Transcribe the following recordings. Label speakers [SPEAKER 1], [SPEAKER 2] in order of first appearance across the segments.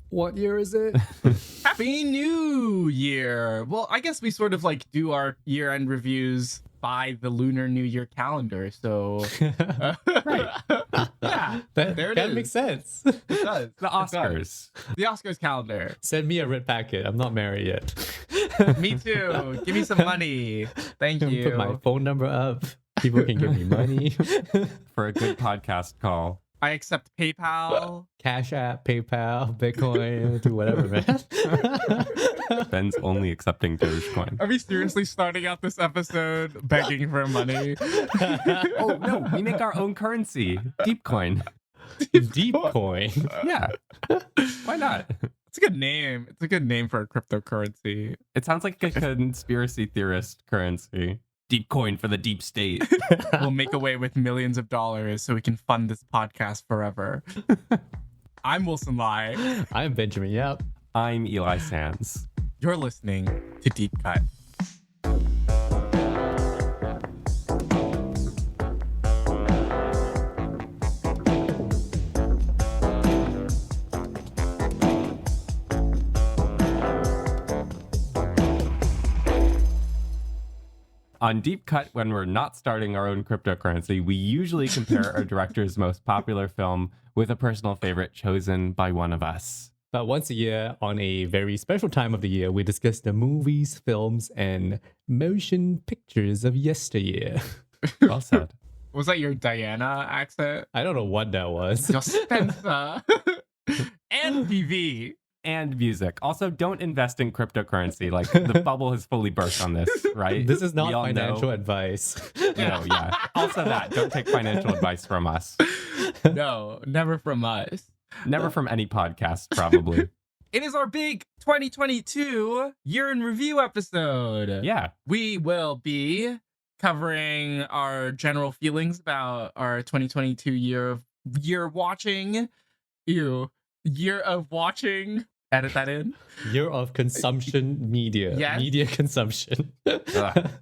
[SPEAKER 1] What year is it?
[SPEAKER 2] Happy New Year! Well, I guess we sort of like do our year-end reviews by the Lunar New Year calendar. So,
[SPEAKER 1] Right.
[SPEAKER 2] yeah, there it
[SPEAKER 1] that
[SPEAKER 2] is.
[SPEAKER 1] makes sense.
[SPEAKER 2] It does.
[SPEAKER 3] The Oscars.
[SPEAKER 2] The Oscars calendar.
[SPEAKER 1] Send me a red packet. I'm not married yet.
[SPEAKER 2] Me too. Give me some money. Thank you.
[SPEAKER 1] Put my phone number up. People can give me money.
[SPEAKER 3] For a good podcast call.
[SPEAKER 2] I accept PayPal.
[SPEAKER 1] Cash App, PayPal, Bitcoin, do whatever, man.
[SPEAKER 3] Ben's only accepting Dogecoin.
[SPEAKER 2] Are we seriously starting out this episode begging for money?
[SPEAKER 3] Oh, no, we make our own currency. Deepcoin.
[SPEAKER 1] Deepcoin.
[SPEAKER 3] Yeah. Why not?
[SPEAKER 2] It's a good name. It's a good name for a cryptocurrency.
[SPEAKER 3] It sounds like a conspiracy theorist currency. Deepcoin for the deep state.
[SPEAKER 2] We'll make away with millions of dollars so we can fund this podcast forever. I'm Wilson Lai.
[SPEAKER 1] I'm Benjamin Yap.
[SPEAKER 3] I'm Eli Sands.
[SPEAKER 2] You're listening to Deep Cut.
[SPEAKER 3] On Deep Cut, when we're not starting our own cryptocurrency, we usually compare our director's most popular film with a personal favorite chosen by one of us.
[SPEAKER 1] But once a year, on a very special time of the year, we discuss the movies, films, and motion pictures of yesteryear.
[SPEAKER 3] Well said.
[SPEAKER 2] Was that your Diana accent?
[SPEAKER 1] I don't know what that was.
[SPEAKER 2] Your Spencer. And TV.
[SPEAKER 3] And music. Also, don't invest in cryptocurrency. Like, the bubble has fully burst on this, right?
[SPEAKER 1] This is not
[SPEAKER 3] We all
[SPEAKER 1] financial
[SPEAKER 3] know.
[SPEAKER 1] advice.
[SPEAKER 3] No, yeah. Also that. Don't take financial advice from us.
[SPEAKER 2] No, never from us.
[SPEAKER 3] Never from any podcast, probably.
[SPEAKER 2] It is our big 2022 year in review episode.
[SPEAKER 3] Yeah.
[SPEAKER 2] We will be covering our general feelings about our 2022 year watching. Ew. Year of watching. Edit that in.
[SPEAKER 1] Year of consumption media.
[SPEAKER 2] Yes.
[SPEAKER 1] Media consumption.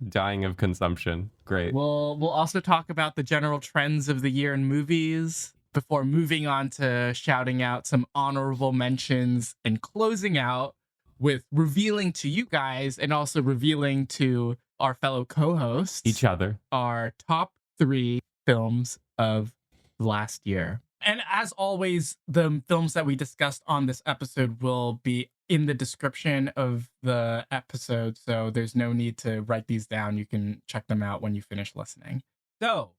[SPEAKER 3] Dying of consumption. Great.
[SPEAKER 2] We'll also talk about the general trends of the year in movies before moving on to shouting out some honorable mentions and closing out with revealing to you guys and also revealing to our fellow co-hosts
[SPEAKER 3] Each other.
[SPEAKER 2] our top 3 films of last year. And as always, the films that we discussed on this episode will be in the description of the episode, so there's no need to write these down. You can check them out when you finish listening. So,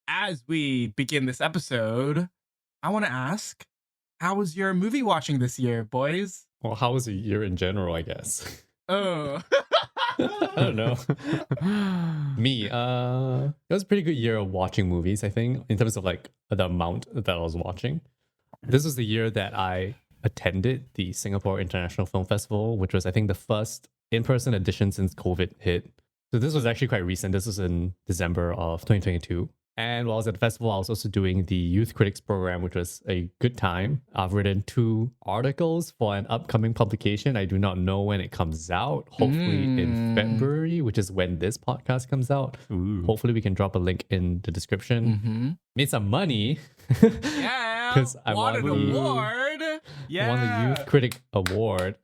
[SPEAKER 2] as we begin this episode, I want to ask, how was your movie watching this year, boys?
[SPEAKER 1] Well, how was the year in general, I guess?
[SPEAKER 2] Oh.
[SPEAKER 1] I don't know. Me, it was a pretty good year of watching movies, I think, in terms of like the amount that I was watching. This was the year that I attended the Singapore International Film Festival, which was, I think, the first in-person edition since COVID hit. So this was actually quite recent. This was in December of 2022. And while I was at the festival, I was also doing the Youth Critics program, which was a good time. I've written 2 articles for an upcoming publication. I do not know when it comes out. Hopefully in February, which is when this podcast comes out.
[SPEAKER 3] Ooh.
[SPEAKER 1] Hopefully we can drop a link in the description.
[SPEAKER 2] Mm-hmm.
[SPEAKER 1] Made some money.
[SPEAKER 2] Yeah.
[SPEAKER 1] 'Cause I
[SPEAKER 2] won an
[SPEAKER 1] won the-
[SPEAKER 2] award.
[SPEAKER 3] Yeah.
[SPEAKER 1] Won the Youth Critic Award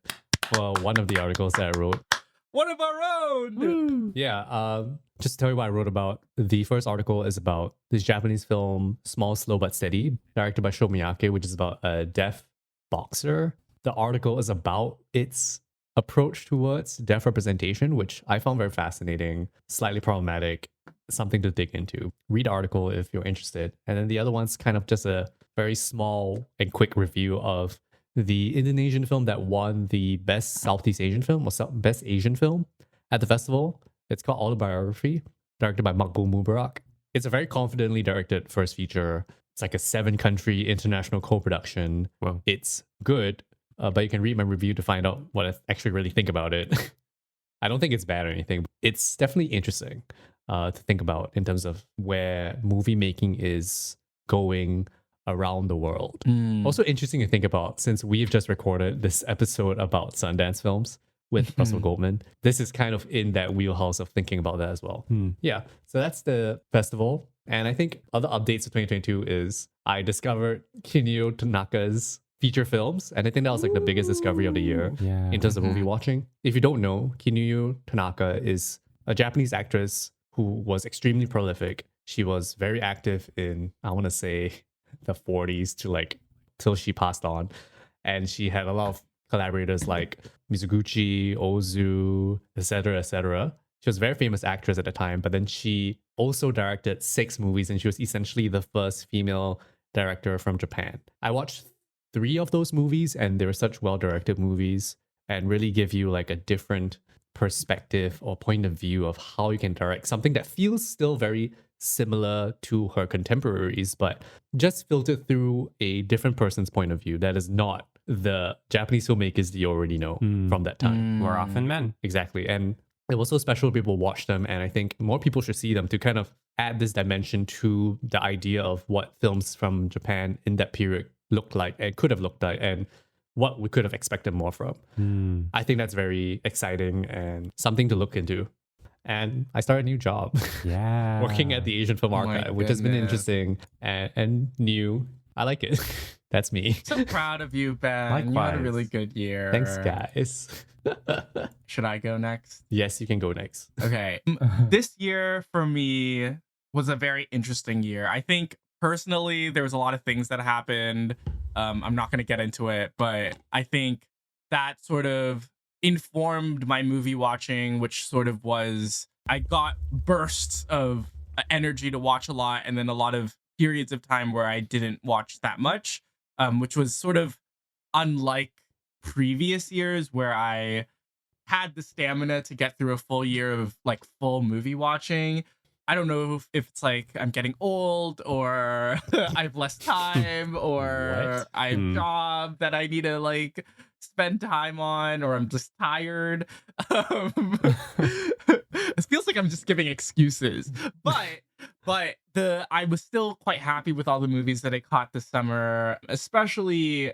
[SPEAKER 1] for one of the articles that I wrote.
[SPEAKER 2] One of our own.
[SPEAKER 1] Yeah, just to tell you what I wrote about. The first article is about this Japanese film, Small, Slow, But Steady, directed by Sho Miyake, which is about a deaf boxer. The article is about its approach towards deaf representation, which I found very fascinating, slightly problematic, something to dig into. Read the article if you're interested. And then the other one's kind of just a very small and quick review of the Indonesian film that won the Best Southeast Asian Film or Best Asian Film at the festival. It's called Autobiography, directed by Makbul Mubarak. It's a very confidently directed first feature. It's like a 7-country international co-production.
[SPEAKER 3] Wow.
[SPEAKER 1] It's good, but you can read my review to find out what I actually really think about it. I don't think it's bad or anything. It's definitely interesting to think about in terms of where movie making is going around the world. Also interesting to think about, since we've just recorded this episode about Sundance films with Russell Goldman. This is kind of in that wheelhouse of thinking about that as well. Yeah, so that's the festival. And I think other updates of 2022 is I discovered Kinio Tanaka's feature films. And I think that was like the biggest discovery of the year
[SPEAKER 3] Yeah.
[SPEAKER 1] in terms of movie watching. If you don't know, Kinuyo Tanaka is a Japanese actress who was extremely prolific. She was very active in, I want to say, the 40s to like till she passed on. And she had a lot of collaborators like Mizuguchi, Ozu, etc., etc. She was a very famous actress at the time, but then she also directed 6 movies, and she was essentially the first female director from Japan. I watched 3 of those movies, and they were such well-directed movies and really give you like a different perspective or point of view of how you can direct something that feels still very similar to her contemporaries, but just filtered through a different person's point of view that is not the Japanese filmmakers that you already know from that time.
[SPEAKER 3] We're often men.
[SPEAKER 1] Exactly. And it was so special people watch them, and I think more people should see them to kind of add this dimension to the idea of what films from Japan in that period looked like and could have looked like, and what we could have expected more from. I think that's very exciting and something to look into. And I started a new job
[SPEAKER 3] Yeah.
[SPEAKER 1] working at the Asian Film
[SPEAKER 2] Oh my
[SPEAKER 1] Archive, which has been
[SPEAKER 2] goodness.
[SPEAKER 1] interesting and new. I like it. That's me.
[SPEAKER 2] So proud of you, Ben. You had a
[SPEAKER 3] Likewise.
[SPEAKER 2] really good year.
[SPEAKER 1] Thanks, guys.
[SPEAKER 2] Should I go next?
[SPEAKER 1] Yes, you can go next.
[SPEAKER 2] Okay. This year for me was a very interesting year. I think personally there was a lot of things that happened. I'm not going to get into it, but I think that sort of informed my movie watching, which sort of was, I got bursts of energy to watch a lot, and then a lot of periods of time where I didn't watch that much, which was sort of unlike previous years where I had the stamina to get through a full year of like full movie watching. I don't know if it's like I'm getting old, or I have less time, or
[SPEAKER 1] What?
[SPEAKER 2] I have a job that I need to like spend time on, or I'm just tired. It feels like I'm just giving excuses, but I was still quite happy with all the movies that I caught this summer, especially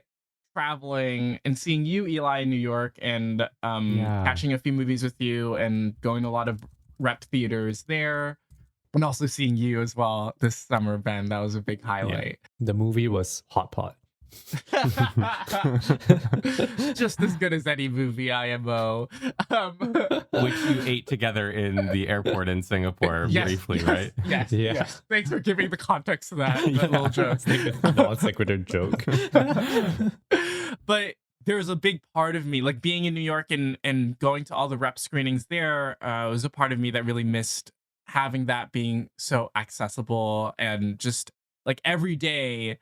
[SPEAKER 2] traveling and seeing you, Eli, in New York, and catching a few movies with you and going to a lot of rep theaters there. And also seeing you as well this summer, Ben. That was a big highlight.
[SPEAKER 1] The movie was Hot Pot.
[SPEAKER 2] Just as good as any movie IMO.
[SPEAKER 3] Which you ate together in the airport in Singapore briefly, right?
[SPEAKER 2] Yes,
[SPEAKER 1] Yeah.
[SPEAKER 2] yes. Thanks for giving the context to that
[SPEAKER 3] Yeah.
[SPEAKER 2] little joke.
[SPEAKER 1] Non sequitur joke.
[SPEAKER 2] But there's a big part of me, like being in New York and going to all the rep screenings there, was a part of me that really missed having that being so accessible, and just like every day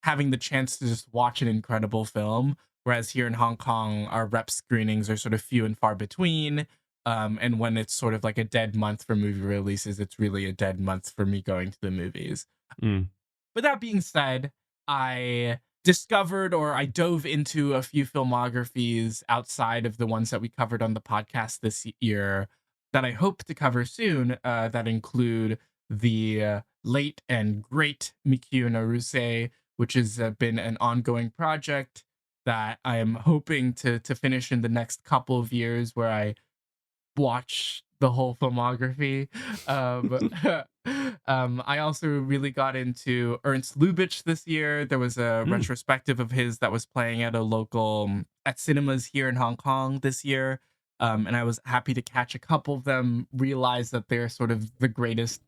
[SPEAKER 2] having the chance to just watch an incredible film. Whereas here in Hong Kong, our rep screenings are sort of few and far between. And when it's sort of like a dead month for movie releases, it's really a dead month for me going to the movies. But that being said, I discovered, or I dove into a few filmographies outside of the ones that we covered on the podcast this year that I hope to cover soon, that include the late and great Mikio Naruse, which has been an ongoing project that I am hoping to finish in the next couple of years, where I watch the whole filmography. I also really got into Ernst Lubitsch this year. There was a retrospective of his that was playing at a local at cinemas here in Hong Kong this year. And I was happy to catch a couple of them, realize that they're sort of the greatest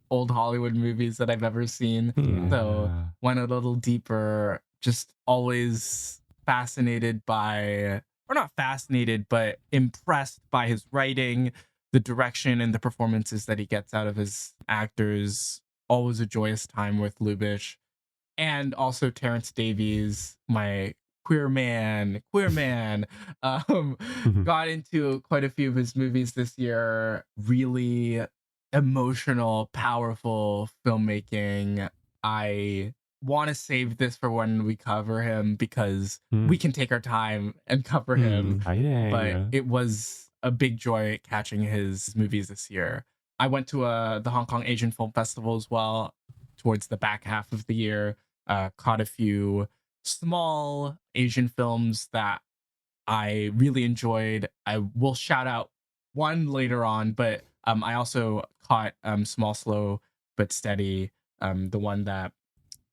[SPEAKER 2] old Hollywood movies that I've ever seen. So went a little deeper, just always fascinated by, or not fascinated, but impressed by his writing, the direction, and the performances that he gets out of his actors. Always a joyous time with Lubitsch. And also Terrence Davies, my queer man, got into quite a few of his movies this year. Really emotional, powerful filmmaking. I want to save this for when we cover him, because we can take our time and cover him. But it was a big joy catching his movies this year. I went to the Hong Kong Asian Film Festival as well towards the back half of the year. Caught a few small Asian films that I really enjoyed. I will shout out one later on, but I also caught Small, Slow, But Steady, the one that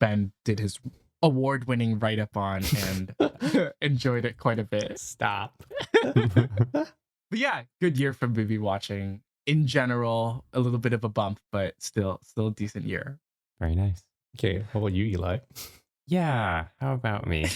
[SPEAKER 2] Ben did his award-winning write-up on and enjoyed it quite a bit.
[SPEAKER 1] Stop.
[SPEAKER 2] But yeah, good year for movie watching. In general, a little bit of a bump, but still a decent year.
[SPEAKER 3] Very nice.
[SPEAKER 1] Okay, how about you, Eli?
[SPEAKER 3] Yeah, how about me?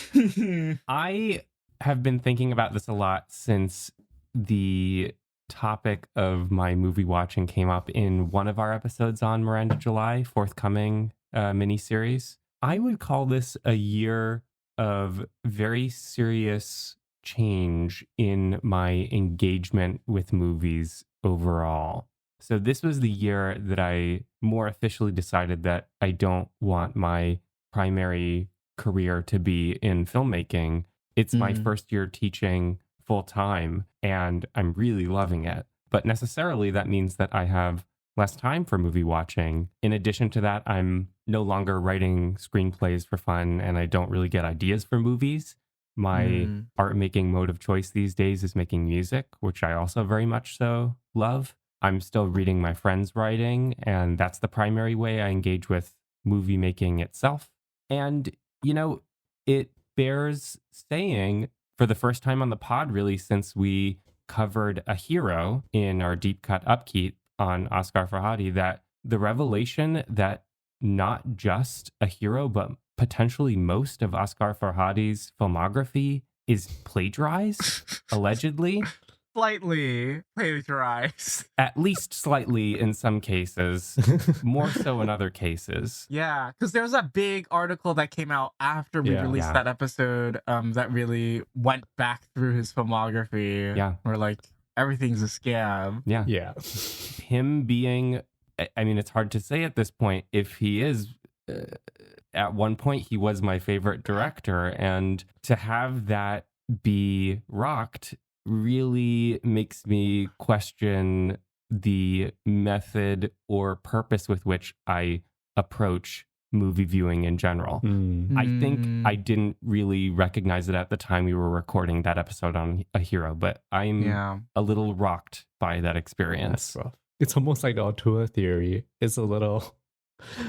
[SPEAKER 3] I have been thinking about this a lot since the topic of my movie watching came up in one of our episodes on Miranda July, forthcoming miniseries. I would call this a year of very serious change in my engagement with movies overall. So this was the year that I more officially decided that I don't want my primary career to be in filmmaking. It's my first year teaching full time, and I'm really loving it. But necessarily that means that I have less time for movie watching. In addition to that, I'm no longer writing screenplays for fun, and I don't really get ideas for movies. My art making mode of choice these days is making music, which I also very much so love. I'm still reading my friends' writing, and that's the primary way I engage with movie making itself. And, you know, it bears saying for the first time on the pod, really, since we covered A Hero in our deep cut upkeep on Asghar Farhadi, that the revelation that not just A Hero, but potentially most of Asghar Farhadi's filmography is plagiarized, allegedly.
[SPEAKER 2] Slightly plagiarized.
[SPEAKER 3] At least slightly in some cases, more so in other cases.
[SPEAKER 2] Yeah, because there was that big article that came out after we released that episode that really went back through his filmography.
[SPEAKER 3] Yeah.
[SPEAKER 2] Where like everything's a scam.
[SPEAKER 3] Yeah.
[SPEAKER 1] Yeah.
[SPEAKER 3] Him being, I mean, it's hard to say at this point if he is. At one point, he was my favorite director. And to have that be rocked really makes me question the method or purpose with which I approach movie viewing in general. I think I didn't really recognize it at the time we were recording that episode on A Hero, but I'm a little rocked by that experience.
[SPEAKER 1] That's rough. It's almost like the auteur theory. It's a little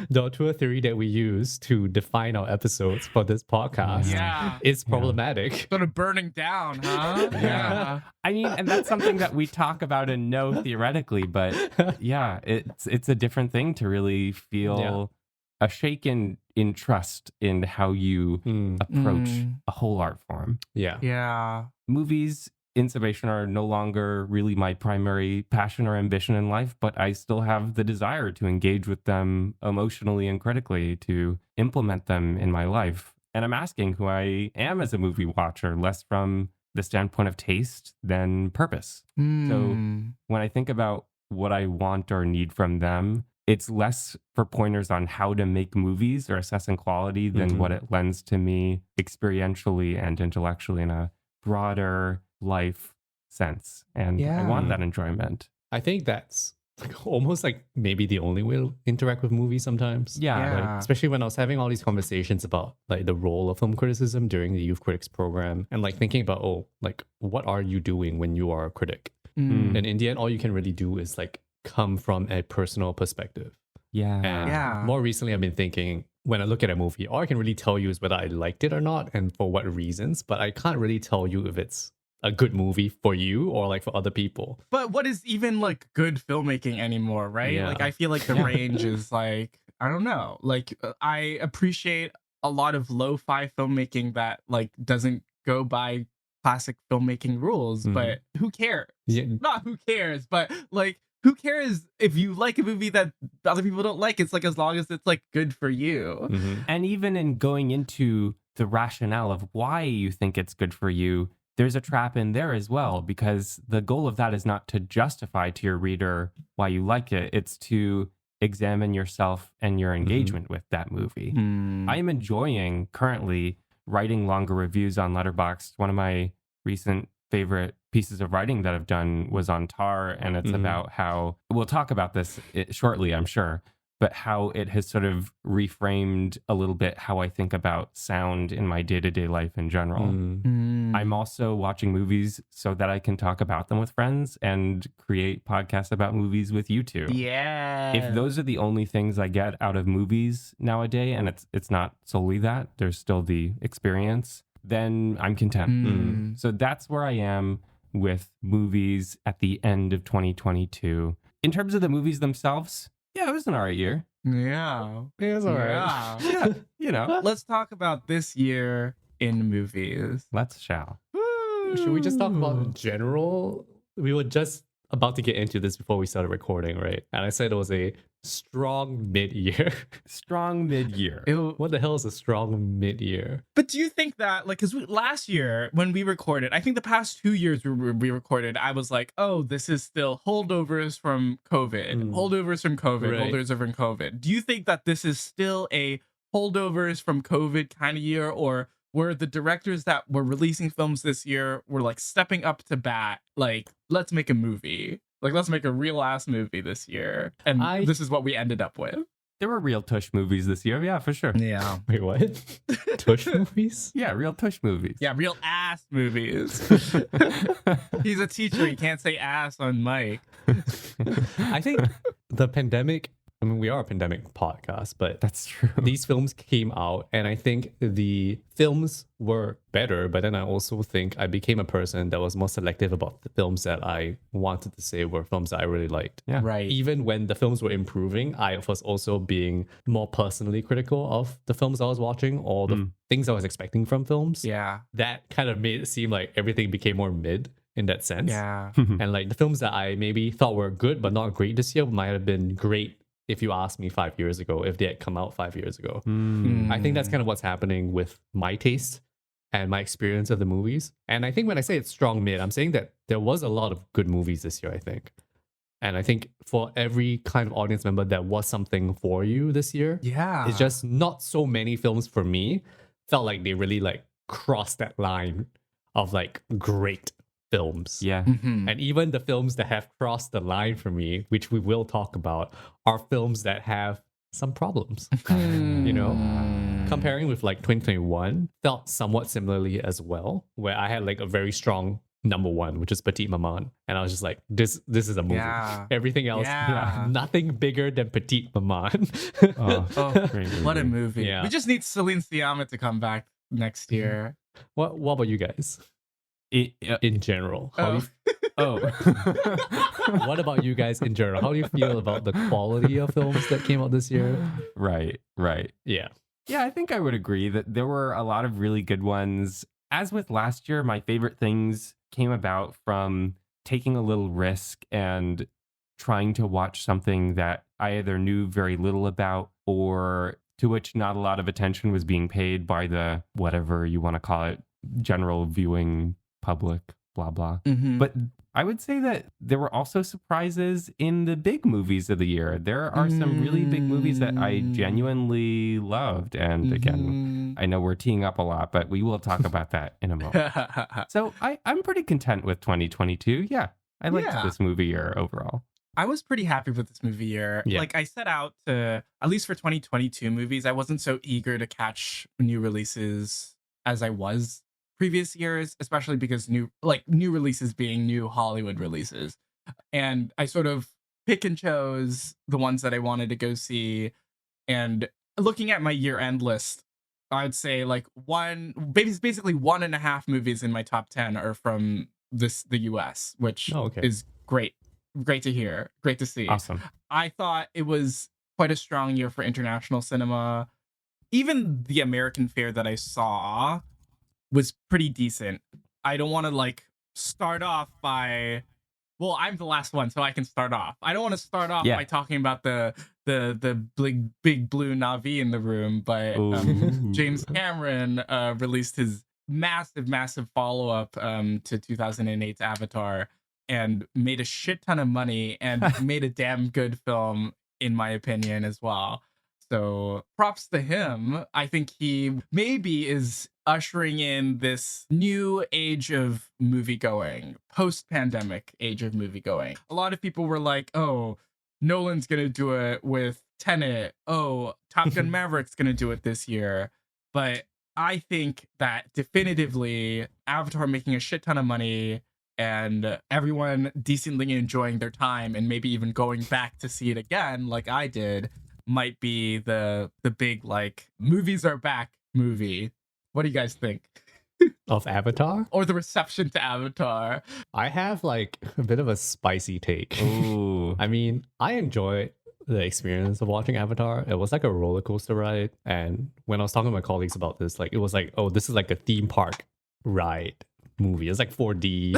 [SPEAKER 1] the auteur theory that we use to define our episodes for this podcast.
[SPEAKER 2] Yeah.
[SPEAKER 1] It's problematic.
[SPEAKER 2] Sort of burning down, huh?
[SPEAKER 3] Yeah. I mean, and that's something that we talk about and know theoretically, but yeah, it's a different thing to really feel a shaken in trust in how you approach a whole art form.
[SPEAKER 1] Yeah.
[SPEAKER 2] Yeah.
[SPEAKER 3] Movies in summation are no longer really my primary passion or ambition in life, but I still have the desire to engage with them emotionally and critically, to implement them in my life. And I'm asking who I am as a movie watcher, less from the standpoint of taste than purpose. So when I think about what I want or need from them, it's less for pointers on how to make movies or assessing quality than what it lends to me experientially and intellectually in a broader life sense. And I want that enjoyment.
[SPEAKER 1] I think that's almost like maybe the only way to interact with movies sometimes.
[SPEAKER 3] Yeah.
[SPEAKER 1] Like, especially when I was having all these conversations about like the role of film criticism during the youth critics program, and like thinking about, like what are you doing when you are a critic? And in the end, all you can really do is like come from a personal perspective. And more recently, I've been thinking, when I look at a movie, all I can really tell you is whether I liked it or not and for what reasons, but I can't really tell you if it's a good movie for you or like for other people.
[SPEAKER 2] But what is even like good filmmaking anymore, right? Like I feel like the range is like, I don't know. Like I appreciate a lot of lo-fi filmmaking that like doesn't go by classic filmmaking rules, but who cares? Not who cares, but like who cares if you like a movie that other people don't like? It's like as long as it's like good for you.
[SPEAKER 3] And even in going into the rationale of why you think it's good for you, there's a trap in there as well, because the goal of that is not to justify to your reader why you like it. It's to examine yourself and your engagement with that movie. I am enjoying currently writing longer reviews on Letterboxd. One of my recent favorite pieces of writing that I've done was on Tar, and it's about how, we'll talk about this shortly, I'm sure, but how it has sort of reframed a little bit how I think about sound in my day-to-day life in general. I'm also watching movies so that I can talk about them with friends and create podcasts about movies with you two.
[SPEAKER 2] Yeah.
[SPEAKER 3] If those are the only things I get out of movies nowadays, and it's not solely that, there's still the experience, then I'm content. So that's where I am with movies at the end of 2022. In terms of the movies themselves, yeah, it was an all right year.
[SPEAKER 2] Yeah.
[SPEAKER 1] Yeah, it's all right.
[SPEAKER 3] Yeah, you know.
[SPEAKER 2] Let's talk about this year in movies.
[SPEAKER 3] Let's shall.
[SPEAKER 1] Should we just talk about general? We were just about to get into this before we started recording, right? And I said it was a strong mid-year.
[SPEAKER 3] Strong mid-year.
[SPEAKER 1] What the hell is a strong mid-year?
[SPEAKER 2] But do you think that, like, because last year when we recorded, I think the past 2 years we recorded, I was like, oh, this is still holdovers from COVID, holdovers from COVID,
[SPEAKER 1] Right.
[SPEAKER 2] holdovers from COVID. Do you think that this is still a holdovers from COVID kind of year, or were the directors that were releasing films this year were like stepping up to bat, like, let's make a movie, like, let's make a real ass movie this year, and this is what we ended up with?
[SPEAKER 3] There were real tush movies this year. Yeah, for sure.
[SPEAKER 2] Yeah.
[SPEAKER 1] Wait, what? Tush movies?
[SPEAKER 3] Yeah, real tush movies.
[SPEAKER 2] Yeah, real ass movies. He's a teacher. He can't say ass on mic.
[SPEAKER 1] I think the pandemic, I mean, we are a pandemic podcast, but
[SPEAKER 3] That's true.
[SPEAKER 1] these films came out, and I think the films were better, but then I also think I became a person that was more selective about the films that I wanted to say were films that I really liked.
[SPEAKER 3] Yeah.
[SPEAKER 2] Right.
[SPEAKER 1] Even when the films were improving, I was also being more personally critical of the films I was watching or the things I was expecting from films.
[SPEAKER 2] Yeah.
[SPEAKER 1] That kind of made it seem like everything became more mid in that sense.
[SPEAKER 2] Yeah.
[SPEAKER 1] And like the films that I maybe thought were good but not great this year might have been great if you asked me 5 years ago, if they had come out 5 years ago. I think that's kind of what's happening with my taste and my experience of the movies. And I think when I say it's strong mid, I'm saying that there was a lot of good movies this year, I think. And I think for every kind of audience member, that was something for you this year.
[SPEAKER 2] Yeah.
[SPEAKER 1] It's just not so many films for me felt like they really like crossed that line of like great films.
[SPEAKER 3] Yeah.
[SPEAKER 2] Mhm.
[SPEAKER 1] And even the films that have crossed the line for me, which we will talk about, are films that have some problems. You know, comparing with like 2021 felt somewhat similarly as well, where I had like a very strong number one, which is Petite Maman. And I was just like, this is a movie.
[SPEAKER 2] Yeah.
[SPEAKER 1] Everything else,
[SPEAKER 2] Yeah.
[SPEAKER 1] nothing bigger than Petite Maman.
[SPEAKER 2] Oh,
[SPEAKER 3] Great
[SPEAKER 2] what a
[SPEAKER 3] movie.
[SPEAKER 2] movie.
[SPEAKER 1] Yeah.
[SPEAKER 2] We just need Celine Sciamma to come back next year.
[SPEAKER 1] What about you guys
[SPEAKER 3] It-
[SPEAKER 1] in general? How do
[SPEAKER 3] oh.
[SPEAKER 1] you, what about you guys in general? How do you feel about the quality of films that came out this year?
[SPEAKER 3] Right.
[SPEAKER 1] Yeah.
[SPEAKER 3] Yeah, I think I would agree that there were a lot of really good ones. As with last year, my favorite things came about from taking a little risk and trying to watch something that I either knew very little about or to which not a lot of attention was being paid by the whatever you want to call it, general viewing public, blah, blah.
[SPEAKER 2] Mhm.
[SPEAKER 3] But I would say that there were also surprises in the big movies of the year. There are some really big movies that I genuinely loved. And again, I know we're teeing up a lot, but we will talk about that in a moment. So I'm pretty content with 2022. Yeah, I liked
[SPEAKER 2] Yeah.
[SPEAKER 3] this movie year overall.
[SPEAKER 2] I was pretty happy with this movie year.
[SPEAKER 1] Yeah.
[SPEAKER 2] Like, I set out to, at least for 2022 movies, I wasn't so eager to catch new releases as I was previous years, especially because new releases being new Hollywood releases. And I sort of pick and chose the ones that I wanted to go see. And looking at my year-end list, I'd say like basically 1.5 movies in my top 10 are from the US, which
[SPEAKER 1] Oh, okay.
[SPEAKER 2] is great. Great to hear. Great to see.
[SPEAKER 3] Awesome.
[SPEAKER 2] I thought it was quite a strong year for international cinema. Even the American fare that I saw was pretty decent. I don't want to like start off by, well, I'm the last one, so I can start off. I don't want to start off by talking about the big blue Na'vi in the room, but James Cameron released his massive follow-up to 2008's Avatar and made a shit ton of money and made a damn good film, in my opinion, as well. So props to him. I think he maybe is ushering in this new age of moviegoing, post-pandemic age of moviegoing. A lot of people were like, oh, Nolan's going to do it with Tenet, oh, Top Gun Maverick's gonna do it this year. But I think that definitively Avatar making a shit ton of money and everyone decently enjoying their time and maybe even going back to see it again like I did might be the big like movies are back movie. What do you guys think?
[SPEAKER 1] Of Avatar?
[SPEAKER 2] Or the reception to Avatar?
[SPEAKER 1] I have like a bit of a spicy take.
[SPEAKER 3] Ooh.
[SPEAKER 1] I mean, I enjoy the experience of watching Avatar. It was like a roller coaster ride. And when I was talking to my colleagues about this, like it was like, oh, this is like a theme park ride movie. It's like 4D.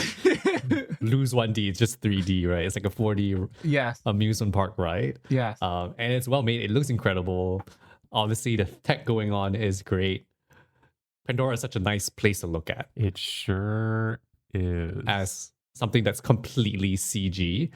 [SPEAKER 1] Lose 1D, it's just 3D, right? It's like a 4D
[SPEAKER 2] Yes.
[SPEAKER 1] amusement park ride.
[SPEAKER 2] Yes.
[SPEAKER 1] And it's well made. It looks incredible. Obviously, the tech going on is great. Pandora is such a nice place to look at
[SPEAKER 3] It sure is.
[SPEAKER 1] as something that's completely CG.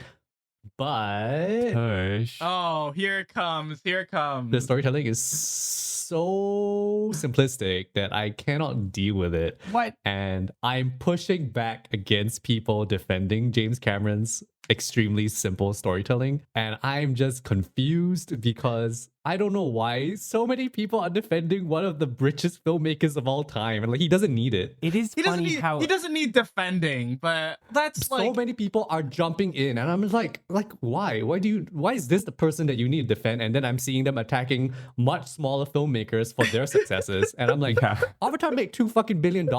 [SPEAKER 1] But
[SPEAKER 3] Hush.
[SPEAKER 2] Oh, here it comes. Here it comes.
[SPEAKER 1] the storytelling is so simplistic that I cannot deal with it.
[SPEAKER 3] What?
[SPEAKER 1] And I'm pushing back against people defending James Cameron's extremely simple storytelling. And I'm just confused because I don't know why so many people are defending one of the richest filmmakers of all time. And like, he doesn't need it.
[SPEAKER 3] It is
[SPEAKER 2] He doesn't
[SPEAKER 3] funny
[SPEAKER 2] need,
[SPEAKER 3] how
[SPEAKER 2] he doesn't need defending, but that's
[SPEAKER 1] So
[SPEAKER 2] like
[SPEAKER 1] many people are jumping in, and I'm like, why? Why is this the person that you need to defend? And then I'm seeing them attacking much smaller filmmakers for their successes, and I'm like,
[SPEAKER 3] Yeah.
[SPEAKER 1] Avatar made $2 billion,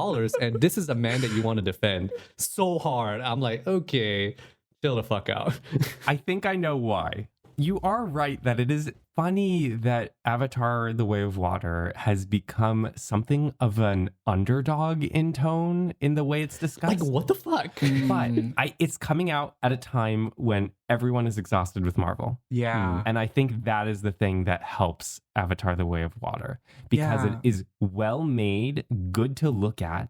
[SPEAKER 1] and this is a man that you want to defend so hard. I'm like, okay, chill the fuck out.
[SPEAKER 3] I think I know why. You are right that it is funny that Avatar The Way of Water has become something of an underdog in tone in the way it's discussed.
[SPEAKER 1] Like, what the fuck?
[SPEAKER 3] But it's coming out at a time when everyone is exhausted with Marvel.
[SPEAKER 2] yeah.
[SPEAKER 3] And I think that is the thing that helps Avatar The Way of Water because
[SPEAKER 2] Yeah.
[SPEAKER 3] it is well made, good to look at.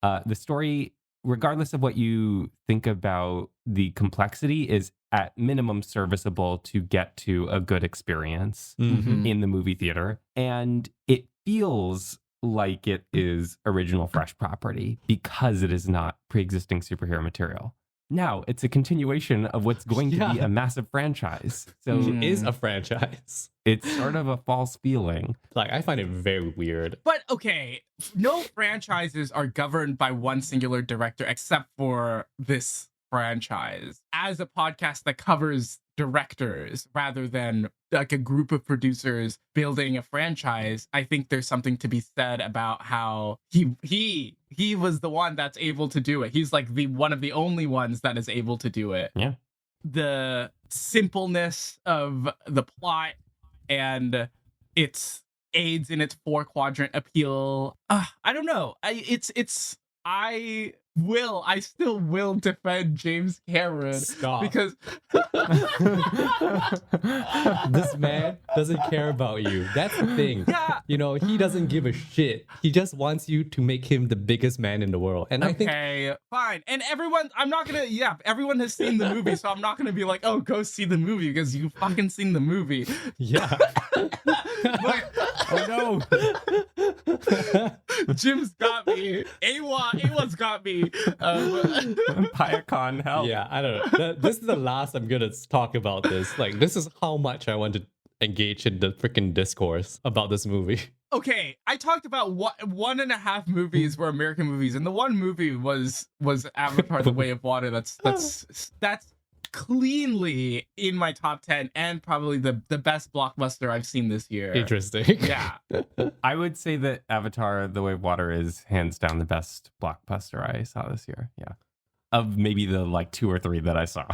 [SPEAKER 3] The story, regardless of what you think about the complexity, is at minimum serviceable to get to a good experience
[SPEAKER 1] Mhm.
[SPEAKER 3] in the movie theater. And it feels like it is original fresh property because it is not pre-existing superhero material. Now, it's a continuation of what's going to be
[SPEAKER 1] Yeah.
[SPEAKER 3] a massive franchise. So
[SPEAKER 1] It is a franchise.
[SPEAKER 3] it's sort of a false feeling.
[SPEAKER 1] Like, I find it very weird.
[SPEAKER 2] But okay, no franchises are governed by one singular director except for this franchise. As a podcast that covers directors rather than like a group of producers building a franchise, I think there's something to be said about how he was the one that's able to do it. He's like the one of the only ones that is able to do it.
[SPEAKER 3] Yeah.
[SPEAKER 2] The simpleness of the plot and its aids in its 4-quadrant appeal. I don't know. I still will defend James Cameron
[SPEAKER 1] Stop.
[SPEAKER 2] because
[SPEAKER 1] This man doesn't care about you. That's the thing.
[SPEAKER 2] yeah.
[SPEAKER 1] You know, he doesn't give a shit. He just wants you to make him the biggest man in the world. And I think
[SPEAKER 2] Okay, fine. And everyone, everyone has seen the movie, so I'm not gonna be like, oh, go see the movie because you fucking seen the movie.
[SPEAKER 1] yeah.
[SPEAKER 2] But
[SPEAKER 3] Oh
[SPEAKER 2] Jim's got me. Awa's got me.
[SPEAKER 3] no. Piacon, help.
[SPEAKER 1] Yeah, I don't know. This is the last I'm gonna talk about this. Like, this is how much I want to engage in the freaking discourse about this movie.
[SPEAKER 2] Okay, I talked about one and a half movies were American movies, and the one movie was Avatar: The Way of Water. That's cleanly in my top 10 and probably the best blockbuster I've seen this year.
[SPEAKER 1] Interesting.
[SPEAKER 2] Yeah.
[SPEAKER 3] I would say that Avatar The Way of Water is hands down the best blockbuster I saw this year. Yeah. Of maybe the like 2 or 3 that I saw.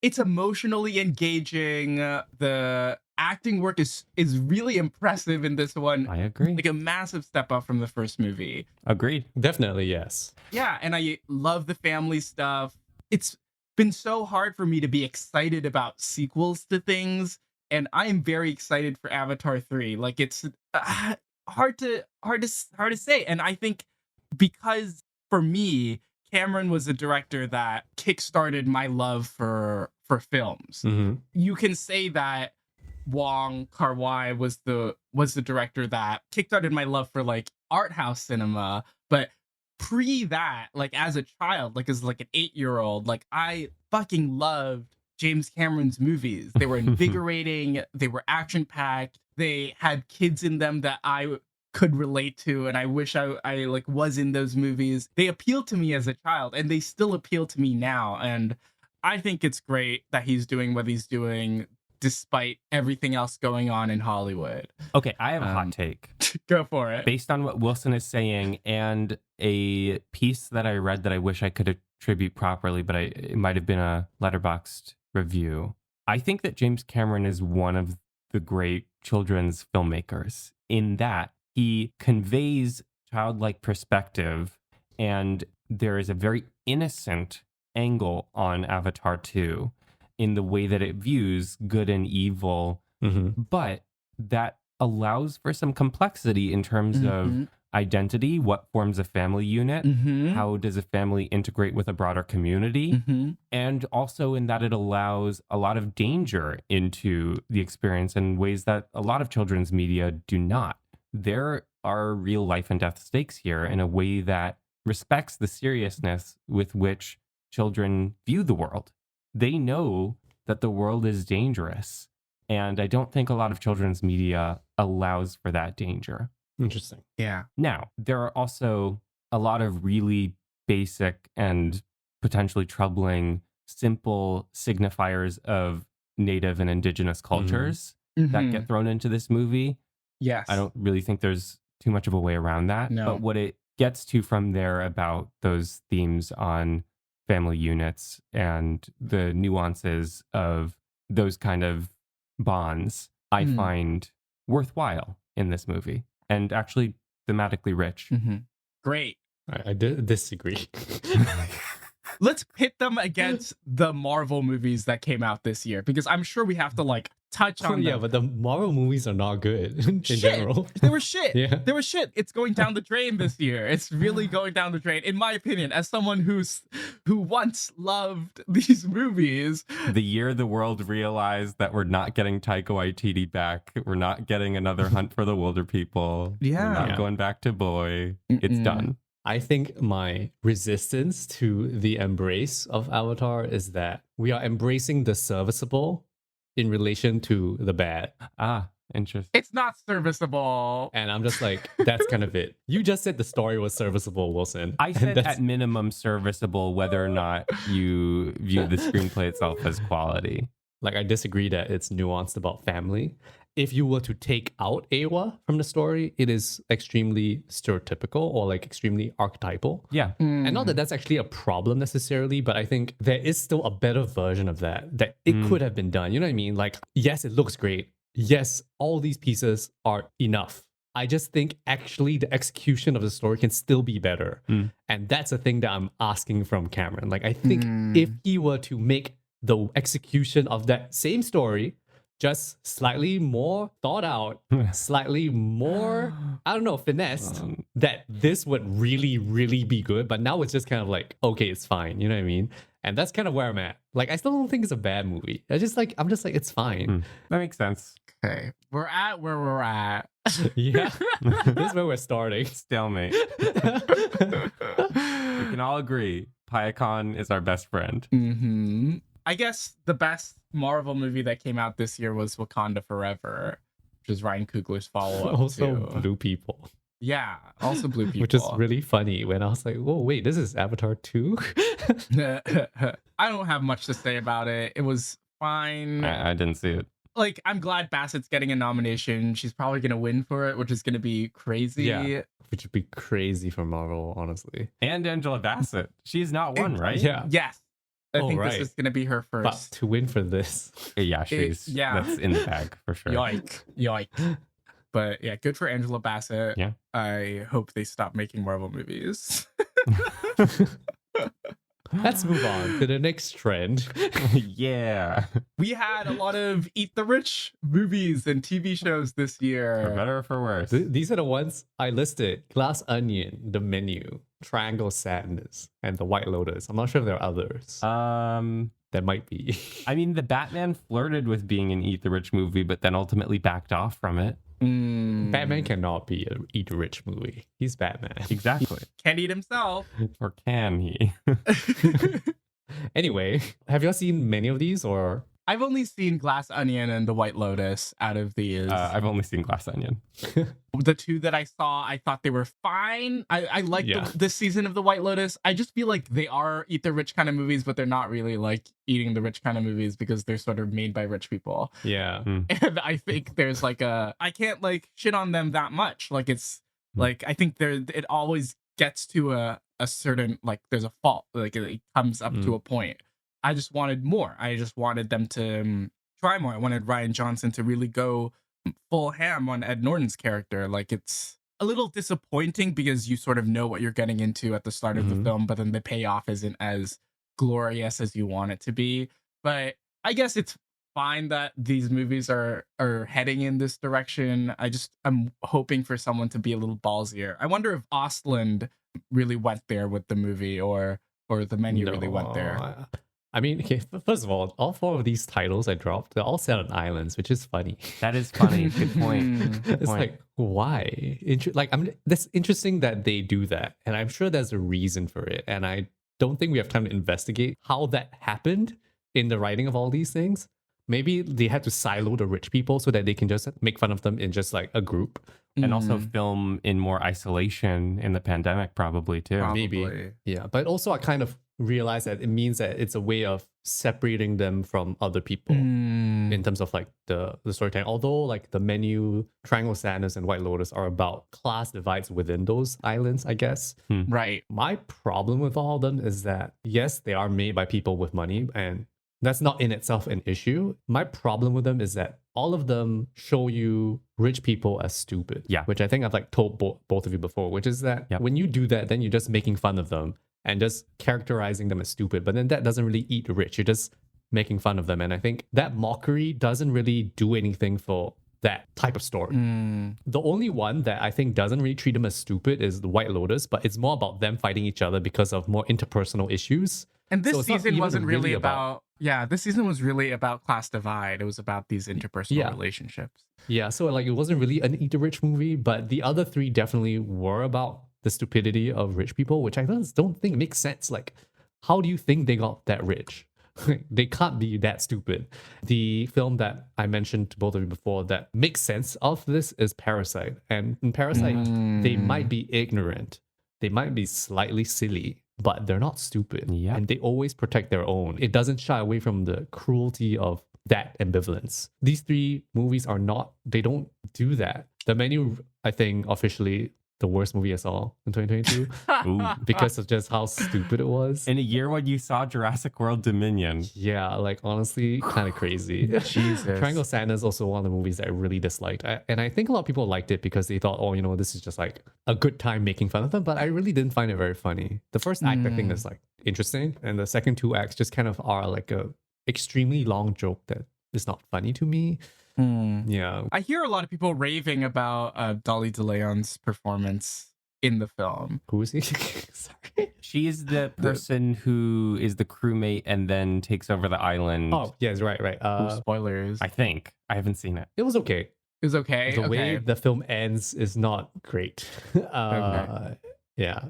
[SPEAKER 2] It's emotionally engaging. The acting work is really impressive in this one.
[SPEAKER 3] I agree.
[SPEAKER 2] Like a massive step up from the first movie.
[SPEAKER 3] Agreed.
[SPEAKER 1] Definitely, yes.
[SPEAKER 2] Yeah, and I love the family stuff. It's been so hard for me to be excited about sequels to things, and I am very excited for Avatar 3. Like it's hard to say, and I think because for me, Cameron was a director that kickstarted my love for films.
[SPEAKER 1] Mm-hmm.
[SPEAKER 2] You can say that Wong Kar-wai was the director that kickstarted my love for like art house cinema, but pre that, like as a child, like as like an 8-year-old, like I fucking loved James Cameron's movies. They were invigorating, they were action-packed, they had kids in them that I could relate to, and I wish I like was in those movies. They appealed to me as a child, and they still appeal to me now. And I think it's great that he's doing what he's doing despite everything else going on in Hollywood.
[SPEAKER 3] Okay, I have a hot take.
[SPEAKER 2] Go for it.
[SPEAKER 3] Based on what Wilson is saying and a piece that I read that I wish I could attribute properly, but it might have been a Letterboxd review. I think that James Cameron is one of the great children's filmmakers in that he conveys childlike perspective, and there is a very innocent angle on Avatar 2 in the way that it views good and evil, but that allows for some complexity in terms of identity, what forms a family unit, how does a family integrate with a broader community, and also in that it allows a lot of danger into the experience in ways that a lot of children's media do not. There are real life and death stakes here in a way that respects the seriousness with which children view the world. They know that the world is dangerous, and I don't think a lot of children's media allows for that danger.
[SPEAKER 1] Interesting.
[SPEAKER 2] Yeah.
[SPEAKER 3] Now, there are also a lot of really basic and potentially troubling, simple signifiers of native and indigenous cultures that get thrown into this movie.
[SPEAKER 2] Yes.
[SPEAKER 3] I don't really think there's too much of a way around that.
[SPEAKER 2] No.
[SPEAKER 3] But what it gets to from there about those themes on family units and the nuances of those kind of bonds, I find worthwhile in this movie and actually thematically rich.
[SPEAKER 2] Great.
[SPEAKER 1] I disagree.
[SPEAKER 2] Let's pit them against the Marvel movies that came out this year, because I'm sure we have to like touch on
[SPEAKER 1] Yeah,
[SPEAKER 2] them.
[SPEAKER 1] but the Marvel movies are not good in general.
[SPEAKER 2] They were shit.
[SPEAKER 1] Yeah.
[SPEAKER 2] They were shit. It's going down the drain this year. It's really going down the drain, in my opinion, as someone who once loved these movies.
[SPEAKER 3] The year the world realized that we're not getting Taika Waititi back, we're not getting another Hunt for the Wilder People, we're not going back to Boy, it's done.
[SPEAKER 1] I think my resistance to the embrace of Avatar is that we are embracing the serviceable in relation to the bad.
[SPEAKER 3] Ah, interesting.
[SPEAKER 2] It's not serviceable.
[SPEAKER 1] And I'm just like, that's kind of it. You just said the story was serviceable, Wilson.
[SPEAKER 3] I said
[SPEAKER 1] that's-
[SPEAKER 3] at minimum serviceable, whether or not you view the screenplay itself as quality.
[SPEAKER 1] Like, I disagree that it's nuanced about family. If you were to take out Awa from the story, it is extremely stereotypical or like extremely archetypal.
[SPEAKER 3] Yeah.
[SPEAKER 1] And not that that's actually a problem necessarily, but I think there is still a better version of that it could have been done. You know what I mean? Like, yes, it looks great. Yes, all these pieces are enough. I just think actually the execution of the story can still be better. And that's a thing that I'm asking from Cameron. Like, I think if he were to make the execution of that same story just slightly more thought out, slightly more, I don't know, finessed, that this would really, really be good. But now it's just kind of like, okay, it's fine. You know what I mean? And that's kind of where I'm at. Like, I still don't think it's a bad movie. I'm just like, it's fine.
[SPEAKER 3] That makes sense.
[SPEAKER 2] Okay. We're at where we're at.
[SPEAKER 1] Yeah. This is where we're starting.
[SPEAKER 3] Stalemate. We can all agree Piacon is our best friend.
[SPEAKER 2] I guess the best Marvel movie that came out this year was Wakanda Forever, which is Ryan Coogler's follow-up
[SPEAKER 1] Also,
[SPEAKER 2] to...
[SPEAKER 1] Blue People.
[SPEAKER 2] Yeah, also Blue People.
[SPEAKER 1] Which is really funny when I was like, whoa, wait, this is Avatar 2?
[SPEAKER 2] I don't have much to say about it. It was fine.
[SPEAKER 3] I didn't see it.
[SPEAKER 2] Like, I'm glad Bassett's getting a nomination. She's probably going to win for it, which is going to be crazy.
[SPEAKER 1] Yeah. Which would be crazy for Marvel, honestly.
[SPEAKER 3] And Angela Bassett. She's not one, right?
[SPEAKER 1] Yeah.
[SPEAKER 2] Yes. I think
[SPEAKER 1] right.
[SPEAKER 2] this is going to be her first.
[SPEAKER 1] But to win for this.
[SPEAKER 3] Yeah, that's in the bag for sure.
[SPEAKER 2] Yoink. But yeah, good for Angela Bassett.
[SPEAKER 3] Yeah.
[SPEAKER 2] I hope they stop making Marvel movies.
[SPEAKER 1] Let's move on to the next trend.
[SPEAKER 3] Yeah.
[SPEAKER 2] We had a lot of Eat the Rich movies and TV shows this year.
[SPEAKER 3] For better or for worse.
[SPEAKER 1] These are the ones I listed. Glass Onion, The Menu, Triangle Sadness, and The White Lotus. I'm not sure if there are others. There might be.
[SPEAKER 3] I mean, the Batman flirted with being an Eat the Rich movie, but then ultimately backed off from it.
[SPEAKER 1] Batman cannot be an Eat the Rich movie. He's Batman.
[SPEAKER 3] Exactly.
[SPEAKER 2] Can't eat himself.
[SPEAKER 3] Or can he?
[SPEAKER 1] Anyway, have you all seen many of these or?
[SPEAKER 2] I've only seen Glass Onion and The White Lotus out of these.
[SPEAKER 3] I've only seen Glass Onion.
[SPEAKER 2] The two that I saw, I thought they were fine. I like this season of The White Lotus. I just feel like they are eat the rich kind of movies, but they're not really like eating the rich kind of movies because they're sort of made by rich people.
[SPEAKER 1] Yeah.
[SPEAKER 2] And I think there's like I can't like shit on them that much. Like it's like I think it always gets to a certain like there's a fault. Like it comes up to a point. I just wanted more. I just wanted them to try more. I wanted Ryan Johnson to really go full ham on Ed Norton's character. Like it's a little disappointing because you sort of know what you're getting into at the start of the film, but then the payoff isn't as glorious as you want it to be. But I guess it's fine that these movies are heading in this direction. I'm hoping for someone to be a little ballsier. I wonder if Ostland really went there with the movie or the menu really went there.
[SPEAKER 1] I mean, okay, first of all 4 of these titles I dropped, they're all set on islands, which is funny.
[SPEAKER 3] That is funny. Good point. Good
[SPEAKER 1] It's
[SPEAKER 3] point.
[SPEAKER 1] like, why? That's interesting that they do that. And I'm sure there's a reason for it. And I don't think we have time to investigate how that happened in the writing of all these things. Maybe they had to silo the rich people so that they can just make fun of them in just like a group.
[SPEAKER 3] And also film in more isolation in the pandemic, probably too.
[SPEAKER 1] Maybe. Yeah. But also I kind of realize that it means that it's a way of separating them from other people in terms of like the storytelling. Although like the menu, Triangle Sadness and White Lotus are about class divides within those islands, I guess.
[SPEAKER 2] Right.
[SPEAKER 1] My problem with all of them is that yes, they are made by people with money and that's not in itself an issue. My problem with them is that all of them show you rich people as stupid.
[SPEAKER 3] Yeah.
[SPEAKER 1] Which I think I've like told both of you before, which is that when you do that, then you're just making fun of them and just characterizing them as stupid. But then that doesn't really eat the rich. You're just making fun of them. And I think that mockery doesn't really do anything for that type of story. The only one that I think doesn't really treat them as stupid is the White Lotus, but it's more about them fighting each other because of more interpersonal issues.
[SPEAKER 2] And this
[SPEAKER 1] So it's not
[SPEAKER 2] season
[SPEAKER 1] even
[SPEAKER 2] wasn't really
[SPEAKER 1] really
[SPEAKER 2] about this season was really about class divide. It was about these interpersonal relationships.
[SPEAKER 1] Yeah, so like it wasn't really an eat the rich movie, but the other 3 definitely were about the stupidity of rich people, which I just don't think makes sense. Like, how do you think they got that rich? They can't be that stupid. The film that I mentioned to both of you before that makes sense of this is Parasite. And in Parasite, they might be ignorant. They might be slightly silly, but they're not stupid.
[SPEAKER 3] Yep.
[SPEAKER 1] And they always protect their own. It doesn't shy away from the cruelty of that ambivalence. These 3 movies they don't do that. The Menu, I think, officially the worst movie I saw in 2022 because of just how stupid it was.
[SPEAKER 3] In a year when you saw Jurassic World Dominion.
[SPEAKER 1] Yeah, like honestly, kind of crazy.
[SPEAKER 2] Jesus.
[SPEAKER 1] Triangle Sadness is also one of the movies that I really disliked. And I think a lot of people liked it because they thought, this is just like a good time making fun of them. But I really didn't find it very funny. The first act, I think, is like interesting. And the second 2 acts just kind of are like a extremely long joke that is not funny to me. Yeah.
[SPEAKER 2] I hear a lot of people raving about Dolly DeLeon's performance in the film.
[SPEAKER 1] Who is he? Sorry.
[SPEAKER 3] She is the person who is the crewmate and then takes over the island.
[SPEAKER 1] Oh, yes, right.
[SPEAKER 2] Spoilers.
[SPEAKER 3] I think. I haven't seen it.
[SPEAKER 1] It was okay.
[SPEAKER 2] It was okay.
[SPEAKER 1] The way the film ends is not great. Yeah.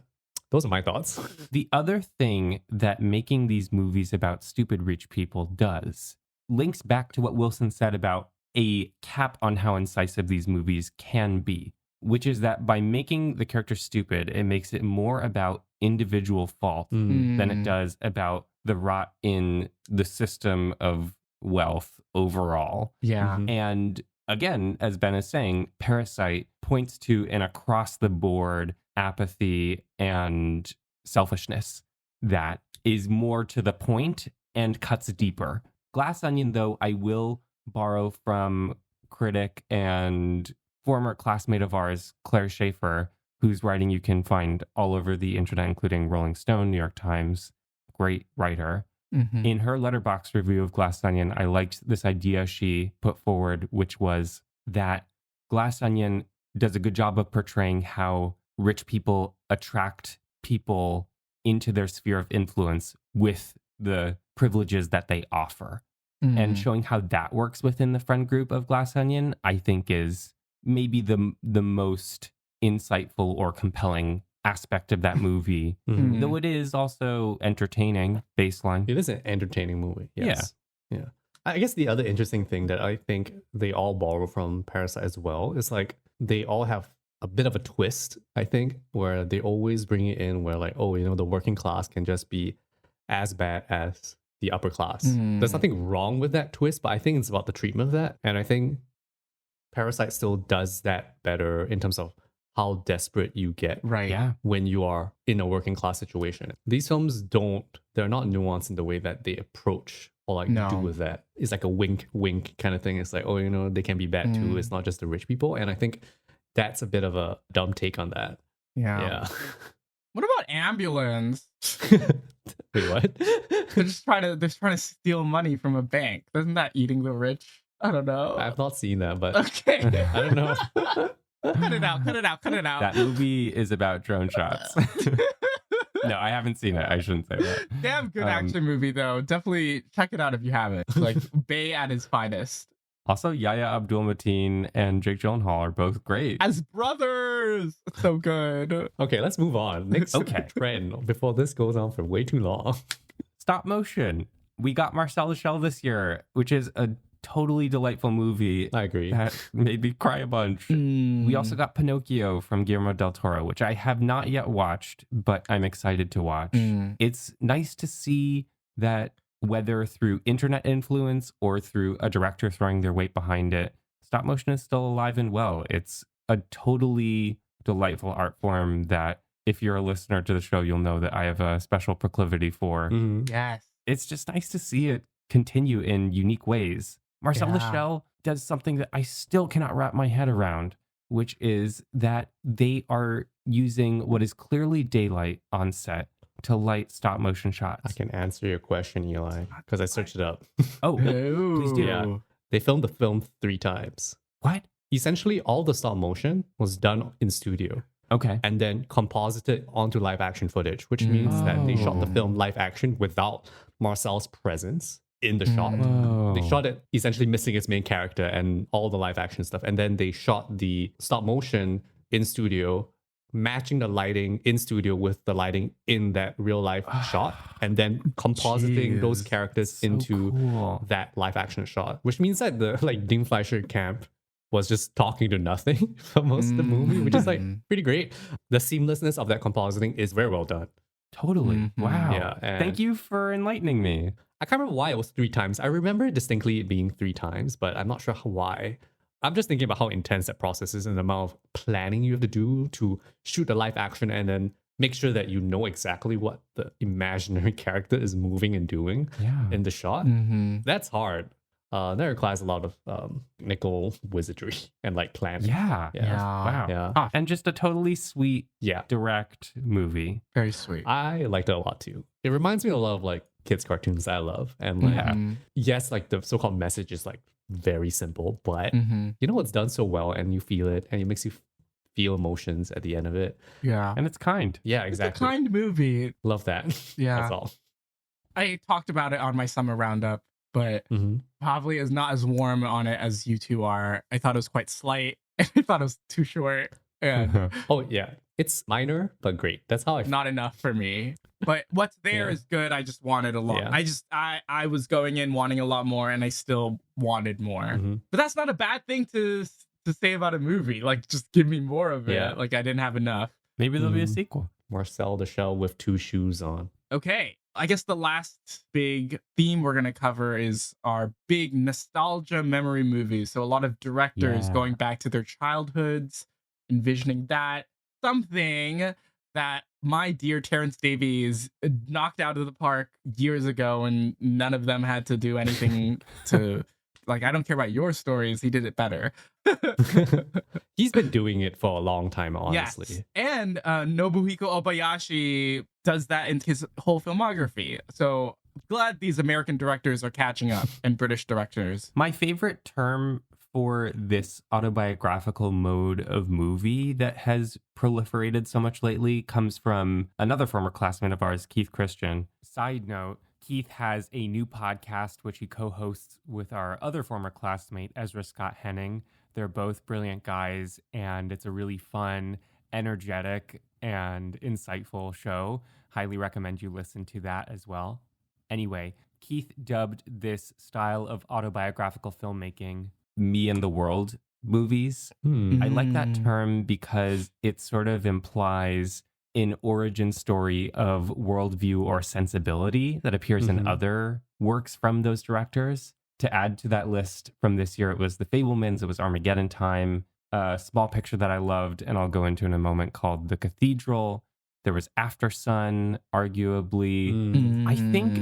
[SPEAKER 1] Those are my thoughts.
[SPEAKER 3] The other thing that making these movies about stupid rich people does links back to what Wilson said about a cap on how incisive these movies can be, which is that by making the character stupid, it makes it more about individual fault than it does about the rot in the system of wealth overall.
[SPEAKER 2] Yeah.
[SPEAKER 3] And again, as Ben is saying, Parasite points to an across the board apathy and selfishness that is more to the point and cuts deeper. Glass Onion, though, I will borrow from critic and former classmate of ours, Claire Schaefer, whose writing you can find all over the internet, including Rolling Stone, New York Times, great writer. In her Letterboxd review of Glass Onion, I liked this idea she put forward, which was that Glass Onion does a good job of portraying how rich people attract people into their sphere of influence with the privileges that they offer. And showing how that works within the friend group of Glass Onion, I think is maybe the most insightful or compelling aspect of that movie.
[SPEAKER 1] Mhm.
[SPEAKER 3] Though it is also entertaining, baseline.
[SPEAKER 1] It is an entertaining movie. Yes. Yeah. I guess the other interesting thing that I think they all borrow from Parasite as well is like they all have a bit of a twist, I think, where they always bring it in where like, oh, you know, the working class can just be as bad as the upper class. There's nothing wrong with that twist, but I think it's about the treatment of that. And I think Parasite still does that better in terms of how desperate you get
[SPEAKER 2] Right.
[SPEAKER 3] Yeah.
[SPEAKER 1] when you are in a working class situation. These films they're not nuanced in the way that they approach or like
[SPEAKER 2] No.
[SPEAKER 1] do with that. It's like a wink, wink kind of thing. It's like, oh, you know, they can be bad too. It's not just the rich people. And I think that's a bit of a dumb take on that.
[SPEAKER 2] Yeah. What about Ambulance?
[SPEAKER 1] Wait, what?
[SPEAKER 2] They're just trying to steal money from a bank. Isn't that eating the rich? I don't know.
[SPEAKER 1] I've not seen that, but
[SPEAKER 2] Okay.
[SPEAKER 1] I don't know.
[SPEAKER 2] Cut it out. Cut it out. Cut it out.
[SPEAKER 3] That movie is about drone shots. No, I haven't seen it. I shouldn't say that.
[SPEAKER 2] Damn good action movie though. Definitely check it out if you haven't. Like Bay at his finest.
[SPEAKER 3] Also, Yahya Abdul-Mateen and Jake Gyllenhaal are both great.
[SPEAKER 2] As brothers. It's so good.
[SPEAKER 1] Okay, let's move on. Next trend before this goes on for way too long.
[SPEAKER 3] Stop motion. We got Marcel the Shell this year, which is a totally delightful movie
[SPEAKER 1] I agree.
[SPEAKER 3] that made me cry a bunch. We also got Pinocchio from Guillermo del Toro, which I have not yet watched, but I'm excited to watch. It's nice to see that whether through internet influence or through a director throwing their weight behind it, stop motion is still alive and well. It's a totally delightful art form that if you're a listener to the show, you'll know that I have a special proclivity for.
[SPEAKER 2] Yes.
[SPEAKER 3] It's just nice to see it continue in unique ways. Marcel the Shell does something that I still cannot wrap my head around, which is that they are using what is clearly daylight on set to light stop motion shots.
[SPEAKER 1] I can answer your question, Eli, because I searched it up.
[SPEAKER 3] Oh, please do.
[SPEAKER 1] Yeah. They filmed the film 3 times.
[SPEAKER 3] What?
[SPEAKER 1] Essentially, all the stop motion was done in studio
[SPEAKER 3] Okay.
[SPEAKER 1] and then composited onto live action footage, which means that they shot the film live action without Marcel's presence in the shot.
[SPEAKER 3] Whoa.
[SPEAKER 1] They shot it essentially missing its main character and all the live action stuff. And then they shot the stop motion in studio, matching the lighting in studio with the lighting in that real life shot, and then compositing those characters into that live action shot, which means that the like Dean Fleischer camp was just talking to nothing for most of the movie, which is like pretty great. The seamlessness of that compositing is very well done.
[SPEAKER 3] Totally. Wow.
[SPEAKER 1] Yeah, and
[SPEAKER 3] Thank you for enlightening me.
[SPEAKER 1] I can't remember why it was 3 times. I remember distinctly it being 3 times, but I'm not sure why. I'm just thinking about how intense that process is and the amount of planning you have to do to shoot the live action and then make sure that you know exactly what the imaginary character is moving and doing in the shot. That's hard. That requires a lot of nickel wizardry and like planning.
[SPEAKER 3] Yeah. Wow.
[SPEAKER 1] Yeah.
[SPEAKER 3] And just a totally sweet, direct movie.
[SPEAKER 2] Very sweet.
[SPEAKER 1] I liked it a lot too. It reminds me a lot of like kids cartoons I love. And like, yes, like the so-called message is like very simple, but you know, it's done so well and you feel it and it makes you feel emotions at the end of it.
[SPEAKER 2] Yeah.
[SPEAKER 3] And it's kind.
[SPEAKER 1] Yeah, exactly.
[SPEAKER 2] It's a kind movie.
[SPEAKER 1] Love that.
[SPEAKER 2] Yeah.
[SPEAKER 1] That's all.
[SPEAKER 2] I talked about it on my summer roundup, but probably is not as warm on it as you two are. I thought it was quite slight. And I thought it was too short. And
[SPEAKER 1] Oh yeah. It's minor, but great. That's how I feel.
[SPEAKER 2] not enough for me. But what's there is good. I just wanted a lot. I was going in wanting a lot more and I still wanted more. But that's not a bad thing to say about a movie. Like just give me more of it.
[SPEAKER 1] Yeah.
[SPEAKER 2] Like I didn't have enough.
[SPEAKER 3] Maybe there'll be a sequel.
[SPEAKER 1] Marcel the Shell with 2 shoes on.
[SPEAKER 2] Okay. I guess the last big theme we're going to cover is our big nostalgia memory movies. So a lot of directors going back to their childhoods, envisioning that. Something that my dear Terrence Davies knocked out of the park years ago, and none of them had to do anything to, like, I don't care about your stories. He did it better.
[SPEAKER 1] He's been doing it for a long time, honestly.
[SPEAKER 2] Yes. And Nobuhiko Obayashi does that in his whole filmography. So glad these American directors are catching up and British directors.
[SPEAKER 3] My favorite term for this autobiographical mode of movie that has proliferated so much lately comes from another former classmate of ours, Keith Christian. Side note, Keith has a new podcast which he co-hosts with our other former classmate, Ezra Scott Henning. They're both brilliant guys, and it's a really fun, energetic and insightful show. Highly recommend you listen to that as well. Anyway, Keith dubbed this style of autobiographical filmmaking me and the world movies. I like that term because it sort of implies an origin story of worldview or sensibility that appears in other works from those directors. To add to that list from this year, it was The Fabelmans, it was Armageddon Time, a small picture that I loved, and I'll go into in a moment, called The Cathedral. There was Aftersun, arguably. I think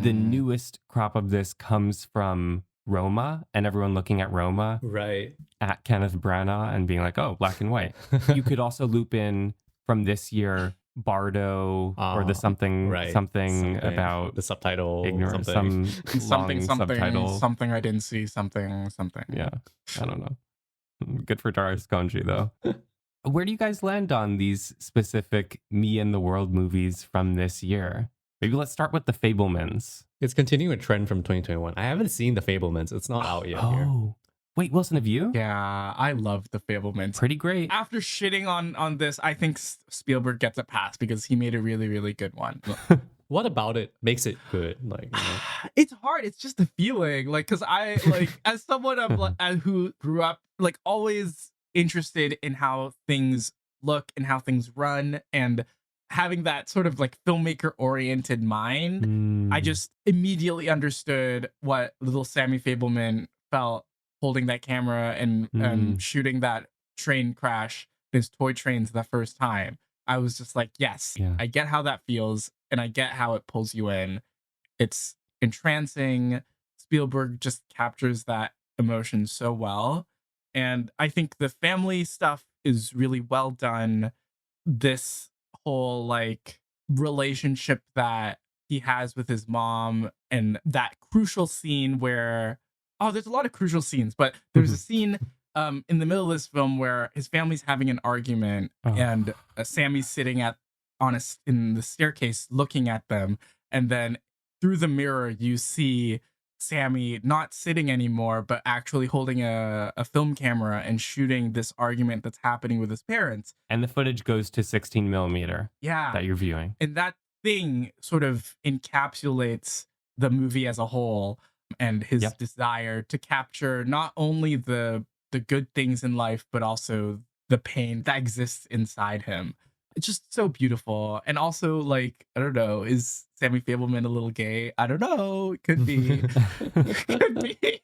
[SPEAKER 3] the newest crop of this comes from Roma, and everyone looking at Roma
[SPEAKER 1] Right.
[SPEAKER 3] at Kenneth Branagh and being like, oh, black and white. You could also loop in from this year Bardo or the something about
[SPEAKER 1] the subtitle,
[SPEAKER 3] ignorance,
[SPEAKER 2] something
[SPEAKER 3] subtitle.
[SPEAKER 2] something I didn't see, something.
[SPEAKER 3] Yeah, I don't know. Good for Darius Konji though. Where do you guys land on these specific me and the world movies from this year? Maybe let's start with The Fabelmans.
[SPEAKER 1] It's continuing a trend from 2021. I haven't seen The Fabelmans. It's not out yet here.
[SPEAKER 3] Wait, Wilson, have you?
[SPEAKER 2] Yeah, I love The Fabelmans.
[SPEAKER 3] Pretty great.
[SPEAKER 2] After shitting on this, I think Spielberg gets a pass because he made a really, really good one.
[SPEAKER 1] What about it makes it good? Like, you know?
[SPEAKER 2] It's hard. It's just the feeling. Like, because I, like, as someone who grew up, like, always interested in how things look and how things run, and having that sort of like filmmaker oriented mind, I just immediately understood what little Sammy Fabelman felt holding that camera and shooting that train crash, his toy trains, the first time. I was just like, yes, I get how that feels, and I get how it pulls you in. It's entrancing. Spielberg just captures that emotion so well. And I think the family stuff is really well done. This whole like relationship that he has with his mom, and that crucial scene where, there's a lot of crucial scenes, but there's a scene in the middle of this film where his family's having an argument, and Sammy's sitting in the staircase looking at them, and then through the mirror you see Sammy not sitting anymore, but actually holding a film camera and shooting this argument that's happening with his parents.
[SPEAKER 3] And the footage goes to 16 millimeter.
[SPEAKER 2] Yeah.
[SPEAKER 3] That you're viewing.
[SPEAKER 2] And that thing sort of encapsulates the movie as a whole, and his desire to capture not only the good things in life, but also the pain that exists inside him. It's just so beautiful. And also, like, I don't know, is Sammy Fabelman a little gay? I don't know. It could be. Could be.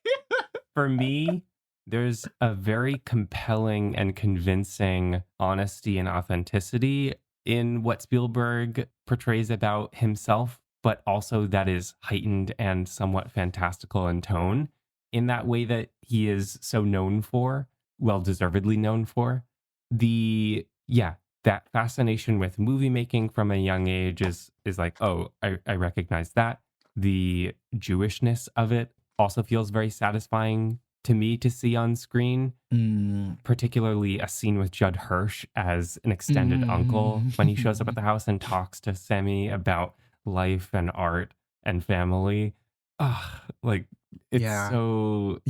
[SPEAKER 3] For me, there's a very compelling and convincing honesty and authenticity in what Spielberg portrays about himself, but also that is heightened and somewhat fantastical in tone in that way that he is so known for, well deservedly known for. That fascination with movie making from a young age is like, I recognize that. The Jewishness of it also feels very satisfying to me to see on screen, particularly a scene with Judd Hirsch as an extended uncle when he shows up at the house and talks to Sammy about life and art and family. It's so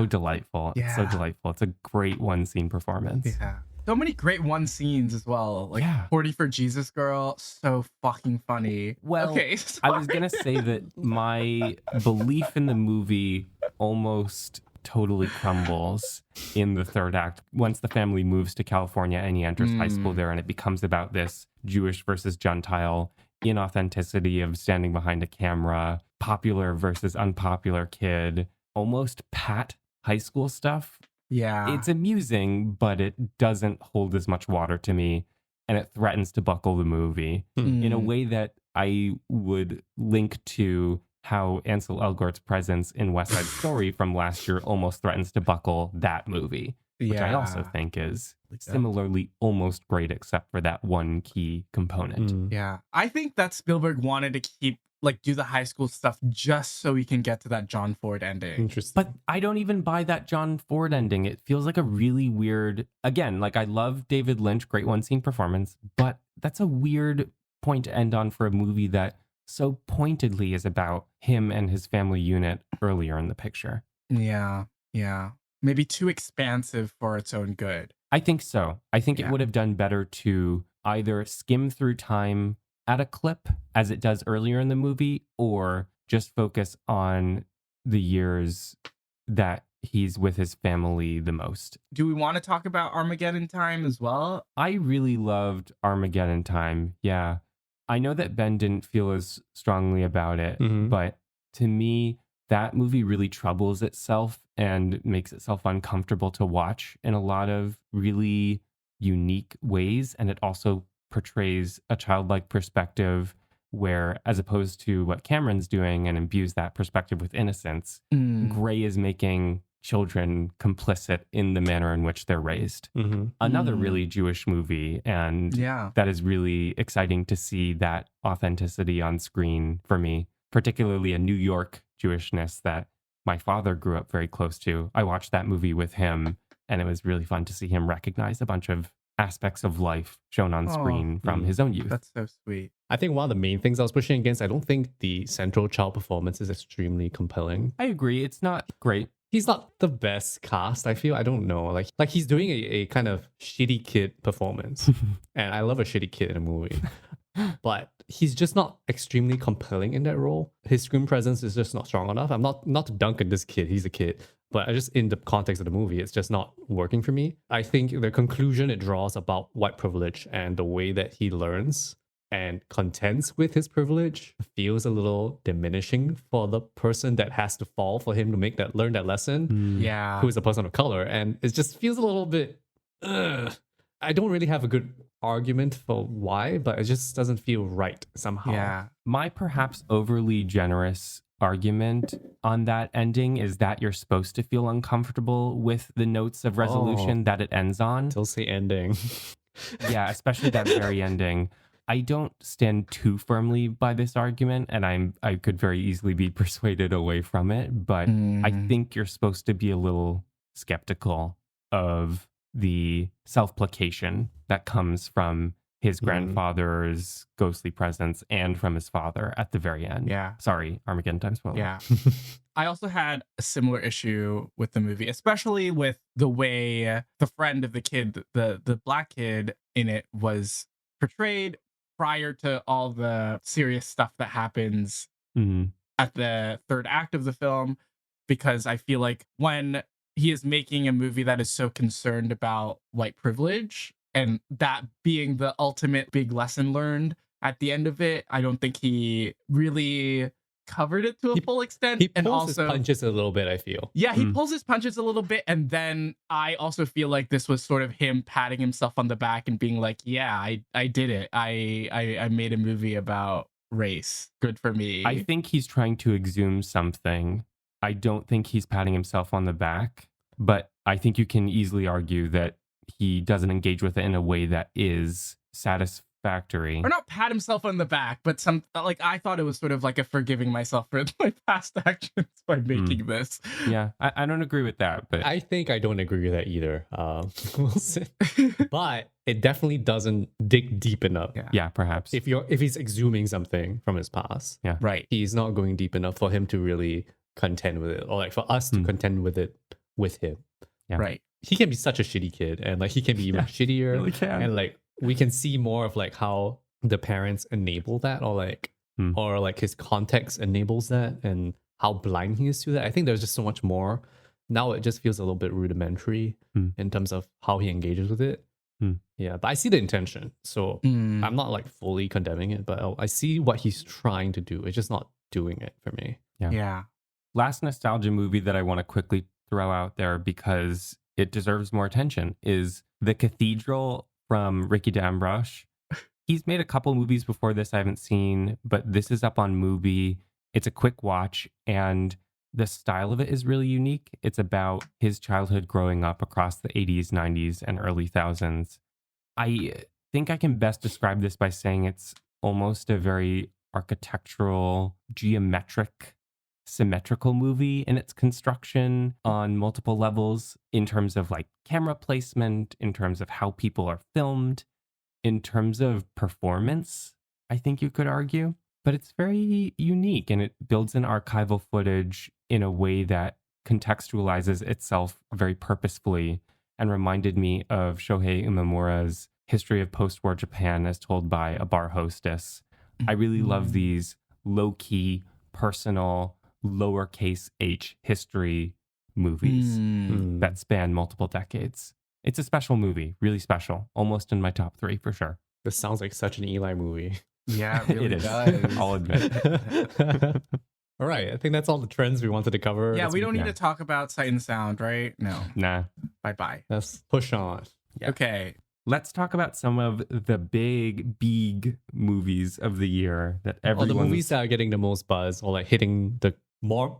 [SPEAKER 3] delightful. It's so delightful. It's a great one scene performance.
[SPEAKER 2] Yeah. So many great one scenes as well. Like 40 for Jesus Girl, so fucking funny.
[SPEAKER 3] Well,
[SPEAKER 2] okay,
[SPEAKER 3] I was going to say that my belief in the movie almost totally crumbles in the third act once the family moves to California and he enters high school there, and it becomes about this Jewish versus Gentile inauthenticity of standing behind a camera, popular versus unpopular kid, almost pat high school stuff.
[SPEAKER 2] Yeah.
[SPEAKER 3] It's amusing, but it doesn't hold as much water to me, and it threatens to buckle the movie in a way that I would link to how Ansel Elgort's presence in West Side Story from last year almost threatens to buckle that movie, which I also think is similarly almost great, except for that one key component.
[SPEAKER 2] Yeah. I think that Spielberg wanted to do the high school stuff just so he can get to that John Ford ending.
[SPEAKER 1] Interesting.
[SPEAKER 3] But I don't even buy that John Ford ending. It feels like a really weird, again, like I love David Lynch, great one scene performance, but that's a weird point to end on for a movie that so pointedly is about him and his family unit earlier in the picture.
[SPEAKER 2] Yeah. Maybe too expansive for its own good.
[SPEAKER 3] I think so. I think it would have done better to either skim through time at a clip as it does earlier in the movie, or just focus on the years that he's with his family the most.
[SPEAKER 2] Do we want to talk about Armageddon Time as well?
[SPEAKER 3] I really loved Armageddon Time. Yeah. I know that Ben didn't feel as strongly about it, but to me, that movie really troubles itself and makes itself uncomfortable to watch in a lot of really unique ways. And it also portrays a childlike perspective where, as opposed to what Cameron's doing and imbues that perspective with innocence, Gray is making children complicit in the manner in which they're raised. Another really Jewish movie, and that is really exciting to see that authenticity on screen for me, particularly a New York Jewishness that my father grew up very close to. I watched that movie with him, and it was really fun to see him recognize a bunch of aspects of life shown on screen from his own youth.
[SPEAKER 2] That's so sweet.
[SPEAKER 1] I think one of the main things I was pushing against, I don't think the central child performance is extremely compelling.
[SPEAKER 3] I agree. It's not great.
[SPEAKER 1] He's not the best cast, I feel. I don't know. Like he's doing a kind of shitty kid performance. And I love a shitty kid in a movie. But he's just not extremely compelling in that role. His screen presence is just not strong enough. I'm not to dunk on this kid. He's a kid. But I just, in the context of the movie, it's just not working for me. I think the conclusion it draws about white privilege and the way that he learns and contends with his privilege feels a little diminishing for the person that has to fall for him to learn that lesson.
[SPEAKER 2] Yeah.
[SPEAKER 1] Who is a person of color. And it just feels a little bit, I don't really have a good argument for why, but it just doesn't feel right somehow.
[SPEAKER 2] Yeah.
[SPEAKER 3] My perhaps overly generous argument on that ending is that you're supposed to feel uncomfortable with the notes of resolution that it ends on.
[SPEAKER 1] Still say ending.
[SPEAKER 3] Yeah, especially that very ending. I don't stand too firmly by this argument, and I could very easily be persuaded away from it, but I think you're supposed to be a little skeptical of the self-placation that comes from his grandfather's ghostly presence and from his father at the very end.
[SPEAKER 2] Yeah.
[SPEAKER 3] Sorry, Armageddon Time spoiler.
[SPEAKER 2] Yeah. I also had a similar issue with the movie, especially with the way the friend of the kid, the black kid in it, was portrayed prior to all the serious stuff that happens at the third act of the film, because I feel like when he is making a movie that is so concerned about white privilege and that being the ultimate big lesson learned at the end of it, I don't think he really covered it to a full extent.
[SPEAKER 1] He pulls his punches a little bit, I feel.
[SPEAKER 2] Yeah, he pulls his punches a little bit, and then I also feel like this was sort of him patting himself on the back and being like, yeah, I did it. I made a movie about race. Good for me.
[SPEAKER 3] I think he's trying to exhume something. I don't think he's patting himself on the back, but I think you can easily argue that he doesn't engage with it in a way that is satisfactory.
[SPEAKER 2] Or not pat himself on the back, but some, like, I thought it was sort of like a forgiving myself for my past actions by making this.
[SPEAKER 3] Yeah, I don't agree with that, but
[SPEAKER 1] I think I don't agree with that either. We'll see. But it definitely doesn't dig deep enough.
[SPEAKER 3] Yeah, perhaps.
[SPEAKER 1] If he's exhuming something from his past,
[SPEAKER 2] Right.
[SPEAKER 1] he's not going deep enough for him to really contend with it, or like for us to contend with it with him.
[SPEAKER 3] Yeah.
[SPEAKER 2] Right.
[SPEAKER 1] He can be such a shitty kid, and like he can be even shittier.
[SPEAKER 3] Really can.
[SPEAKER 1] And like we can see more of like how the parents enable that, or like his context enables that, and how blind he is to that. I think there's just so much more. Now it just feels a little bit rudimentary in terms of how he engages with it. Yeah, but I see the intention, so I'm not like fully condemning it, but I see what he's trying to do. It's just not doing it for me.
[SPEAKER 2] Yeah.
[SPEAKER 3] Last nostalgia movie that I want to quickly throw out there because it deserves more attention is The Cathedral from Ricky Dambrosh. He's made a couple movies before this I haven't seen, but this is up on Mubi. It's a quick watch, and the style of it is really unique. It's about his childhood growing up across the 80s, 90s, and early thousands. I think I can best describe this by saying it's almost a very architectural, geometric, symmetrical movie in its construction on multiple levels, in terms of like camera placement, in terms of how people are filmed, in terms of performance, I think you could argue. But it's very unique, and it builds in archival footage in a way that contextualizes itself very purposefully and reminded me of Shohei Imamura's history of post-war Japan as told by a bar hostess. I really love these low-key, personal, lowercase h history movies that span multiple decades. It's a special movie, really special. Almost in my top 3 for sure.
[SPEAKER 1] This sounds like such an Eli movie.
[SPEAKER 2] Yeah, it really
[SPEAKER 3] It is.
[SPEAKER 2] does.
[SPEAKER 3] I'll admit.
[SPEAKER 1] All right, I think that's all the trends we wanted to cover.
[SPEAKER 2] Yeah,
[SPEAKER 1] Let's-
[SPEAKER 2] we don't need to talk about Sight and Sound, right? No.
[SPEAKER 3] Nah.
[SPEAKER 2] Bye-bye.
[SPEAKER 1] Let's push on.
[SPEAKER 3] Yeah.
[SPEAKER 2] Okay.
[SPEAKER 3] Let's talk about some of the big movies of the year that
[SPEAKER 1] All the
[SPEAKER 3] everyone.
[SPEAKER 1] movies that are getting the most buzz or like hitting the more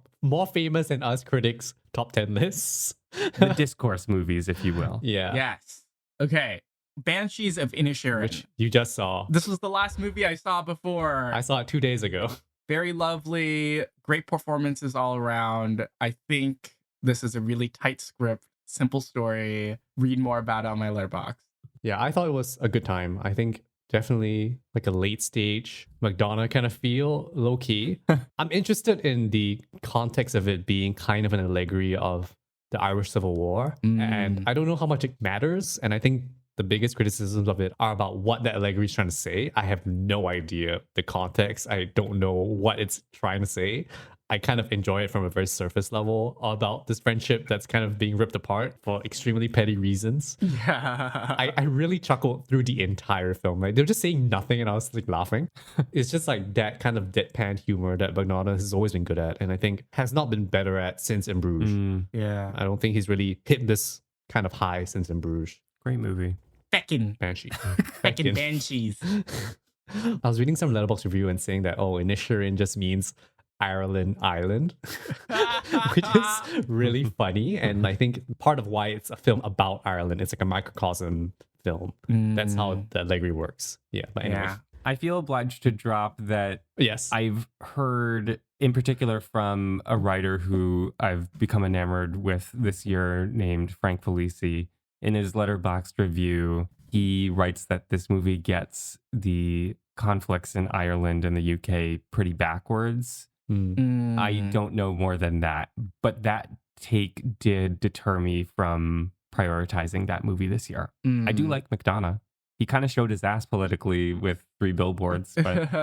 [SPEAKER 1] famous than us critics top 10 lists.
[SPEAKER 3] the discourse movies, if you will.
[SPEAKER 1] Yeah.
[SPEAKER 2] Yes. Okay. Banshees of Inisherin.
[SPEAKER 1] Which you just saw.
[SPEAKER 2] This was the last movie I saw before.
[SPEAKER 1] I saw it 2 days ago.
[SPEAKER 2] Very lovely. Great performances all around. I think this is a really tight script, simple story. Read more about it on my Letterboxd.
[SPEAKER 1] Yeah, I thought it was a good time. I think definitely like a late stage McDonough kind of feel, low key. I'm interested in the context of it being kind of an allegory of the Irish Civil War. And I don't know how much it matters. And I think the biggest criticisms of it are about what that allegory is trying to say. I have no idea the context. I don't know what it's trying to say. I kind of enjoy it from a very surface level about this friendship that's kind of being ripped apart for extremely petty reasons.
[SPEAKER 2] Yeah.
[SPEAKER 1] I really chuckled through the entire film. Like they're just saying nothing and I was like laughing. It's just like that kind of deadpan humor that McDonough has always been good at and I think has not been better at since In Bruges.
[SPEAKER 2] Yeah.
[SPEAKER 1] I don't think he's really hit this kind of high since In Bruges.
[SPEAKER 3] Great movie.
[SPEAKER 2] Feckin'.
[SPEAKER 1] Banshee.
[SPEAKER 2] Feckin' Banshees.
[SPEAKER 1] I was reading some Letterboxd review and saying that, Inisherin just means Ireland island, which is really funny. And I think part of why it's a film about Ireland, it's like a microcosm film. That's how the allegory works. Yeah. But anyway.
[SPEAKER 2] Yeah.
[SPEAKER 3] I feel obliged to drop that
[SPEAKER 1] Yes.
[SPEAKER 3] I've heard, in particular, from a writer who I've become enamored with this year named Frank Felici. In his Letterboxd review, he writes that this movie gets the conflicts in Ireland and the UK pretty backwards. I don't know more than that, but that take did deter me from prioritizing that movie this year. I do like McDonough. He kind of showed his ass politically with 3 billboards, but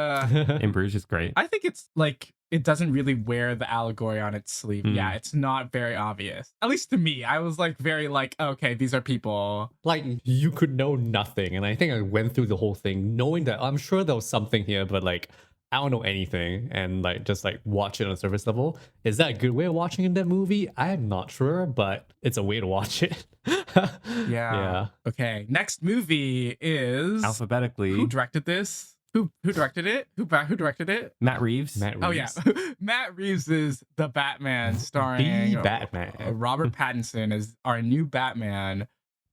[SPEAKER 3] In Bruges is great.
[SPEAKER 2] I think it's like it doesn't really wear the allegory on its sleeve. Yeah, it's not very obvious. At least to me. I was like very like, okay, these are people.
[SPEAKER 1] Like you could know nothing. And I think I went through the whole thing knowing that I'm sure there was something here, but like I don't know anything and like just like watch it on a surface level. Is that a good way of watching that movie? I'm not sure, but it's a way to watch it. Yeah.
[SPEAKER 2] Okay. Next movie is
[SPEAKER 3] Alphabetically,
[SPEAKER 2] Who directed this? Who directed it? Who directed it?
[SPEAKER 3] Matt Reeves.
[SPEAKER 1] Matt Reeves.
[SPEAKER 2] Oh yeah, Matt Reeves is the Batman, starring
[SPEAKER 1] The Batman.
[SPEAKER 2] Robert Pattinson as our new Batman.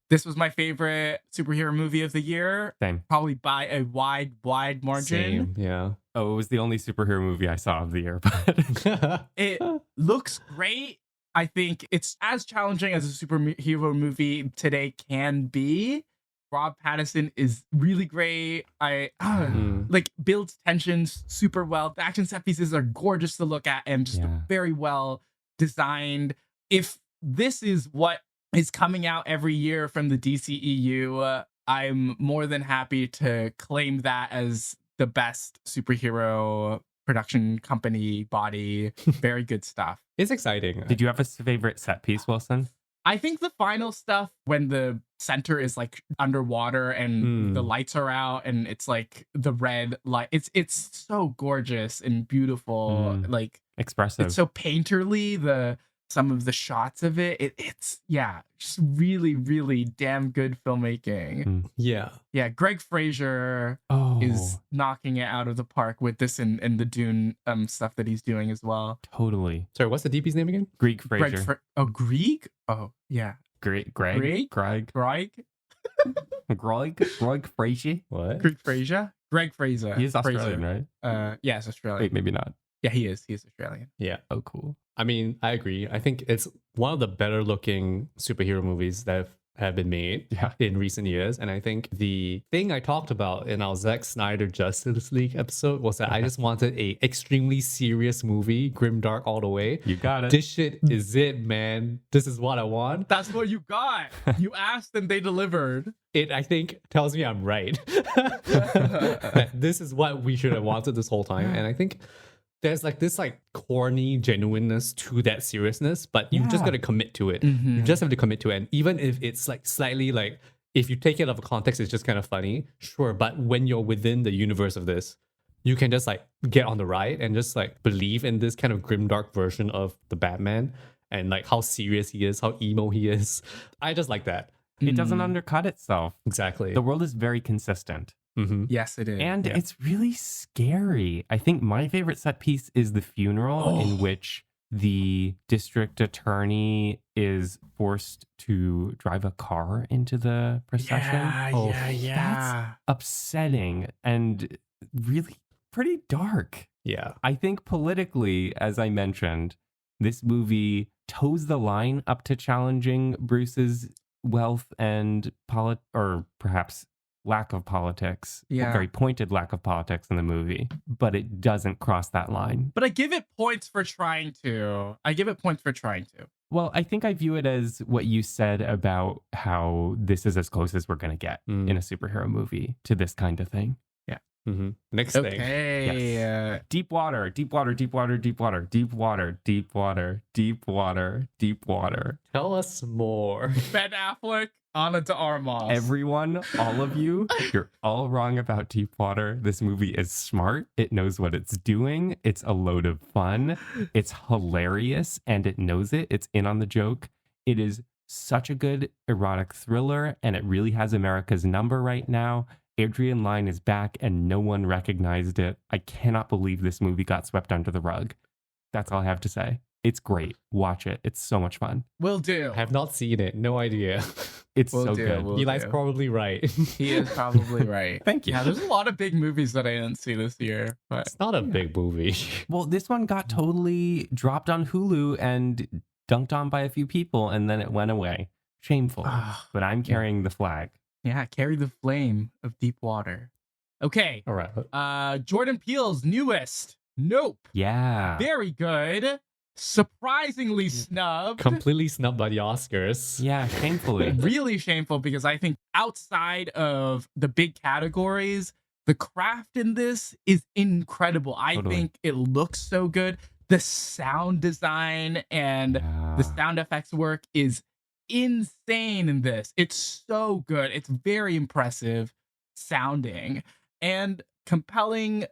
[SPEAKER 2] This was my favorite superhero movie of the year,
[SPEAKER 3] Same.
[SPEAKER 2] probably by a wide margin.
[SPEAKER 1] Same. Yeah.
[SPEAKER 3] Oh, it was the only superhero movie I saw of the year, but
[SPEAKER 2] It looks great. I think it's as challenging as a superhero movie today can be. Rob Pattinson is really great. Like builds tensions super well. The action set pieces are gorgeous to look at and just very well designed. If this is what is coming out every year from the DCEU, I'm more than happy to claim that as the best superhero production company body. Very good stuff.
[SPEAKER 1] It's exciting.
[SPEAKER 3] did you have a favorite set piece, Wilson?
[SPEAKER 2] I think the final stuff when the center is like underwater and the lights are out and it's like the red light. It's so gorgeous and beautiful. Like
[SPEAKER 3] Expressive.
[SPEAKER 2] it's so painterly. Some of the shots of it's just really, really damn good filmmaking.
[SPEAKER 1] Yeah.
[SPEAKER 2] Yeah, Greg Fraser is knocking it out of the park with this and the Dune stuff that he's doing as well.
[SPEAKER 3] Totally.
[SPEAKER 1] Sorry, what's the DP's name again?
[SPEAKER 3] Greek Fraser.
[SPEAKER 2] Greek? Oh, yeah.
[SPEAKER 3] Greg
[SPEAKER 2] Greg
[SPEAKER 3] Fraser.
[SPEAKER 1] What?
[SPEAKER 2] Greg Fraser? Greg Fraser.
[SPEAKER 3] He is Australian,
[SPEAKER 2] Fraser.
[SPEAKER 3] right?
[SPEAKER 2] Yeah, it's Australian.
[SPEAKER 3] Wait, maybe not.
[SPEAKER 2] Yeah, he is. He is Australian.
[SPEAKER 1] Yeah.
[SPEAKER 3] Oh, cool.
[SPEAKER 1] I mean, I agree. I think it's one of the better looking superhero movies that I've have been made in recent years. And I think the thing I talked about in our Zack Snyder Justice League episode was that I just wanted a extremely serious movie, grimdark all the way.
[SPEAKER 3] You got it.
[SPEAKER 1] This shit is it, man. This is what I want.
[SPEAKER 2] That's what you got. You asked and they delivered.
[SPEAKER 1] It, I think, tells me I'm right. That this is what we should have wanted this whole time. And I think there's like this like corny genuineness to that seriousness, but you just got to commit to it. You just have to commit to it. And even if it's like slightly like, if you take it out of context, it's just kind of funny. Sure. But when you're within the universe of this, you can just like get on the ride and just like believe in this kind of grimdark version of the Batman and like how serious he is, how emo he is. I just like that.
[SPEAKER 3] It doesn't undercut itself.
[SPEAKER 1] Exactly.
[SPEAKER 3] The world is very consistent.
[SPEAKER 2] Yes, it is.
[SPEAKER 3] And it's really scary. I think my favorite set piece is the funeral in which the district attorney is forced to drive a car into the procession. That's upsetting and really pretty dark.
[SPEAKER 1] Yeah.
[SPEAKER 3] I think politically, as I mentioned, this movie toes the line up to challenging Bruce's wealth and or perhaps lack of politics, very pointed lack of politics in the movie, but it doesn't cross that line.
[SPEAKER 2] But I give it points for trying to.
[SPEAKER 3] Well, I think I view it as what you said about how this is as close as we're going to get in a superhero movie to this kind of thing. Yeah.
[SPEAKER 1] Next thing.
[SPEAKER 2] Okay.
[SPEAKER 3] Yes. Deep water, deep water, deep water, deep water, deep water, deep water, deep water, deep water.
[SPEAKER 1] Tell us more.
[SPEAKER 2] Ben Affleck, Ana de Armas.
[SPEAKER 3] Everyone, all of you, you're all wrong about Deep Water. This movie is smart. It knows what it's doing. It's a load of fun. It's hilarious, and it knows it. It's in on the joke. It is such a good erotic thriller, and it really has America's number right now. Adrian Lyne is back, and no one recognized it. I cannot believe this movie got swept under the rug. That's all I have to say. It's great. Watch it. It's so much fun.
[SPEAKER 2] Will do.
[SPEAKER 1] I have not seen it. No idea.
[SPEAKER 3] It's so good.
[SPEAKER 1] Eli's probably right.
[SPEAKER 2] He is probably right.
[SPEAKER 3] Thank you.
[SPEAKER 2] Yeah, there's a lot of big movies that I didn't see this year. But
[SPEAKER 1] It's not a big movie.
[SPEAKER 3] Well, this one got totally dropped on Hulu and dunked on by a few people, and then it went away. Shameful. But I'm carrying the flag.
[SPEAKER 2] Yeah, carry the flame of Deep Water. Okay.
[SPEAKER 1] All right.
[SPEAKER 2] Jordan Peele's newest, Nope.
[SPEAKER 3] Yeah.
[SPEAKER 2] Very good. Surprisingly snubbed.
[SPEAKER 1] Completely snubbed by the Oscars.
[SPEAKER 3] Yeah, shamefully.
[SPEAKER 2] Really shameful, because I think outside of the big categories, the craft in this is incredible. I think it looks so good. The sound design and the sound effects work is insane in this. It's so good. It's very impressive sounding and compelling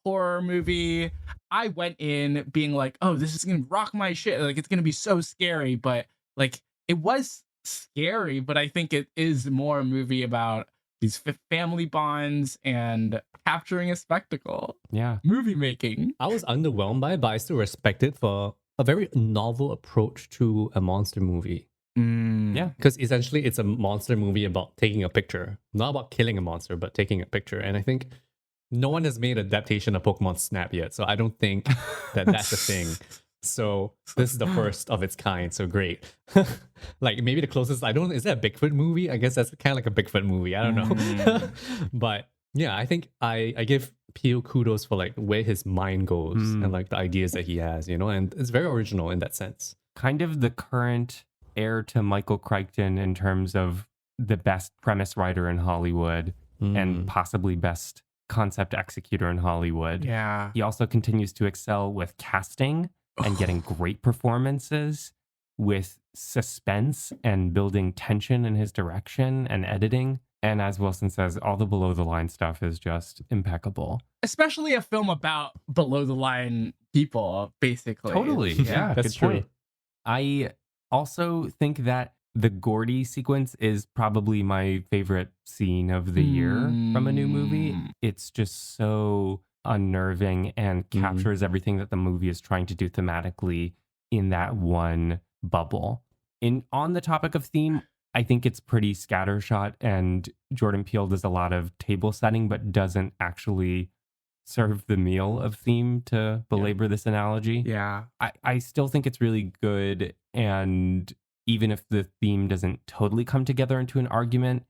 [SPEAKER 2] horror movie. I went in being like, oh, this is gonna rock my shit. Like, it's gonna be so scary. But like, it was scary, but I think it is more a movie about these family bonds and capturing a spectacle.
[SPEAKER 3] Yeah.
[SPEAKER 2] Movie making.
[SPEAKER 1] I was underwhelmed by it, but I still respect it for a very novel approach to a monster movie.
[SPEAKER 3] Yeah.
[SPEAKER 1] Because essentially it's a monster movie about taking a picture. Not about killing a monster, but taking a picture. And I think no one has made an adaptation of Pokemon Snap yet, so I don't think that that's a thing. So this is the first of its kind, so great. Like, maybe the closest, is that a Bigfoot movie? I guess that's kind of like a Bigfoot movie. I don't know. But yeah, I think I give Peele kudos for like where his mind goes and like the ideas that he has, you know, and it's very original in that sense.
[SPEAKER 3] Kind of the current heir to Michael Crichton in terms of the best premise writer in Hollywood and possibly best concept executor in Hollywood.
[SPEAKER 2] Yeah.
[SPEAKER 3] He also continues to excel with casting and getting great performances, with suspense and building tension in his direction and editing. And as Wilson says, all the below the line stuff is just impeccable.
[SPEAKER 2] Especially a film about below the line people, basically.
[SPEAKER 3] Totally. Yeah,
[SPEAKER 1] that's
[SPEAKER 3] good
[SPEAKER 1] true.
[SPEAKER 3] point. I also think that the Gordy sequence is probably my favorite scene of the year from a new movie. It's just so unnerving and captures everything that the movie is trying to do thematically in that one bubble. On the topic of theme, I think it's pretty scattershot, and Jordan Peele does a lot of table setting, but doesn't actually serve the meal of theme, to belabor this analogy.
[SPEAKER 2] Yeah.
[SPEAKER 3] I still think it's really good, and even if the theme doesn't totally come together into an argument,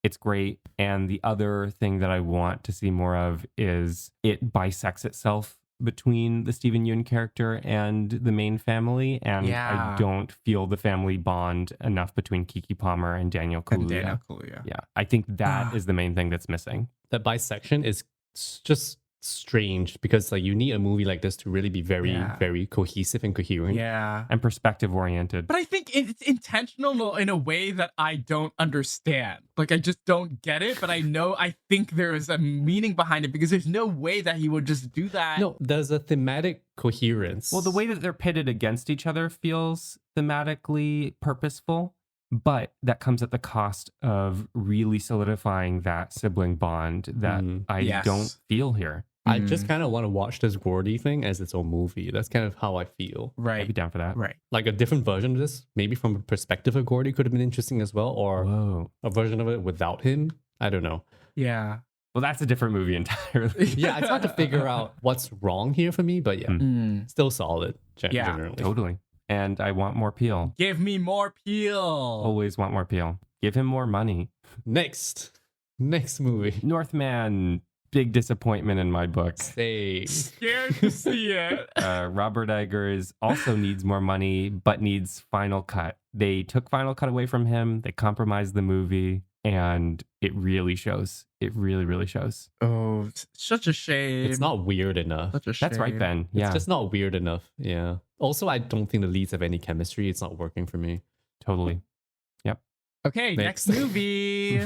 [SPEAKER 3] it's great. And the other thing that I want to see more of is it bisects itself between the Stephen Yeun character and the main family. And
[SPEAKER 2] Yeah.
[SPEAKER 3] I don't feel the family bond enough between Kiki Palmer and Daniel Kaluuya.
[SPEAKER 2] And Daniel Kaluuya.
[SPEAKER 3] Yeah, I think that is the main thing that's missing.
[SPEAKER 1] That bisection is just strange because like you need a movie like this to really be very, very cohesive and coherent.
[SPEAKER 2] Yeah.
[SPEAKER 3] And perspective oriented.
[SPEAKER 2] But I think it's intentional in a way that I don't understand. Like, I just don't get it, but I think there is a meaning behind it because there's no way that he would just do that.
[SPEAKER 1] No, there's a thematic coherence.
[SPEAKER 3] Well, the way that they're pitted against each other feels thematically purposeful, but that comes at the cost of really solidifying that sibling bond that I don't feel here.
[SPEAKER 1] I just kind of want to watch this Gordy thing as its own movie. That's kind of how I feel.
[SPEAKER 2] Right.
[SPEAKER 3] I'd be down for that.
[SPEAKER 2] Right.
[SPEAKER 1] Like a different version of this, maybe from a perspective of Gordy, could have been interesting as well, or a version of it without him. I don't know.
[SPEAKER 2] Yeah.
[SPEAKER 3] Well, that's a different movie entirely.
[SPEAKER 1] Yeah, it's hard to figure out what's wrong here for me, but yeah, still solid. Generally.
[SPEAKER 3] Totally. And I want more Peel.
[SPEAKER 2] Give me more Peel.
[SPEAKER 3] Always want more Peel. Give him more money.
[SPEAKER 1] Next movie.
[SPEAKER 3] Northman. Big disappointment in my book.
[SPEAKER 2] Scared to see it.
[SPEAKER 3] Robert Eggers also needs more money, but needs Final Cut. They took Final Cut away from him. They compromised the movie, and it really shows. It really, really shows.
[SPEAKER 2] Oh, such a shame.
[SPEAKER 1] It's not weird enough.
[SPEAKER 2] Such a shame.
[SPEAKER 3] That's right, Ben. Yeah.
[SPEAKER 1] It's just not weird enough. Yeah. Also, I don't think the leads have any chemistry. It's not working for me.
[SPEAKER 3] Totally. Yep.
[SPEAKER 2] Okay, next movie.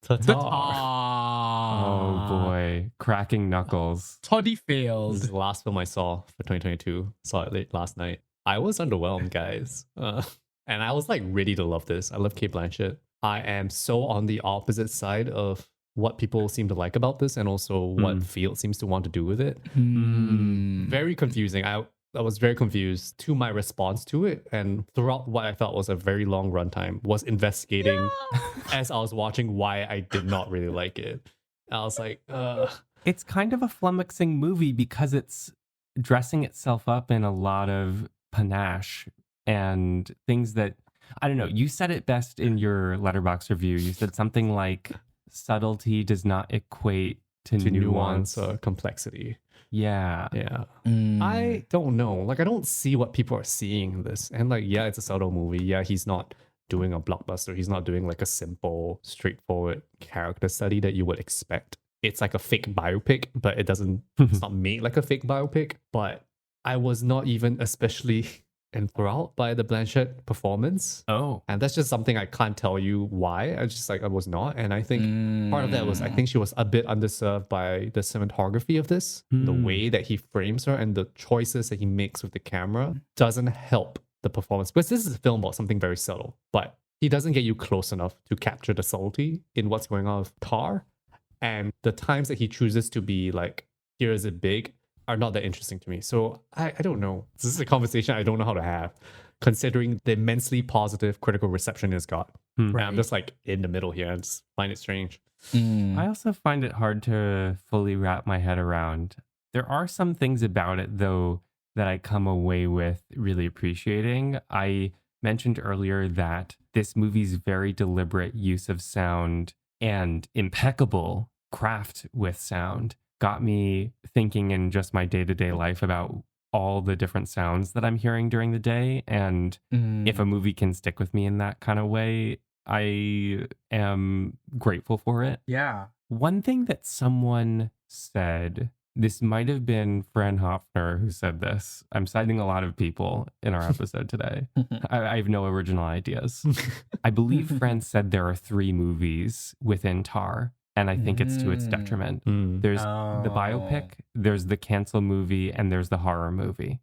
[SPEAKER 1] The
[SPEAKER 2] The
[SPEAKER 1] Tar.
[SPEAKER 2] Tar.
[SPEAKER 3] Oh boy, cracking knuckles.
[SPEAKER 2] Toddy
[SPEAKER 1] This
[SPEAKER 2] failed.
[SPEAKER 1] is the last film I saw for 2022. Saw it late last night. I was underwhelmed, guys. And I was like ready to love this. I love Kate Blanchett. I am so on the opposite side of what people seem to like about this and also what Field seems to want to do with it. Very confusing. I was very confused to my response to it. And throughout what I thought was a very long runtime, was investigating as I was watching why I did not really like it. I was like,
[SPEAKER 3] It's kind of a flummoxing movie because it's dressing itself up in a lot of panache and things that, I don't know, you said it best in your Letterboxd review. You said something like subtlety does not equate to nuance.
[SPEAKER 1] or complexity.
[SPEAKER 3] Yeah.
[SPEAKER 1] Yeah. I don't know. Like, I don't see what people are seeing in this. And like, yeah, it's a subtle movie. Yeah, he's not doing a blockbuster. He's not doing like a simple, straightforward character study that you would expect. It's like a fake biopic, but it's not made like a fake biopic. But I was not even especially enthralled by the Blanchett performance.
[SPEAKER 3] Oh.
[SPEAKER 1] And that's just something I can't tell you why. I just like, I was not. And I think part of that was, I think she was a bit underserved by the cinematography of this. The way that he frames her and the choices that he makes with the camera doesn't help the performance. Because this is a film about something very subtle, but he doesn't get you close enough to capture the subtlety in what's going on with Tar. And the times that he chooses to be like, here is it big, are not that interesting to me. So I don't know. This is a conversation I don't know how to have, considering the immensely positive critical reception it's got. And I'm just like in the middle here. I just find it strange.
[SPEAKER 3] I also find it hard to fully wrap my head around. There are some things about it, though, that I come away with really appreciating. I mentioned earlier that this movie's very deliberate use of sound and impeccable craft with sound got me thinking in just my day-to-day life about all the different sounds that I'm hearing during the day. And if a movie can stick with me in that kind of way, I am grateful for it.
[SPEAKER 2] Yeah.
[SPEAKER 3] One thing that someone said, this might have been Fran Hoffner who said this. I'm citing a lot of people in our episode today. I have no original ideas. I believe Fran said there are 3 movies within Tar. And I think it's to its detriment. There's the biopic, there's the cancel movie, and there's the horror movie.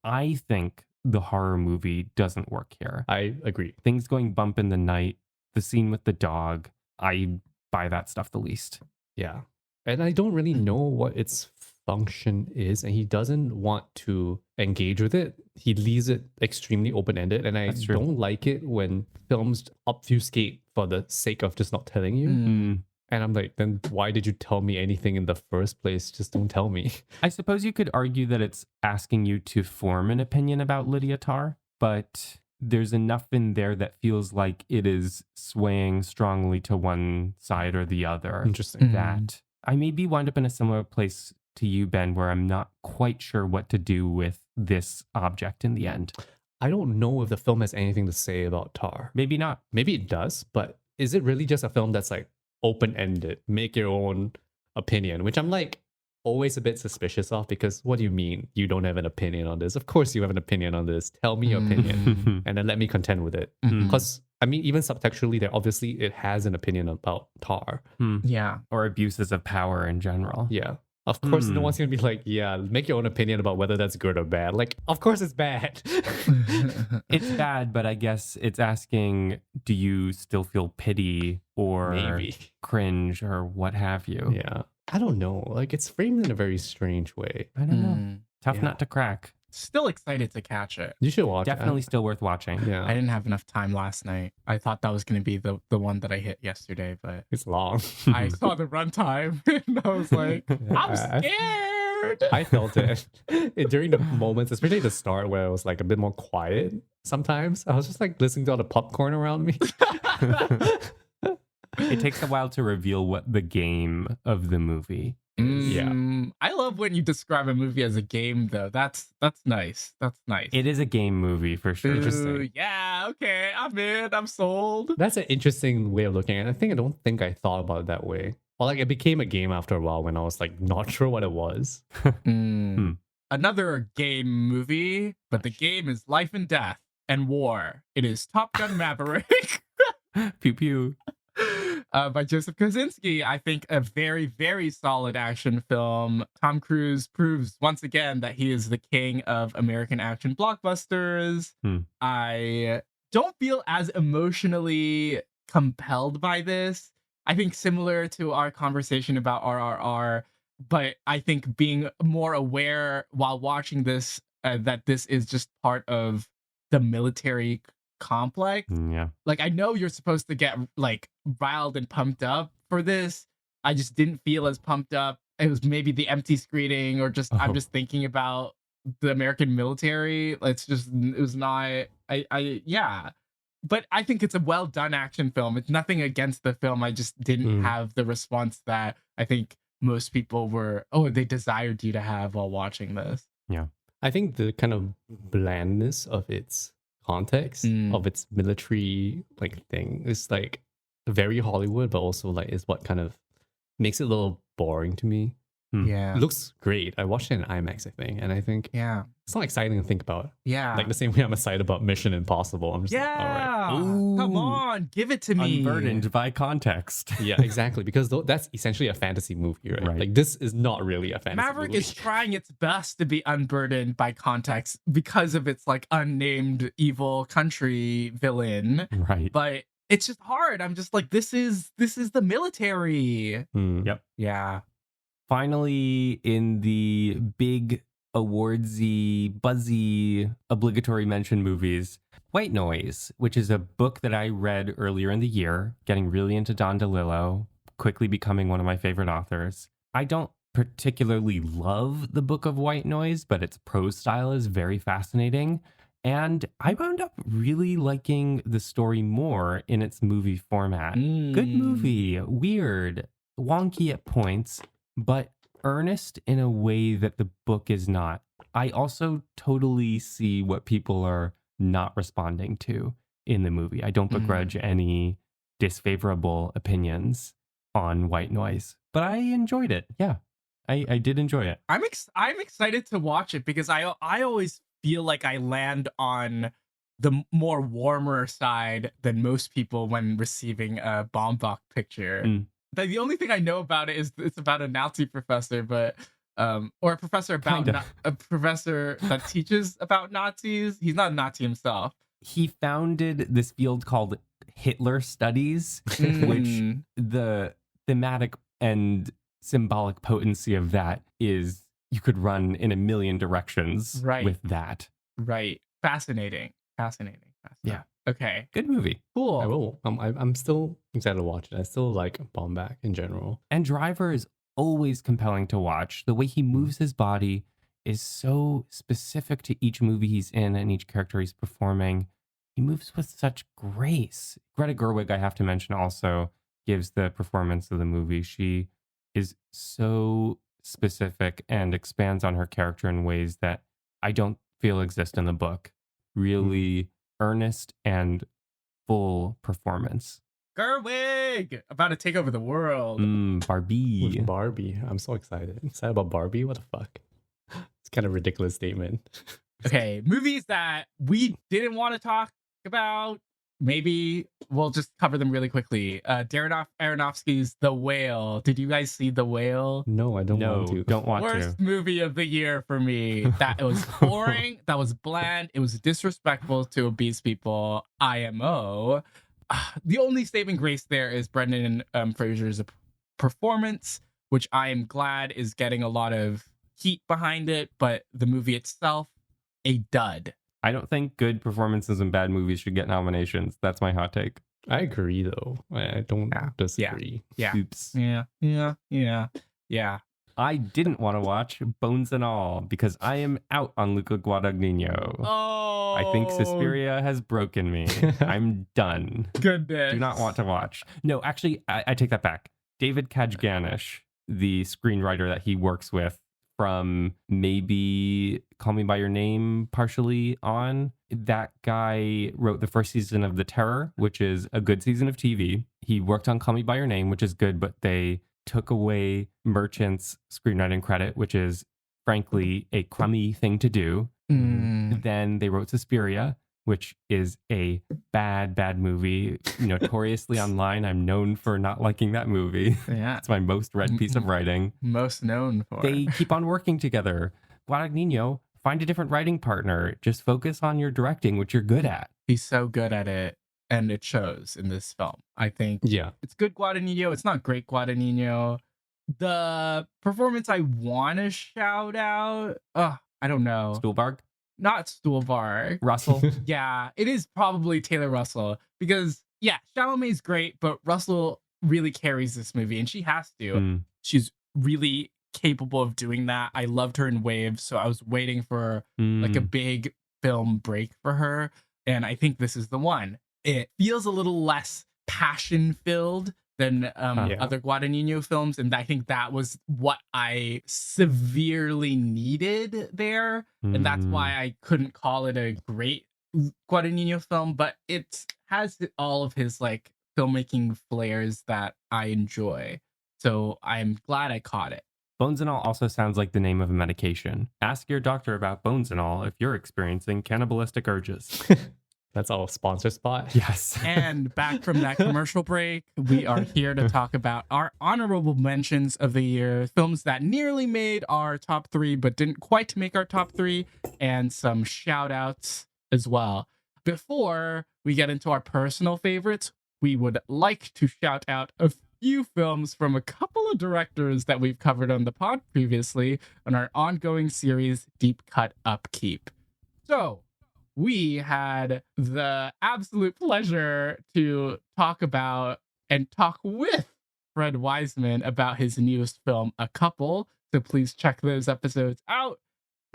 [SPEAKER 3] I think the horror movie doesn't work here.
[SPEAKER 1] I agree.
[SPEAKER 3] Things going bump in the night, the scene with the dog, I buy that stuff the least.
[SPEAKER 1] Yeah. And I don't really know what its function is, and he doesn't want to engage with it. He leaves it extremely open-ended, and I don't like it when films obfuscate for the sake of just not telling you. And I'm like, then why did you tell me anything in the first place? Just don't tell me.
[SPEAKER 3] I suppose you could argue that it's asking you to form an opinion about Lydia Tarr, but there's enough in there that feels like it is swaying strongly to one side or the other.
[SPEAKER 1] Interesting.
[SPEAKER 3] That I maybe wind up in a similar place to you, Ben, where I'm not quite sure what to do with this object in the end.
[SPEAKER 1] I don't know if the film has anything to say about Tar.
[SPEAKER 3] Maybe not.
[SPEAKER 1] Maybe it does, but is it really just a film that's like open-ended, make your own opinion, which I'm like always a bit suspicious of, because what do you mean you don't have an opinion on this? Of course you have an opinion on this. Tell me your opinion and then let me contend with it. Because I mean, even subtextually, there obviously it has an opinion about Tar.
[SPEAKER 2] Yeah.
[SPEAKER 3] Or abuses of power in general.
[SPEAKER 1] Yeah. Of course, no one's gonna be like, yeah, make your own opinion about whether that's good or bad. Like, of course it's bad.
[SPEAKER 3] It's bad, but I guess it's asking, do you still feel pity or
[SPEAKER 1] Maybe.
[SPEAKER 3] cringe or what have you?
[SPEAKER 1] Yeah. I don't know. Like, it's framed in a very strange way.
[SPEAKER 3] I don't know. Tough
[SPEAKER 1] Yeah.
[SPEAKER 3] nut to crack.
[SPEAKER 2] Still excited to catch it.
[SPEAKER 1] You should watch
[SPEAKER 3] Definitely
[SPEAKER 1] it.
[SPEAKER 3] still worth watching.
[SPEAKER 1] Yeah.
[SPEAKER 2] I didn't have enough time last night. I thought that was going to be the one that I hit yesterday, but
[SPEAKER 1] It's long.
[SPEAKER 2] I saw the runtime and I was like, I'm
[SPEAKER 1] Yeah.
[SPEAKER 2] scared.
[SPEAKER 1] I felt it. During the moments, especially the start where it was like a bit more quiet sometimes. I was just like listening to all the popcorn around me.
[SPEAKER 3] It takes a while to reveal what the game of the movie is.
[SPEAKER 2] I love when you describe a movie as a game, though. That's nice. That's nice.
[SPEAKER 3] It is a game movie for sure.
[SPEAKER 2] Ooh, yeah, okay. I'm in. I'm sold.
[SPEAKER 1] That's an interesting way of looking at it. I don't think I thought about it that way. Or like it became a game after a while when I was like not sure what it was.
[SPEAKER 2] Another game movie, but the game is life and death and war. It is Top Gun Maverick.
[SPEAKER 3] Pew pew.
[SPEAKER 2] By Joseph Kosinski. I think a very, very solid action film. Tom Cruise proves once again that he is the king of American action blockbusters. I don't feel as emotionally compelled by this. I think similar to our conversation about RRR, but I think being more aware while watching this that this is just part of the military complex.
[SPEAKER 3] Yeah.
[SPEAKER 2] Like, I know you're supposed to get like riled and pumped up for this. I just didn't feel as pumped up. It was maybe the empty screening or just I'm just thinking about the American military. It was not yeah. But I think it's a well done action film. It's nothing against the film. I just didn't have the response that I think most people they desired you to have while watching this.
[SPEAKER 3] Yeah.
[SPEAKER 1] I think the kind of blandness of its context, of its military like thing, is like very Hollywood, but also like is what kind of makes it a little boring to me.
[SPEAKER 2] Yeah.
[SPEAKER 1] It looks great. I watched it in IMAX, I think, and I think
[SPEAKER 2] Yeah.
[SPEAKER 1] it's not exciting to think about.
[SPEAKER 2] Yeah.
[SPEAKER 1] Like the same way I'm excited about Mission Impossible. I'm just like, all right.
[SPEAKER 2] Come on, give it to me.
[SPEAKER 3] Unburdened by context.
[SPEAKER 1] Yeah, exactly. Because that's essentially a fantasy movie, right? Like this is not really a fantasy
[SPEAKER 2] Maverick
[SPEAKER 1] movie.
[SPEAKER 2] is trying its best to be unburdened by context because of its like unnamed evil country villain.
[SPEAKER 3] Right.
[SPEAKER 2] But it's just hard. I'm just like, this is the military.
[SPEAKER 3] Yep.
[SPEAKER 2] Yeah.
[SPEAKER 3] Finally, in the big awardsy, buzzy, obligatory mention movies, White Noise, which is a book that I read earlier in the year, getting really into Don DeLillo, quickly becoming one of my favorite authors. I don't particularly love the Book of White Noise, but its prose style is very fascinating. And I wound up really liking the story more in its movie format. Good movie, weird, wonky at points, but earnest in a way that the book is not. I also totally see what people are not responding to in the movie. I don't begrudge any disfavorable opinions on White Noise, but I enjoyed it. Yeah, I did enjoy it.
[SPEAKER 2] I'm excited to watch it because I always feel like I land on the more warmer side than most people when receiving a Baumbach picture. The only thing I know about it is it's about a Nazi professor, but or a professor about a professor that teaches about Nazis. He's not a Nazi himself.
[SPEAKER 3] He founded this field called Hitler Studies, which the thematic and symbolic potency of that is you could run in a million directions with that.
[SPEAKER 2] Right. Fascinating.
[SPEAKER 3] Yeah.
[SPEAKER 2] Okay.
[SPEAKER 3] Good movie.
[SPEAKER 2] Cool.
[SPEAKER 1] I will. I'm still excited to watch it. I still like Baumbach in general.
[SPEAKER 3] And Driver is always compelling to watch. The way he moves his body is so specific to each movie he's in and each character he's performing. he moves with such grace. Greta Gerwig, I have to mention, also gives the performance of the movie. She is so specific and expands on her character in ways that I don't feel exist in the book. Really earnest and full performance.
[SPEAKER 2] Gerwig! About to take over the world.
[SPEAKER 3] Barbie.
[SPEAKER 1] With Barbie. I'm so excited. Excited about Barbie? What the fuck? It's kind of a ridiculous statement.
[SPEAKER 2] Okay, movies that we didn't want to talk about. Maybe we'll just cover them really quickly. Darren Aronofsky's The Whale. Did you guys see The Whale?
[SPEAKER 1] No, I don't want to.
[SPEAKER 3] Don't want
[SPEAKER 2] Worst
[SPEAKER 3] to.
[SPEAKER 2] movie of the year for me. That it was boring. That was bland. It was disrespectful to obese people. IMO. The only saving grace there is Brendan Fraser's performance, which I am glad is getting a lot of heat behind it. But the movie itself, a dud.
[SPEAKER 3] I don't think good performances in bad movies should get nominations. That's my hot take.
[SPEAKER 1] I agree, though. I don't disagree.
[SPEAKER 2] Yeah.
[SPEAKER 3] Oops.
[SPEAKER 2] Yeah.
[SPEAKER 3] I didn't want to watch Bones and All because I am out on Luca Guadagnino.
[SPEAKER 2] Oh,
[SPEAKER 3] I think Suspiria has broken me. I'm done.
[SPEAKER 2] Goodness.
[SPEAKER 3] Do not want to watch. No, actually, I take that back. David Kajganish, the screenwriter that he works with from maybe Call Me By Your Name partially on, that guy wrote the first season of The Terror, which is a good season of TV. He worked on Call Me By Your Name, which is good, but they took away Merchant's screenwriting credit, which is frankly a crummy thing to do. Then they wrote Suspiria, which is a bad movie. Notoriously online, I'm known for not liking that movie.
[SPEAKER 2] Yeah.
[SPEAKER 3] It's my most read piece of writing.
[SPEAKER 2] Most known for.
[SPEAKER 3] They keep on working together. Guadagnino, find a different writing partner. Just focus on your directing, which you're good at.
[SPEAKER 2] He's so good at it, and it shows in this film. I think it's good Guadagnino. It's not great Guadagnino. The performance I want to shout out, I don't know.
[SPEAKER 3] Stuhlbarg?
[SPEAKER 2] Not Stuhlbarg.
[SPEAKER 3] Russell?
[SPEAKER 2] Yeah, it is probably Taylor Russell because, Chalamet's great, but Russell really carries this movie, and she has to. She's really capable of doing that. I loved her in Waves, so I was waiting for like a big film break for her, and I think this is the one. It feels a little less passion-filled than other Guadagnino films, and I think that was what I severely needed there, and that's why I couldn't call it a great Guadagnino film, but it has all of his like filmmaking flares that I enjoy, so I'm glad I caught it.
[SPEAKER 3] Bones and All also sounds like the name of a medication. Ask your doctor about Bones and All if you're experiencing cannibalistic urges.
[SPEAKER 1] That's our sponsor spot.
[SPEAKER 3] Yes.
[SPEAKER 2] And back from that commercial break, we are here to talk about our honorable mentions of the year, films that nearly made our top 3 but didn't quite make our top 3, and some shout outs as well. Before we get into our personal favorites, we would like to shout out a few films from a couple of directors that we've covered on the pod previously on our ongoing series, Deep Cut Upkeep. So, we had the absolute pleasure to talk about and talk with Fred Wiseman about his newest film, A Couple. So please check those episodes out.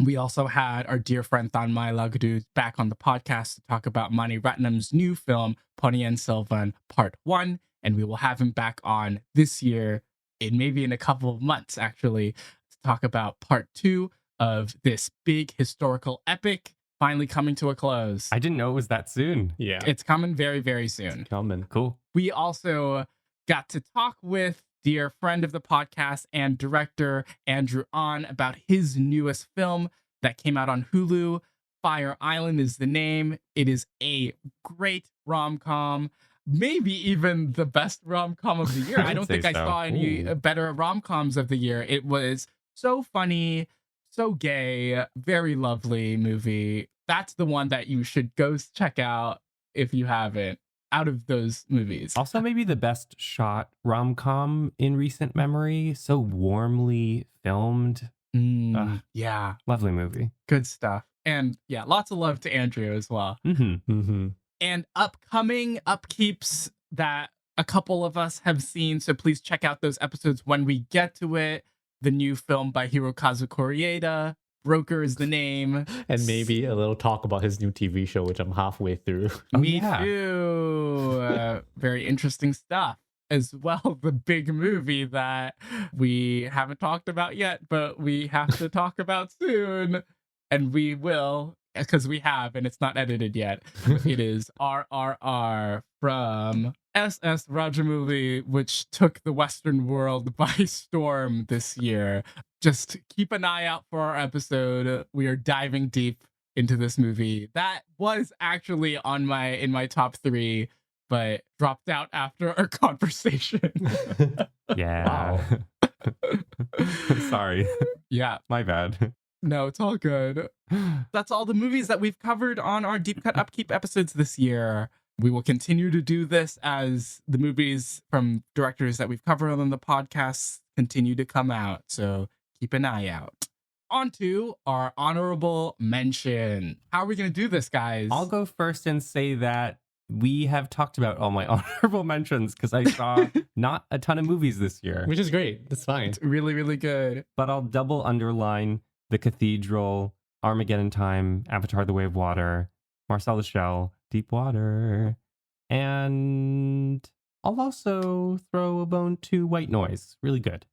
[SPEAKER 2] We also had our dear friend Thanmai Lagdu back on the podcast to talk about Mani Ratnam's new film, Ponniyin Selvan Part 1. And we will have him back on this year, maybe in a couple of months, actually, to talk about Part 2 of this big historical epic finally coming to a close.
[SPEAKER 3] I didn't know it was that soon.
[SPEAKER 1] Yeah.
[SPEAKER 2] It's coming very, very soon.
[SPEAKER 1] Coming.
[SPEAKER 3] Cool.
[SPEAKER 2] We also got to talk with dear friend of the podcast and director Andrew Ahn about his newest film that came out on Hulu. Fire Island is the name. It is a great rom-com. Maybe even the best rom-com of the year. I don't think I saw any better rom-coms of the year. It was so funny, so gay, very lovely movie. That's the one that you should go check out if you haven't, out of those movies.
[SPEAKER 3] Also, maybe the best shot rom-com in recent memory. So warmly filmed.
[SPEAKER 2] Yeah.
[SPEAKER 3] Lovely movie.
[SPEAKER 2] Good stuff. And yeah, lots of love to Andrew as well. And upcoming upkeeps that a couple of us have seen. So please check out those episodes when we get to it. The new film by Hirokazu Koreeda, Broker is the name.
[SPEAKER 1] And maybe a little talk about his new TV show, which I'm halfway through.
[SPEAKER 2] Me too. Very interesting stuff. As well, the big movie that we haven't talked about yet, but we have to talk about soon. And we will, because we have, and it's not edited yet. It is RRR from SS Rajamouli, which took the Western world by storm this year. Just keep an eye out for our episode. We are diving deep into this movie. That was actually in my top 3, but dropped out after our conversation.
[SPEAKER 3] Yeah. Sorry.
[SPEAKER 2] Yeah.
[SPEAKER 3] My bad.
[SPEAKER 2] No, it's all good. That's all the movies that we've covered on our Deep Cut Upkeep episodes this year. We will continue to do this as the movies from directors that we've covered on the podcast continue to come out. So keep an eye out. On to our honorable mention. How are we going to do this, guys?
[SPEAKER 3] I'll go first and say that we have talked about all my honorable mentions because I saw not a ton of movies this year.
[SPEAKER 1] Which is great. That's fine.
[SPEAKER 2] It's really, really good.
[SPEAKER 3] But I'll double underline The Cathedral, Armageddon Time, Avatar The Way of Water, Marcel the Shell, Deep Water, and I'll also throw a bone to White Noise. Really good.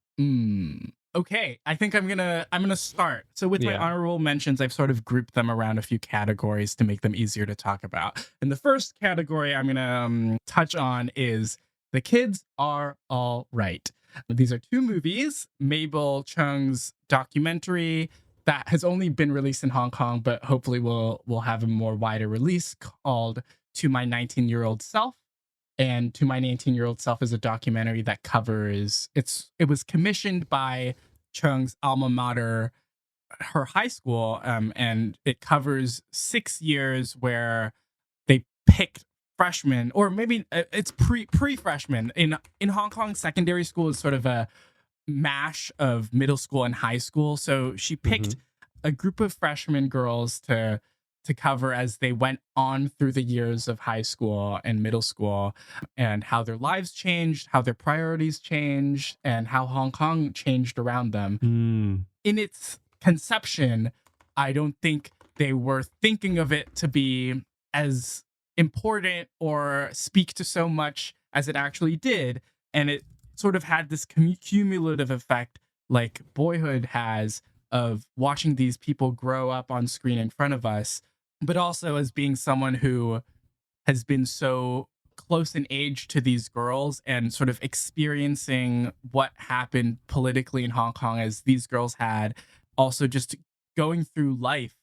[SPEAKER 2] Okay, I think I'm gonna start. So with my honorable mentions, I've sort of grouped them around a few categories to make them easier to talk about. And the first category I'm gonna touch on is The Kids Are All Right. These are 2 movies. Mabel Chung's documentary that has only been released in Hong Kong, but hopefully will have a more wider release, called To My 19-Year-Old Self. And To My 19-Year-Old Self is a documentary that covers, it was commissioned by Chung's alma mater, her high school, and it covers 6 years where they picked freshmen, or maybe it's pre-freshmen. In Hong Kong, secondary school is sort of a mash of middle school and high school. So she picked a group of freshman girls to cover as they went on through the years of high school and middle school, and how their lives changed, how their priorities changed, and how Hong Kong changed around them. In its conception, I don't think they were thinking of it to be as important or speak to so much as it actually did. And it sort of had this cumulative effect like Boyhood has, of watching these people grow up on screen in front of us, but also as being someone who has been so close in age to these girls and sort of experiencing what happened politically in Hong Kong as these girls had, also just going through life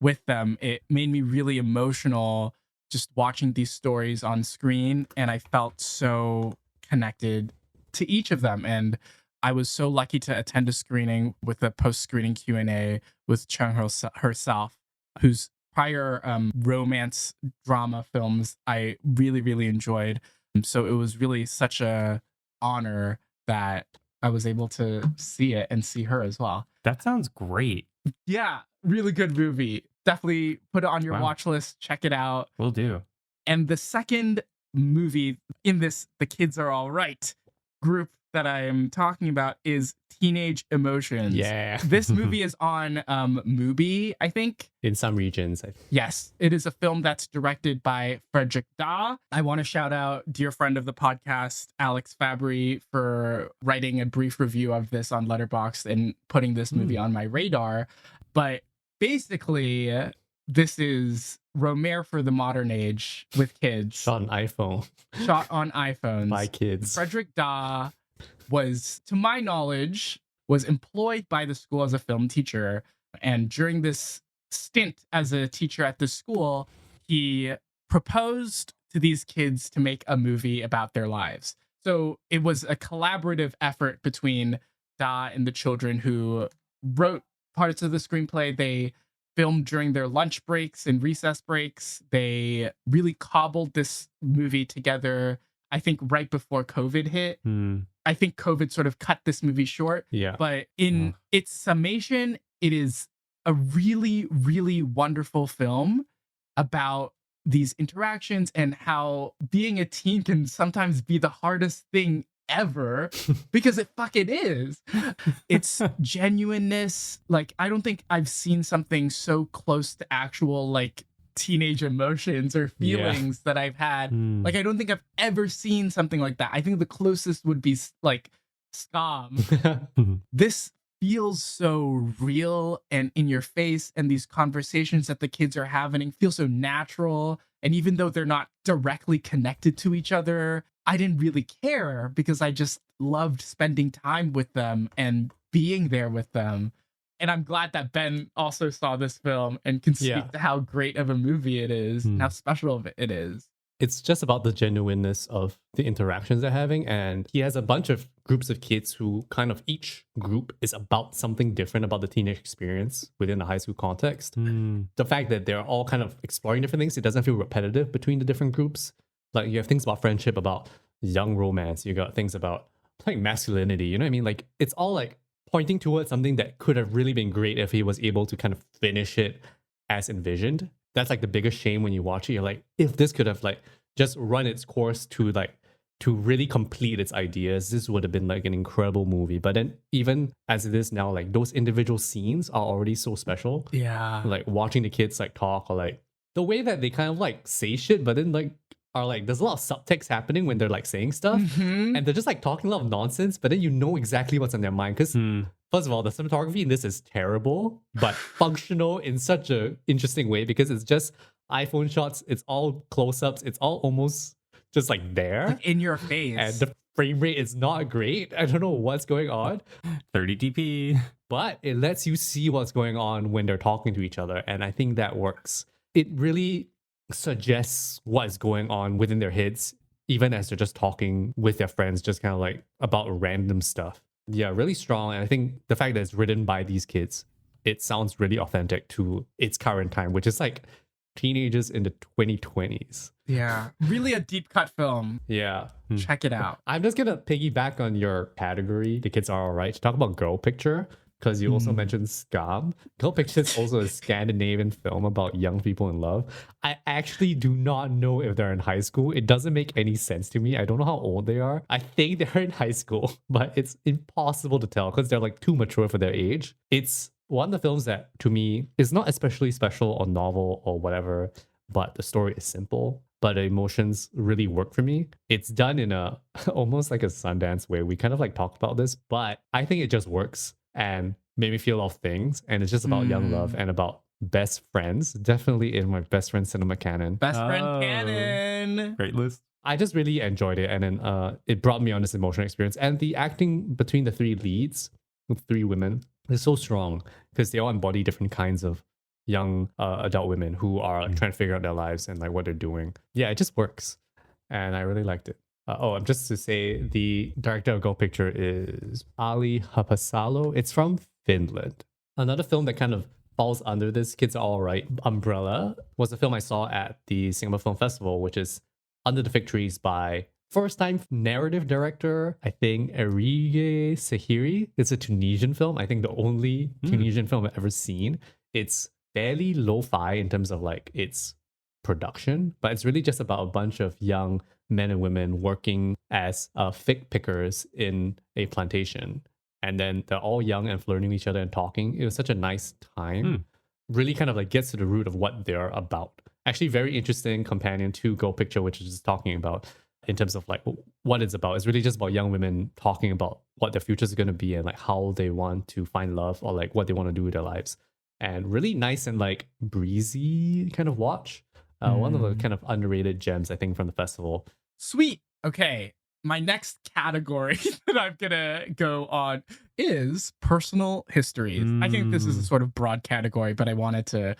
[SPEAKER 2] with them. It made me really emotional just watching these stories on screen, and I felt so connected to each of them. And I was so lucky to attend a screening with a post-screening Q&A with Chung herself, whose prior romance drama films I really, really enjoyed. So it was really such a honor that I was able to see it and see her as well.
[SPEAKER 3] That sounds great.
[SPEAKER 2] Yeah, really good movie. Definitely put it on your watch list. Check it out.
[SPEAKER 3] Will do.
[SPEAKER 2] And the second movie in this The Kids Are All Right group that I am talking about is Teenage Emotions.
[SPEAKER 1] Yeah.
[SPEAKER 2] This movie is on Mubi, I think.
[SPEAKER 1] In some regions.
[SPEAKER 2] Yes. It is a film that's directed by Frederick Da. I want to shout out dear friend of the podcast, Alex Fabry, for writing a brief review of this on Letterboxd and putting this movie on my radar. But basically, this is Romare for the modern age with kids.
[SPEAKER 1] Shot on iPhone.
[SPEAKER 2] Shot on iPhones.
[SPEAKER 1] By kids.
[SPEAKER 2] Frederick Da was, to my knowledge, was employed by the school as a film teacher. And during this stint as a teacher at the school, he proposed to these kids to make a movie about their lives. So it was a collaborative effort between Da and the children who wrote parts of the screenplay. They filmed during their lunch breaks and recess breaks. They really cobbled this movie together, I think, right before COVID hit. I think COVID sort of cut this movie short.
[SPEAKER 1] Yeah.
[SPEAKER 2] But in its summation, it is a really, really wonderful film about these interactions and how being a teen can sometimes be the hardest thing ever because it fucking is. It's genuineness. Like, I don't think I've seen something so close to actual like teenage emotions or feelings that I've had. Like, I don't think I've ever seen something like that. I think the closest would be like Scum. This feels so real and in your face, and these conversations that the kids are having feel so natural. And even though they're not directly connected to each other, I didn't really care because I just loved spending time with them and being there with them. And I'm glad that Ben also saw this film and can speak to how great of a movie it is and how special it is.
[SPEAKER 1] It's just about the genuineness of the interactions they're having. And he has a bunch of groups of kids who kind of each group is about something different about the teenage experience within the high school context. The fact that they're all kind of exploring different things, it doesn't feel repetitive between the different groups. Like you have things about friendship, about young romance. You got things about like masculinity. You know what I mean? Like it's all like pointing towards something that could have really been great if he was able to kind of finish it as envisioned. That's like the biggest shame when you watch it. You're like, if this could have like just run its course to really complete its ideas, this would have been like an incredible movie. But then even as it is now, like those individual scenes are already so special.
[SPEAKER 2] Yeah.
[SPEAKER 1] Like watching the kids like talk, or like the way that they kind of like say shit, but then like are like there's a lot of subtext happening when they're like saying stuff, and they're just like talking a lot of nonsense, but then you know exactly what's on their mind. Because first of all, the cinematography in this is terrible, but functional in such a interesting way because it's just iPhone shots, it's all close-ups, it's all almost just like there.
[SPEAKER 2] Like in your face.
[SPEAKER 1] And the frame rate is not great. I don't know what's going on.
[SPEAKER 3] 30dp.
[SPEAKER 1] But it lets you see what's going on when they're talking to each other. And I think that works. It really suggests what's going on within their heads, even as they're just talking with their friends, just kind of like about random stuff. Yeah, really strong. And I think the fact that it's written by these kids, it sounds really authentic to its current time, which is like teenagers in the 2020s.
[SPEAKER 2] Yeah. Really a deep cut film.
[SPEAKER 1] Yeah.
[SPEAKER 2] Check it out.
[SPEAKER 1] I'm just going to piggyback on your category, The Kids Are Alright, to talk about Girl Picture, because you also mentioned Scum. Girl Picture is also a Scandinavian film about young people in love. I actually do not know if they're in high school. It doesn't make any sense to me. I don't know how old they are. I think they're in high school, but it's impossible to tell because they're like too mature for their age. It's one of the films that, to me, is not especially special or novel or whatever, but the story is simple, but the emotions really work for me. It's done in a almost like a Sundance way. We kind of like talked about this, but I think it just works and made me feel a lot of things. And it's just about young love and about best friends. Definitely in my best friend cinema canon.
[SPEAKER 2] Best friend canon.
[SPEAKER 3] Great list.
[SPEAKER 1] I just really enjoyed it. And then it brought me on this emotional experience. And the acting between the three leads, with three women, is so strong because they all embody different kinds of young adult women who are like, trying to figure out their lives and like what they're doing. Yeah, it just works. And I really liked it. I'm just to say the director of Girl Picture is Ali Hapasalo. It's from Finland. Another film that kind of falls under this Kids Are Alright umbrella was a film I saw at the Singapore Film Festival, which is Under the Fig Trees by first-time narrative director, I think, Erige Sahiri. It's a Tunisian film. I think the only Tunisian film I've ever seen. It's fairly lo-fi in terms of like its production, but it's really just about a bunch of young men and women working as fig pickers in a plantation. And then they're all young and flirting with each other and talking. It was such a nice time. Really kind of like gets to the root of what they're about. Actually, very interesting companion to Girl Picture, which is just talking about in terms of like what it's about. It's really just about young women talking about what their futures are going to be and like how they want to find love or like what they want to do with their lives. And really nice and like breezy kind of watch. One of the kind of underrated gems, I think, from the festival.
[SPEAKER 2] Sweet. Okay. My next category that I'm going to go on is personal histories. I think this is a sort of broad category, but I wanted to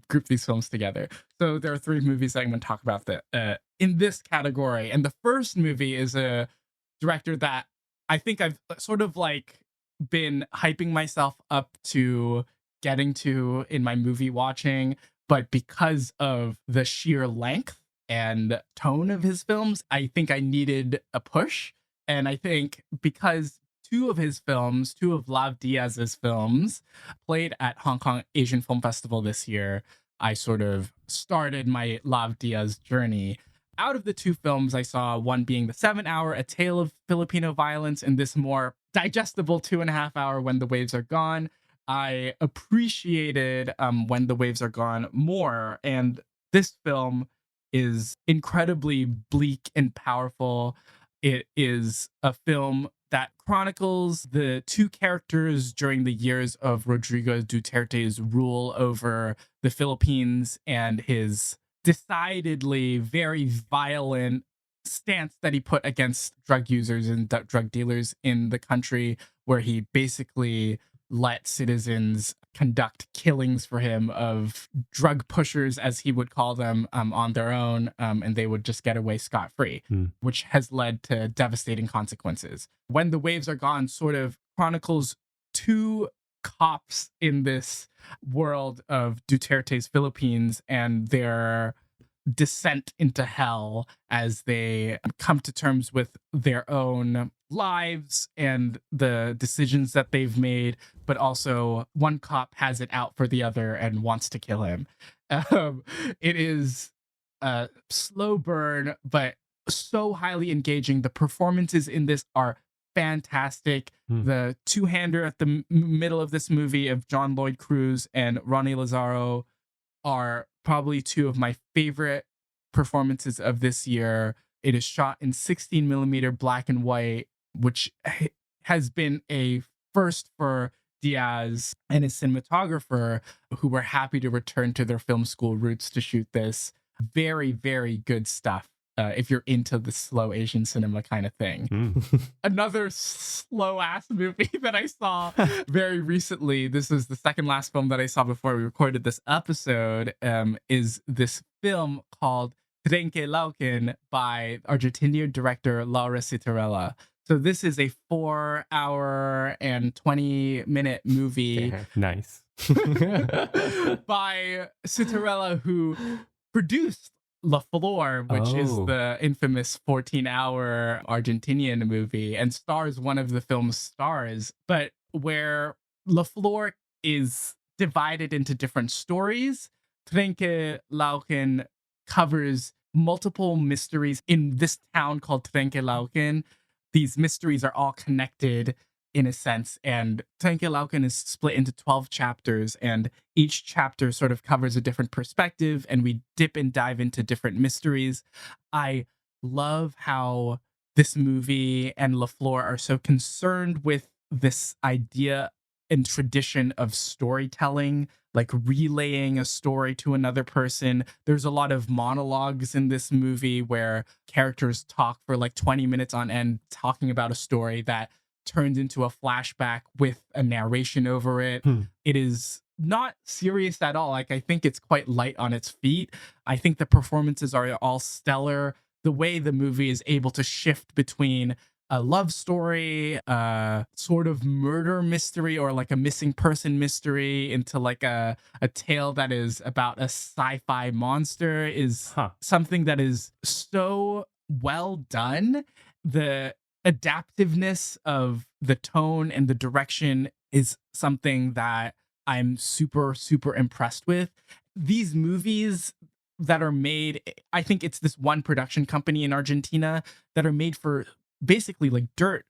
[SPEAKER 2] group these films together. So there are three movies that I'm going to talk about that in this category. And the first movie is a director that I think I've sort of like been hyping myself up to getting to in my movie watching, but because of the sheer length and tone of his films, I think I needed a push. And I think because two of Lav Diaz's films played at Hong Kong Asian Film Festival this year, I sort of started my Lav Diaz journey. out of the two films I saw, one being the 7-hour, A Tale of Filipino Violence, and this more digestible 2.5-hour When the Waves Are Gone, I appreciated When the Waves Are Gone more. And this film is incredibly bleak and powerful. It is a film that chronicles the two characters during the years of Rodrigo Duterte's rule over the Philippines and his decidedly very violent stance that he put against drug users and drug dealers in the country, where he basically let citizens conduct killings for him of drug pushers, as he would call them, on their own, and they would just get away scot-free, which has led to devastating consequences. When the Waves Are Gone sort of chronicles two cops in this world of Duterte's Philippines and their descent into hell as they come to terms with their own lives and the decisions that they've made, but also one cop has it out for the other and wants to kill him. It is a slow burn, but so highly engaging. The performances in this are fantastic. The two-hander at the middle of this movie of John Lloyd Cruz and Ronnie Lazaro are probably two of my favorite performances of this year. It is shot in 16 millimeter black and white, which has been a first for Diaz and his cinematographer, who were happy to return to their film school roots to shoot this. Very, very good stuff. If you're into the slow Asian cinema kind of thing. Another slow ass movie that I saw very recently, this is the second last film that I saw before we recorded this episode, is this film called Tren que Lauken by Argentinian director Laura Citarella. So this is a 4-hour and 20-minute movie.
[SPEAKER 3] Nice.
[SPEAKER 2] by Citarella, who produced La Flor, which is the infamous 14-hour Argentinian movie, and stars one of the film's stars, but where La Flor is divided into different stories, Tren que Lauken covers multiple mysteries in this town called Tren que Lauken. These mysteries are all connected in a sense, and Tren que Lauken is split into 12 chapters, and each chapter sort of covers a different perspective, and we dip and dive into different mysteries. I love how this movie and La Flor are so concerned with this idea and tradition of storytelling, like relaying a story to another person. There's a lot of monologues in this movie where characters talk for like 20 minutes on end, talking about a story that turned into a flashback with a narration over it. It is not serious at all. Like, I think it's quite light on its feet. I think the performances are all stellar. The way the movie is able to shift between a love story, a sort of murder mystery, or like a missing person mystery, into like a tale that is about a sci-fi monster is something that is so well done. The adaptiveness of the tone and the direction is something that I'm super, super impressed with. These movies that are made, I think it's this one production company in Argentina that are made for basically like dirt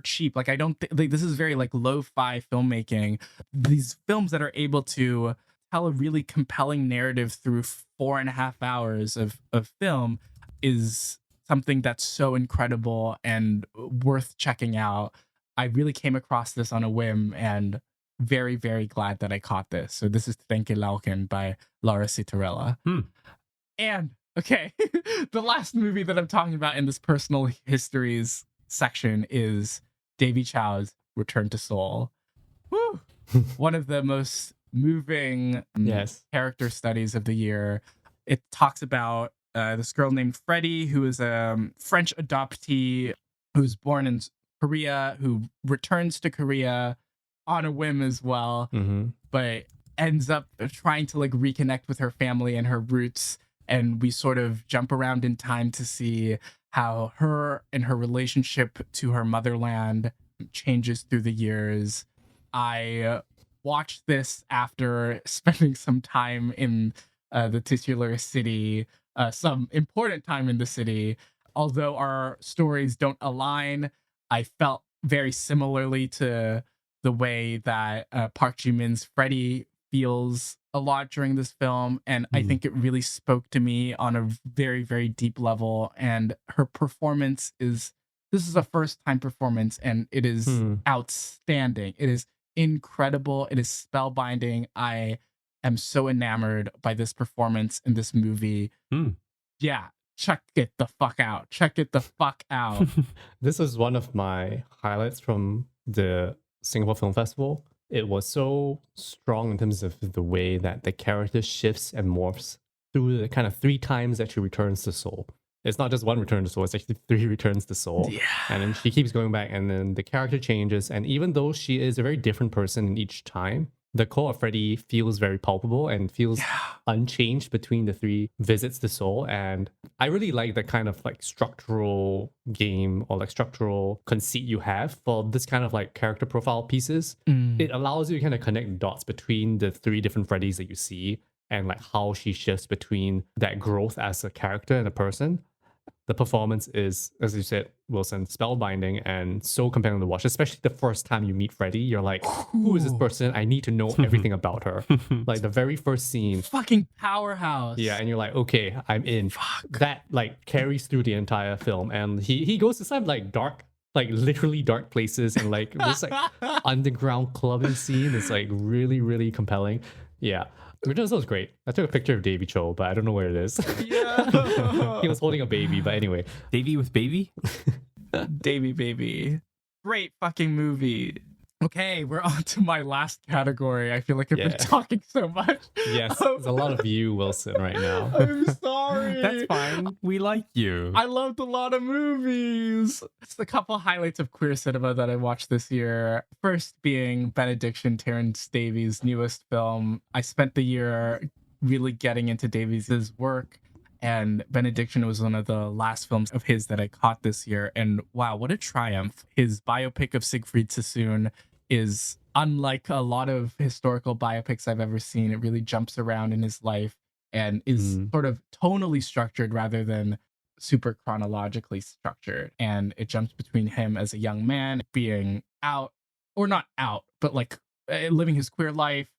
[SPEAKER 2] cheap. Like, I don't think like, this is very like lo-fi filmmaking. These films that are able to tell a really compelling narrative through 4.5 hours of film is something that's so incredible and worth checking out. I really came across this on a whim, and very, very glad that I caught this. So this is Tren que Lauken by Laura Citarella. And okay, the last movie that I'm talking about in this personal histories section is Davy Chow's Return to Seoul. Woo! One of the most moving character studies of the year. It talks about this girl named Freddie, who is a French adoptee who's born in Korea, who returns to Korea on a whim as well, but ends up trying to like reconnect with her family and her roots. And we sort of jump around in time to see how her and her relationship to her motherland changes through the years. I watched this after spending some time in the titular city some important time in the city. Although our stories don't align, I felt very similarly to the way that Park Ji-min's Freddie feels a lot during this film, and I think it really spoke to me on a very, very deep level. And her performance this is a first time performance, and it is outstanding. It is incredible. It is spellbinding. I am so enamored by this performance in this movie. Yeah, check it the fuck out. Check it the fuck out.
[SPEAKER 1] This was one of my highlights from the Singapore Film Festival. It was so strong in terms of the way that the character shifts and morphs through the kind of 3 times that she returns to Seoul. It's not just one return to Seoul, it's actually 3 returns to Seoul.
[SPEAKER 2] Yeah.
[SPEAKER 1] And then she keeps going back, and then the character changes. And even though she is a very different person in each time, the core of Freddie feels very palpable and feels unchanged between the 3 visits to Seoul. And I really like the kind of like structural game or like structural conceit you have for this kind of like character profile pieces. It allows you to kind of connect dots between the 3 different Freddies that you see and like how she shifts between that growth as a character and a person. The performance is, as you said, Wilson, spellbinding and so compelling to watch, especially the first time you meet Freddie. You're like, who is this person? I need to know everything about her. Like the very first scene.
[SPEAKER 2] Fucking powerhouse.
[SPEAKER 1] Yeah, and you're like, okay, I'm in. That like carries through the entire film. And he goes to some like dark, like literally dark places, and like this like underground clubbing scene is like really, really compelling. Yeah. Original was great. I took a picture of Davy Cho, but I don't know where it is.
[SPEAKER 2] Yeah.
[SPEAKER 1] He was holding a baby, but anyway.
[SPEAKER 3] Davy with baby?
[SPEAKER 2] Davy baby. Great fucking movie. Okay, we're on to my last category. I feel like I've been talking so much.
[SPEAKER 1] Yes, there's a lot of you, Wilson, right now.
[SPEAKER 2] I'm sorry.
[SPEAKER 3] That's fine. We like you.
[SPEAKER 2] I loved a lot of movies. Just a couple highlights of queer cinema that I watched this year. First being Benediction, Terrence Davies' newest film. I spent the year really getting into Davies' work, and Benediction was one of the last films of his that I caught this year. And wow, what a triumph. His biopic of Siegfried Sassoon is unlike a lot of historical biopics I've ever seen. It really jumps around in his life and is sort of tonally structured rather than super chronologically structured. And it jumps between him as a young man being out, or not out, but like living his queer life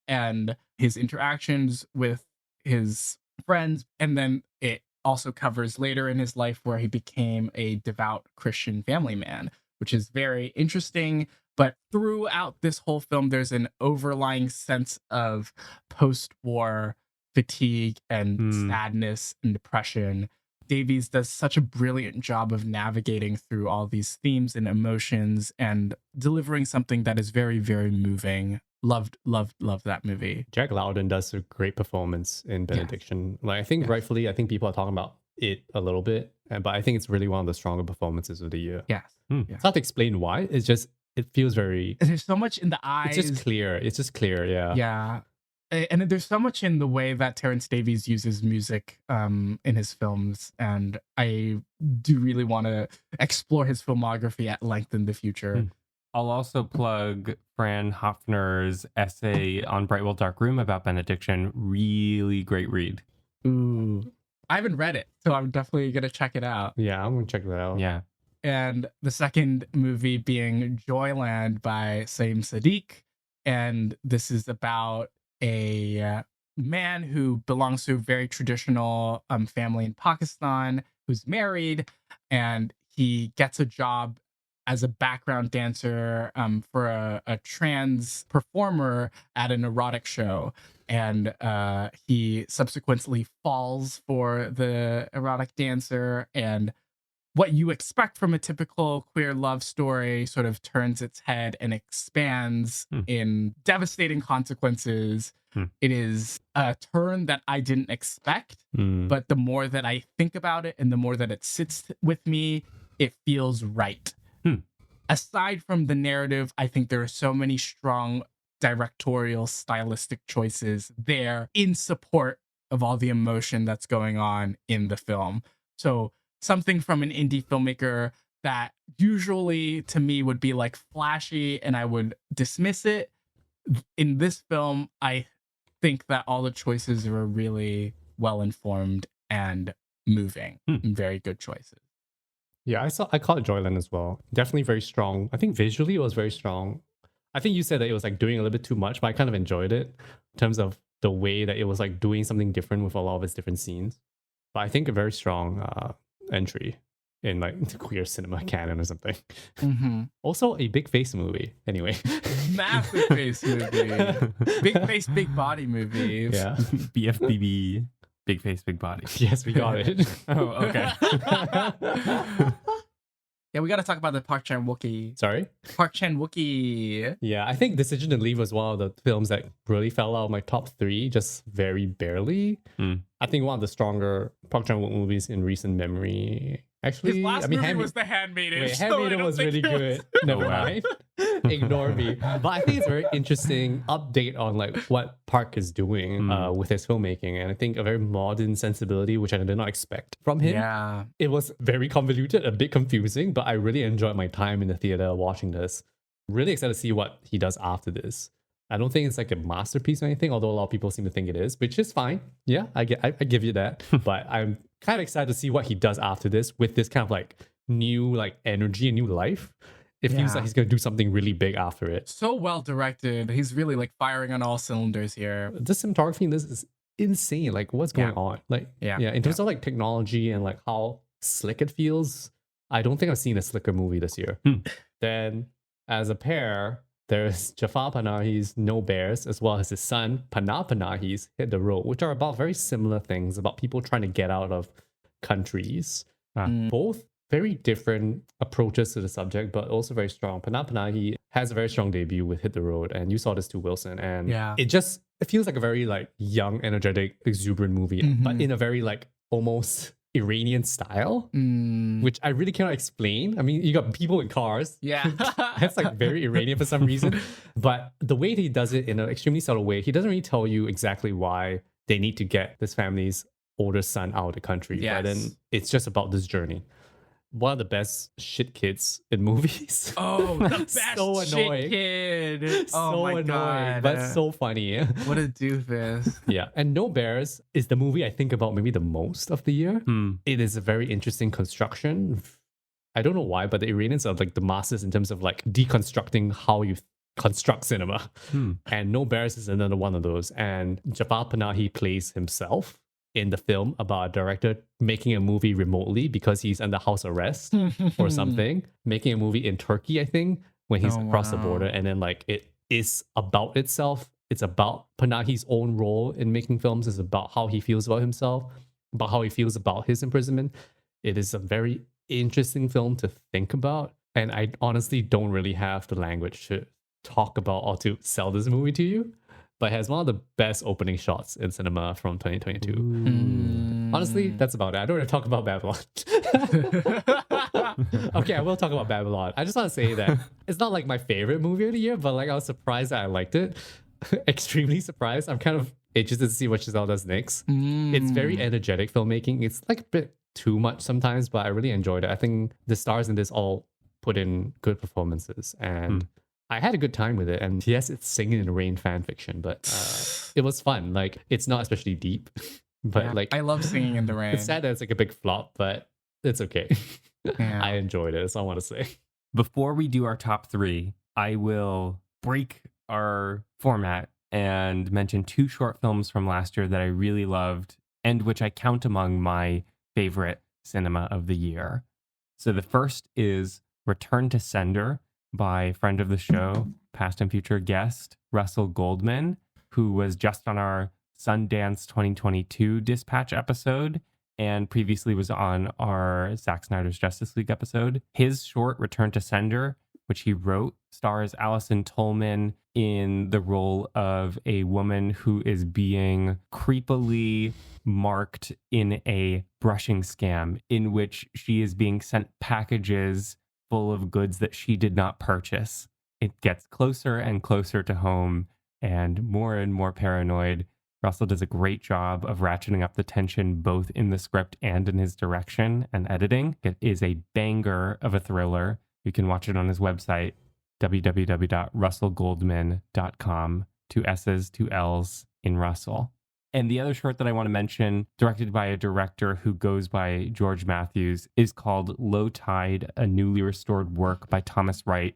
[SPEAKER 2] and his interactions with his friends. And then it also covers later in his life where he became a devout Christian family man, which is very interesting. But throughout this whole film, there's an overlying sense of post-war fatigue and sadness and depression. Davies does such a brilliant job of navigating through all these themes and emotions and delivering something that is very, very moving. Loved that movie.
[SPEAKER 1] Jack Lowden does a great performance in Benediction. Like I think rightfully, I think people are talking about it a little bit, but I think it's really one of the stronger performances of the year.
[SPEAKER 2] Yes.
[SPEAKER 1] It's hard to explain why. It's just, it feels very...
[SPEAKER 2] There's so much in the eyes.
[SPEAKER 1] It's just clear, yeah.
[SPEAKER 2] Yeah. And there's so much in the way that Terrence Davies uses music in his films. And I do really want to explore his filmography at length in the future.
[SPEAKER 3] I'll also plug Fran Hoffner's essay on Brightwell Dark Room about Benediction. Really great read.
[SPEAKER 2] Ooh. I haven't read it, so I'm definitely going to check it out.
[SPEAKER 1] Yeah, I'm going to check that out.
[SPEAKER 3] Yeah.
[SPEAKER 2] And the second movie being Joyland by Saim Sadiq. And this is about a man who belongs to a very traditional family in Pakistan who's married, and he gets a job as a background dancer for a trans performer at an erotic show. And he subsequently falls for the erotic dancer, and what you expect from a typical queer love story sort of turns its head and expands in devastating consequences. It is a turn that I didn't expect, but the more that I think about it and the more that it sits with me, it feels right. Aside from the narrative, I think there are so many strong directorial stylistic choices there in support of all the emotion that's going on in the film. So something from an indie filmmaker that usually to me would be like flashy and I would dismiss it. In this film, I think that all the choices were really well informed and moving. Very good choices.
[SPEAKER 1] Yeah, I caught Joyland as well. Definitely very strong. I think visually it was very strong. I think you said that it was like doing a little bit too much, but I kind of enjoyed it in terms of the way that it was like doing something different with a lot of its different scenes. But I think a very strong entry in like the queer cinema canon or something. Also a big face movie. Anyway,
[SPEAKER 2] Massive face movie. Big face, big body movie.
[SPEAKER 1] yeah.
[SPEAKER 3] BFBB. Big face, big body.
[SPEAKER 1] Yes, we got it.
[SPEAKER 3] Oh, okay.
[SPEAKER 2] Yeah, we got to talk about the Park Chan-wook.
[SPEAKER 1] Sorry?
[SPEAKER 2] Park Chan-wook.
[SPEAKER 1] Yeah, I think Decision to Leave was one of the films that really fell out of my top 3, just very barely. I think one of the stronger Park Chan-wook movies in recent memory. Actually,
[SPEAKER 2] His last movie was The Handmaiden.
[SPEAKER 1] Wait,
[SPEAKER 2] so
[SPEAKER 1] Handmaiden was really good. Never mind. Ignore me. But I think it's a very interesting update on like what Park is doing with his filmmaking. And I think a very modern sensibility, which I did not expect from him.
[SPEAKER 2] Yeah.
[SPEAKER 1] It was very convoluted, a bit confusing, but I really enjoyed my time in the theater watching this. Really excited to see what he does after this. I don't think it's like a masterpiece or anything, although a lot of people seem to think it is, which is fine. Yeah, I give you that. But I'm kind of excited to see what he does after this with this kind of like new like energy and new life. It feels like he's going to do something really big after it.
[SPEAKER 2] So well directed. He's really like firing on all cylinders here.
[SPEAKER 1] The cinematography in this is insane. Like what's going on? Like in terms of like technology and like how slick it feels, I don't think I've seen a slicker movie this year. Then as a pair, there's Jafar Panahi's No Bears, as well as his son, Panah Panahi's Hit the Road, which are about very similar things, about people trying to get out of countries. Both very different approaches to the subject, but also very strong. Panah Panahi has a very strong debut with Hit the Road, and you saw this too, Wilson. And it feels like a very like young, energetic, exuberant movie, but in a very like almost Iranian style, which I really cannot explain. I mean, you got people in cars.
[SPEAKER 2] Yeah.
[SPEAKER 1] That's like very Iranian for some reason. But the way that he does it in an extremely subtle way, he doesn't really tell you exactly why they need to get this family's older son out of the country.
[SPEAKER 2] Yes.
[SPEAKER 1] But then it's just about this journey. One of the best shit kids in movies.
[SPEAKER 2] Oh, the best
[SPEAKER 1] so
[SPEAKER 2] shit
[SPEAKER 1] annoying.
[SPEAKER 2] Kid.
[SPEAKER 1] So
[SPEAKER 2] Oh my
[SPEAKER 1] annoying,
[SPEAKER 2] God.
[SPEAKER 1] but so funny.
[SPEAKER 2] What a doofus.
[SPEAKER 1] Yeah, and No Bears is the movie I think about maybe the most of the year. It is a very interesting construction. I don't know why, but the Iranians are like the masters in terms of like deconstructing how you construct cinema. And No Bears is another one of those. And Jafar Panahi plays himself in the film about a director making a movie remotely because he's under house arrest or something, making a movie in Turkey, I think, when he's across the border. And then like it is about itself. It's about Panahi's own role in making films. It's about how he feels about himself, about how he feels about his imprisonment. It is a very interesting film to think about. And I honestly don't really have the language to talk about or to sell this movie to you. But it has one of the best opening shots in cinema from 2022. Honestly, that's about it. I don't want to talk about Babylon. Okay, I will talk about Babylon. I just want to say that it's not like my favorite movie of the year, but like I was surprised that I liked it. Extremely surprised. I'm kind of interested to see what Giselle does next. It's very energetic filmmaking. It's like a bit too much sometimes, but I really enjoyed it. I think the stars in this all put in good performances, and I had a good time with it. And yes, it's Singing in the Rain fan fiction, but it was fun. Like, it's not especially deep, but like
[SPEAKER 2] I love Singing in the Rain.
[SPEAKER 1] it's sad that it's like a big flop, but it's okay.
[SPEAKER 2] Yeah.
[SPEAKER 1] I enjoyed it. That's all I want to say.
[SPEAKER 3] Before we do our top 3, I will break our format and mention 2 short films from last year that I really loved and which I count among my favorite cinema of the year. So the first is Return to Sender by friend of the show, past and future guest, Russell Goldman, who was just on our Sundance 2022 Dispatch episode and previously was on our Zack Snyder's Justice League episode. His short Return to Sender, which he wrote, stars Allison Tolman in the role of a woman who is being creepily marked in a brushing scam in which she is being sent packages full of goods that she did not purchase. It gets closer and closer to home and more paranoid. Russell does a great job of ratcheting up the tension both in the script and in his direction and editing. It is a banger of a thriller. You can watch it on his website, www.russellgoldman.com. 2 S's, 2 L's in Russell. And the other short that I want to mention, directed by a director who goes by George Matthews, is called Low Tide, a newly restored work by Thomas Wright,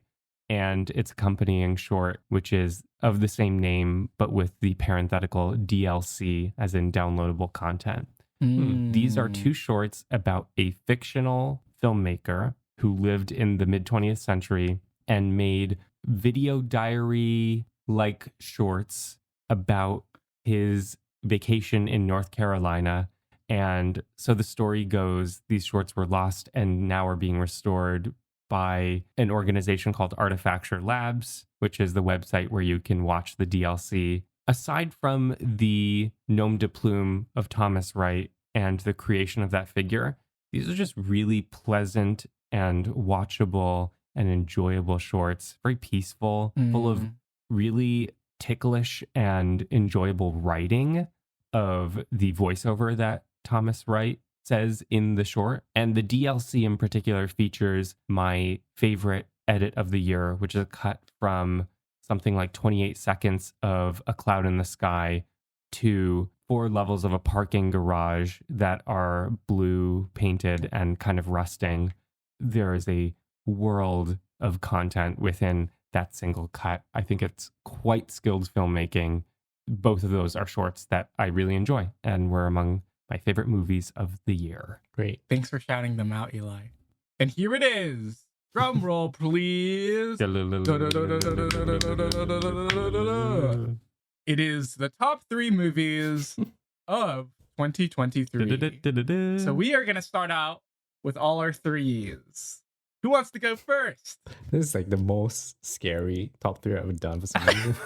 [SPEAKER 3] and its accompanying short, which is of the same name, but with the parenthetical DLC, as in downloadable content. These are two shorts about a fictional filmmaker who lived in the mid-20th century and made video diary-like shorts about his vacation in North Carolina. And so the story goes, these shorts were lost and now are being restored by an organization called Artifacture Labs, which is the website where you can watch the DLC. Aside from the nom de plume of Thomas Wright and the creation of that figure, these are just really pleasant and watchable and enjoyable shorts, very peaceful, full of really ticklish and enjoyable writing of the voiceover that Thomas Wright says in the short. And the DLC in particular features my favorite edit of the year, which is a cut from something like 28 seconds of a cloud in the sky to 4 levels of a parking garage that are blue painted and kind of rusting. There is a world of content within that single cut. I think it's quite skilled filmmaking. Both of those are shorts that I really enjoy and were among my favorite movies of the year.
[SPEAKER 1] Great.
[SPEAKER 2] Thanks for shouting them out, Eli. And here it is. Drum roll, please. It is the top 3 movies of 2023. So we are going to start out with all our 3s. Who wants to go first?
[SPEAKER 1] This is like the most scary top 3 I've ever done for some reason.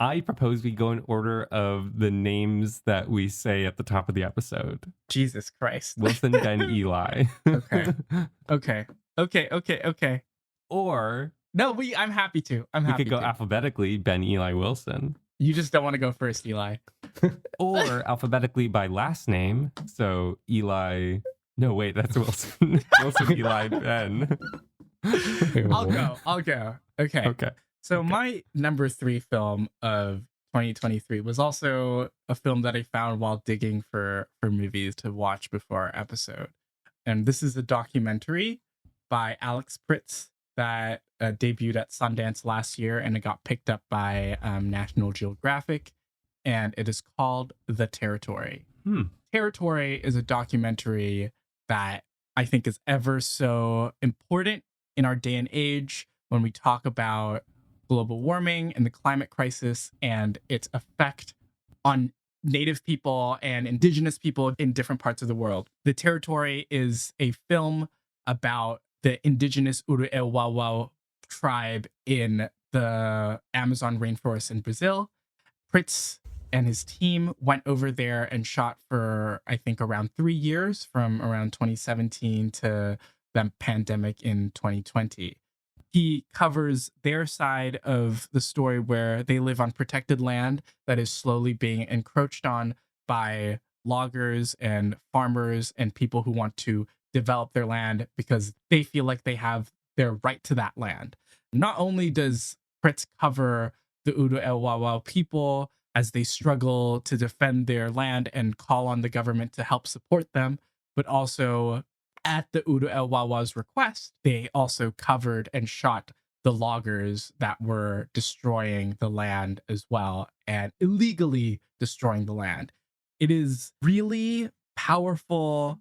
[SPEAKER 3] I propose we go in order of the names that we say at the top of the episode.
[SPEAKER 2] Jesus Christ.
[SPEAKER 3] Wilson, Ben, Eli.
[SPEAKER 2] Okay.
[SPEAKER 3] Or
[SPEAKER 2] no, I'm happy to.
[SPEAKER 3] We could go alphabetically, Ben, Eli, Wilson.
[SPEAKER 2] You just don't want to go first, Eli.
[SPEAKER 3] Or alphabetically by last name. So Eli. No, wait, that's Wilson. Wilson, Eli, Ben.
[SPEAKER 2] I'll go. Okay. So my number 3 film of 2023 was also a film that I found while digging for movies to watch before our episode. And this is a documentary by Alex Pritz that debuted at Sundance last year, and it got picked up by National Geographic, and it is called The Territory. Territory is a documentary that I think is ever so important in our day and age when we talk about global warming and the climate crisis and its effect on Native people and Indigenous people in different parts of the world. The Territory is a film about the Indigenous Uru'e-Wawau tribe in the Amazon rainforest in Brazil. Pritz and his team went over there and shot for, I think, around 3 years, from around 2017 to the pandemic in 2020. He covers their side of the story where they live on protected land that is slowly being encroached on by loggers and farmers and people who want to develop their land because they feel like they have their right to that land. Not only does Pritz cover the Uru'e-Wawau people as they struggle to defend their land and call on the government to help support them, but also at the Uru'e-Wawau's request, they also covered and shot the loggers that were destroying the land as well and illegally destroying the land. It is really powerful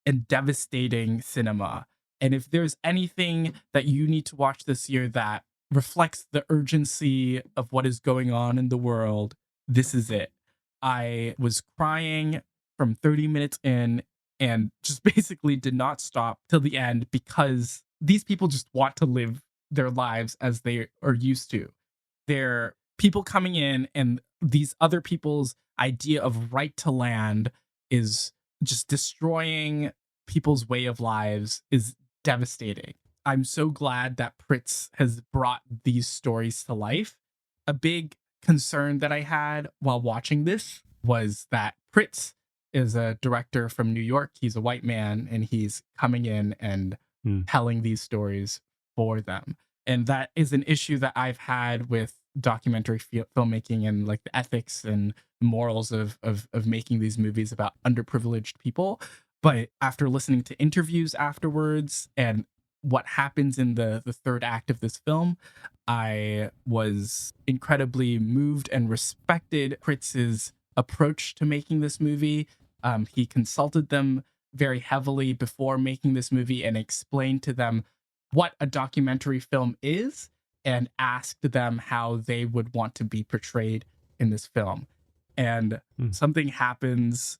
[SPEAKER 2] and devastating cinema. And if there's anything that you need to watch this year that reflects the urgency of what is going on in the world, this is it. I was crying from 30 minutes in and just basically did not stop till the end because these people just want to live their lives as they are used to. They're people coming in, and these other people's idea of right to land is just destroying people's way of lives, is devastating. I'm so glad that Pritz has brought these stories to life. A big concern that I had while watching this was that Pritz is a director from New York. He's a white man, and he's coming in and telling these stories for them. And that is an issue that I've had with documentary filmmaking and like the ethics and morals of making these movies about underprivileged people. But after listening to interviews afterwards and what happens in the third act of this film, I was incredibly moved and respected Pritz's approach to making this movie. He consulted them very heavily before making this movie and explained to them what a documentary film is and asked them how they would want to be portrayed in this film. And something happens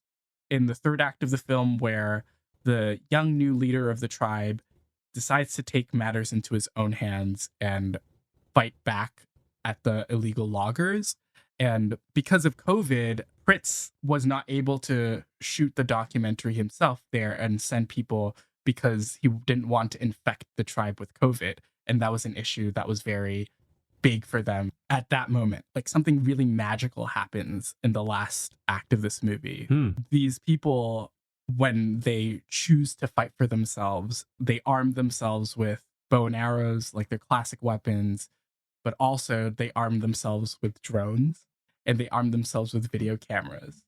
[SPEAKER 2] in the third act of the film where the young new leader of the tribe decides to take matters into his own hands and fight back at the illegal loggers. And because of COVID, Fritz was not able to shoot the documentary himself there and send people because he didn't want to infect the tribe with COVID. And that was an issue that was very big for them at that moment. Like something really magical happens in the last act of this movie. These people, when they choose to fight for themselves, they arm themselves with bow and arrows, like their classic weapons, but also they arm themselves with drones and they arm themselves with video cameras,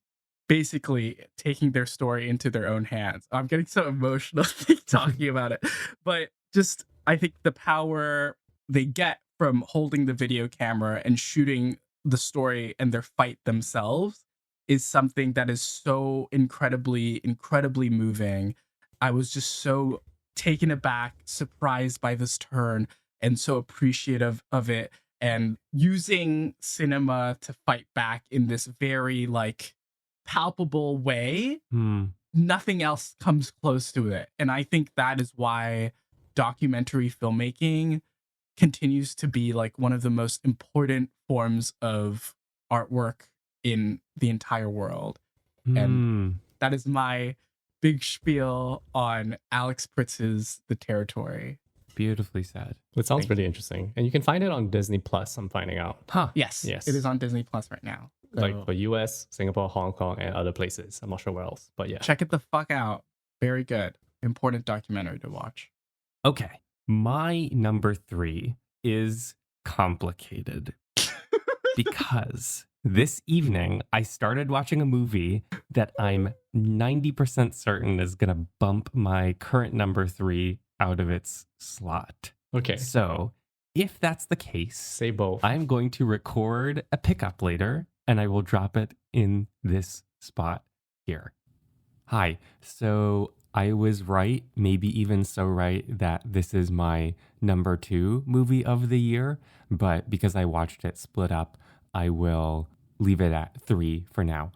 [SPEAKER 2] basically taking their story into their own hands. I'm getting so emotional talking about it, but just I think the power they get from holding the video camera and shooting the story and their fight themselves is something that is so incredibly moving. I was just so taken aback, surprised by this turn, and so appreciative of it. And using cinema to fight back in this very like palpable way, nothing else comes close to it. And I think that is why documentary filmmaking continues to be like one of the most important forms of artwork in the entire world. And that is my big spiel on Alex Pritz's The Territory.
[SPEAKER 3] Beautifully said.
[SPEAKER 1] It sounds pretty interesting. And you can find it on Disney Plus, I'm finding out.
[SPEAKER 2] Yes. It is on Disney Plus right now. So
[SPEAKER 1] like for US, Singapore, Hong Kong, and other places. I'm not sure where else, but yeah.
[SPEAKER 2] check it the fuck out. Very good. Important documentary to watch.
[SPEAKER 3] Okay. My number 3 is complicated because this evening I started watching a movie that I'm 90% certain is going to bump my current number 3 out of its slot.
[SPEAKER 1] Okay.
[SPEAKER 3] So if that's the case,
[SPEAKER 1] Say both.
[SPEAKER 3] I'm going to record a pickup later and I will drop it in this spot here. Hi. So I was right, maybe even so right, that this is my number 2 movie of the year. But because I watched it split up, I will leave it at 3 for now.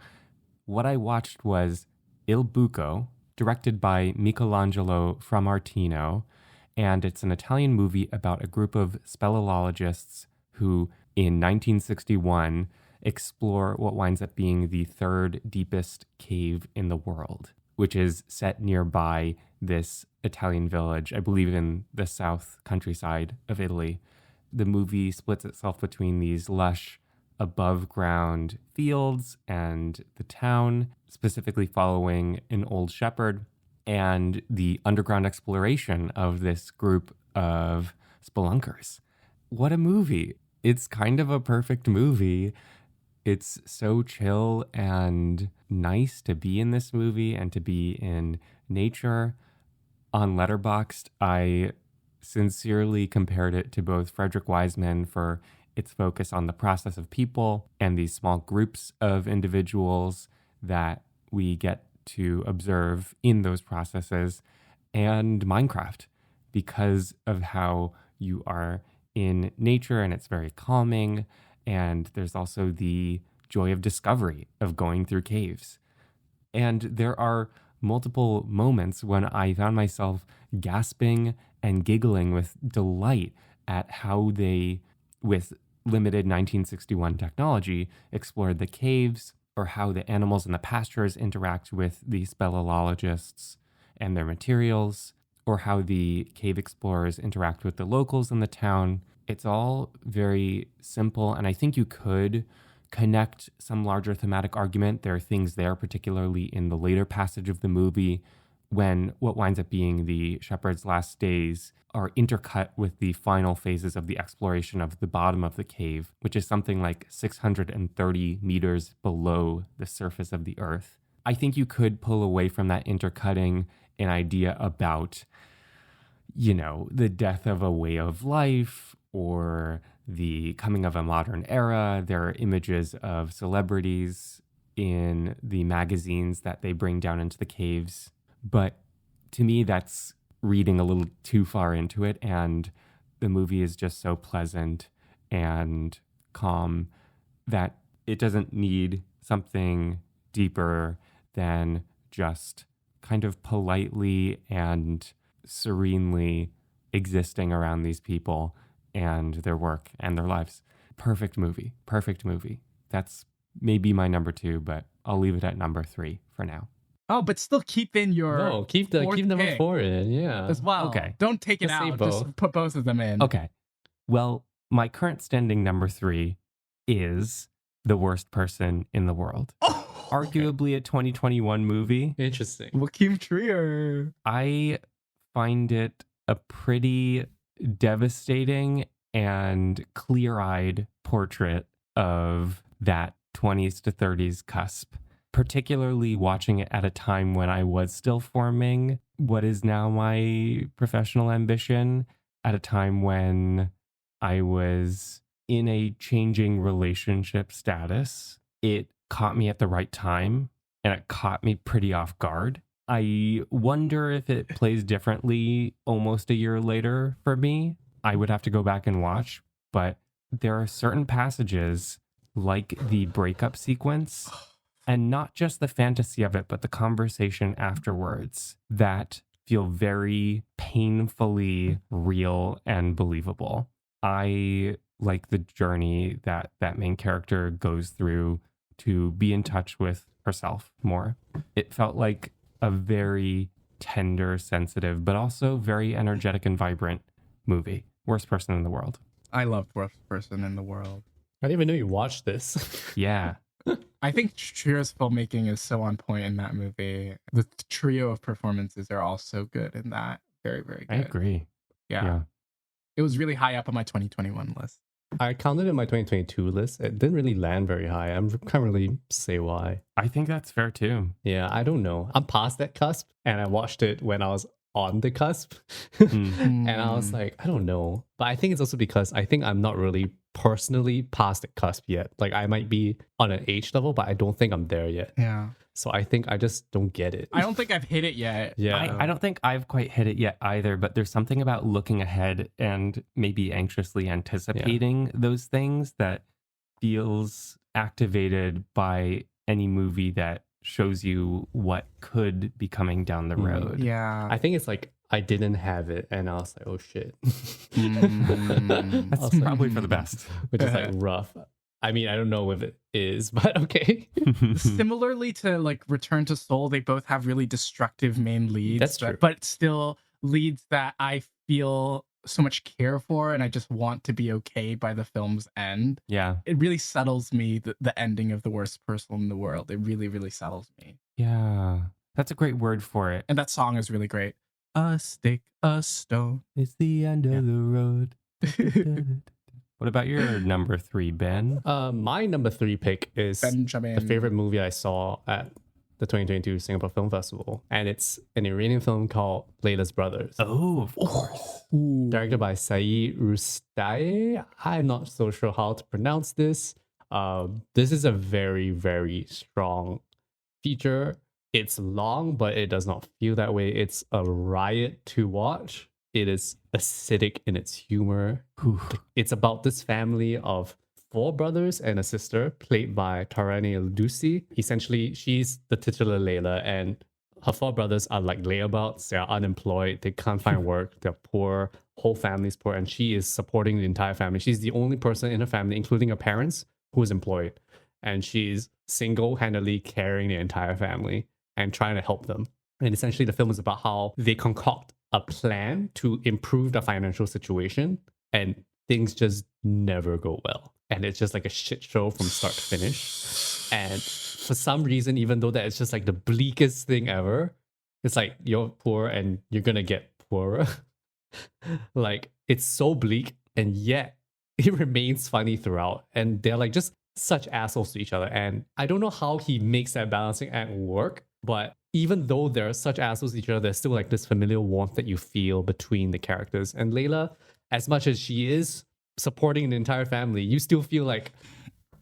[SPEAKER 3] What I watched was Il Buco, directed by Michelangelo Framartino. And it's an Italian movie about a group of speleologists who, in 1961, explore what winds up being the third deepest cave in the world, which is set nearby this Italian village, I believe in the south countryside of Italy. The movie splits itself between these lush above ground fields and the town, specifically following an old shepherd, and the underground exploration of this group of spelunkers. What a movie. It's kind of a perfect movie. It's so chill and nice to be in this movie and to be in nature. On Letterboxd, I sincerely compared it to both Frederick Wiseman for its focus on the process of people and these small groups of individuals that we get to observe in those processes, and Minecraft because of how you are in nature and it's very calming. And there's also the joy of discovery of going through caves. And there are multiple moments when I found myself gasping and giggling with delight at how they, with limited 1961 technology, explored the caves, or how the animals in the pastures interact with the speleologists and their materials, or how the cave explorers interact with the locals in the town. It's all very simple, and I think you could connect some larger thematic argument. There are things there, particularly in the later passage of the movie, when what winds up being the shepherd's last days are intercut with the final phases of the exploration of the bottom of the cave, which is something like 630 meters below the surface of the earth. I think you could pull away from that intercutting an idea about, the death of a way of life or the coming of a modern era. There are images of celebrities in the magazines that they bring down into the caves. But to me, that's reading a little too far into it. And the movie is just so pleasant and calm that it doesn't need something deeper than just kind of politely and serenely existing around these people and their work and their lives. Perfect movie. Perfect movie. That's maybe my number 2, but I'll leave it at number 3 for now.
[SPEAKER 2] Oh, but still keep in your
[SPEAKER 1] No, keep number
[SPEAKER 2] pick
[SPEAKER 1] 4 in. Yeah.
[SPEAKER 2] as well.
[SPEAKER 3] Okay.
[SPEAKER 2] Don't take it
[SPEAKER 1] Let's say
[SPEAKER 2] out.
[SPEAKER 1] both.
[SPEAKER 2] Just put both of them in.
[SPEAKER 3] Okay. Well, my current standing number 3 is The Worst Person in the World.
[SPEAKER 2] Oh,
[SPEAKER 3] Arguably a 2021 movie.
[SPEAKER 1] Interesting.
[SPEAKER 2] Joachim Trier.
[SPEAKER 3] I find it a pretty devastating and clear-eyed portrait of that 20s to 30s cusp, particularly watching it at a time when I was still forming what is now my professional ambition, at a time when I was in a changing relationship status. It caught me at the right time, and it caught me pretty off guard. I wonder if it plays differently almost a year later for me. I would have to go back and watch, but there are certain passages like the breakup sequence, and not just the fantasy of it, but the conversation afterwards, that feel very painfully real and believable. I like the journey that main character goes through to be in touch with herself more. It felt like a very tender, sensitive, but also very energetic and vibrant movie. Worst Person in the World.
[SPEAKER 2] I loved Worst Person in the World.
[SPEAKER 1] I didn't even know you watched this.
[SPEAKER 3] Yeah.
[SPEAKER 2] I think Trier's filmmaking is so on point in that movie. The trio of performances are all so good in that. Very, very good.
[SPEAKER 3] I agree.
[SPEAKER 2] Yeah. It was really high up on my 2021 list.
[SPEAKER 1] I counted in my 2022 list. It didn't really land very high. I can't really say why.
[SPEAKER 3] I think that's fair too.
[SPEAKER 1] Yeah, I don't know. I'm past that cusp, and I watched it when I was on the cusp. And I was like, I don't know. But I think it's also because I think I'm not really personally past the cusp yet. Like, I might be on an age level, but I don't think I'm there yet.
[SPEAKER 2] Yeah.
[SPEAKER 1] So I think I just don't get it.
[SPEAKER 2] I don't think I've hit it yet.
[SPEAKER 1] Yeah.
[SPEAKER 3] I don't think I've quite hit it yet either, but there's something about looking ahead and maybe anxiously anticipating those things that feels activated by any movie that shows you what could be coming down the road.
[SPEAKER 2] Yeah.
[SPEAKER 1] I think it's like I didn't have it, and I was like, oh shit.
[SPEAKER 3] That's
[SPEAKER 1] Also-
[SPEAKER 3] probably for the best.
[SPEAKER 1] Which is like rough. I mean, I don't know if it is, but okay.
[SPEAKER 2] Similarly to like Return to Seoul, they both have really destructive main leads.
[SPEAKER 1] That's true.
[SPEAKER 2] But still leads that I feel so much care for, and I just want to be okay by the film's end.
[SPEAKER 3] Yeah.
[SPEAKER 2] It really settles me, the ending of The Worst Person in the World. It really, really settles me.
[SPEAKER 3] Yeah. That's a great word for it.
[SPEAKER 2] And that song is really great. A stick, a stone.
[SPEAKER 3] It's the end of the road. What about your number 3, Ben?
[SPEAKER 1] My number 3 pick is
[SPEAKER 2] Benjamin.
[SPEAKER 1] the favorite movie I saw at the 2022 Singapore Film Festival. And it's an Iranian film called Layla's Brothers.
[SPEAKER 3] Oh, of course.
[SPEAKER 1] Directed by Saeed Rustaye. I'm not so sure how to pronounce this. This is a very, very strong feature. It's long, but it does not feel that way. It's a riot to watch. It is acidic in its humor. It's about this family of 4 brothers and a sister, played by Tarani El-Dusi. Essentially, she's the titular Layla, and her 4 brothers are like layabouts. They are unemployed. They can't find work. They're poor. Whole family's poor, and she is supporting the entire family. She's the only person in her family, including her parents, who is employed. And she's single-handedly carrying the entire family and trying to help them. And essentially, the film is about how they concoct a plan to improve the financial situation, and things just never go well. And it's just like a shit show from start to finish. And for some reason, even though that it's just like the bleakest thing ever, It's like you're poor and you're gonna get poorer. Like it's so bleak and yet it remains funny throughout. And they're like just such assholes to each other. And I don't know how he makes that balancing act work, but even though they're such assholes to each other, there's still like this familial warmth that you feel between the characters. And Layla, as much as she is supporting the entire family, you still feel like,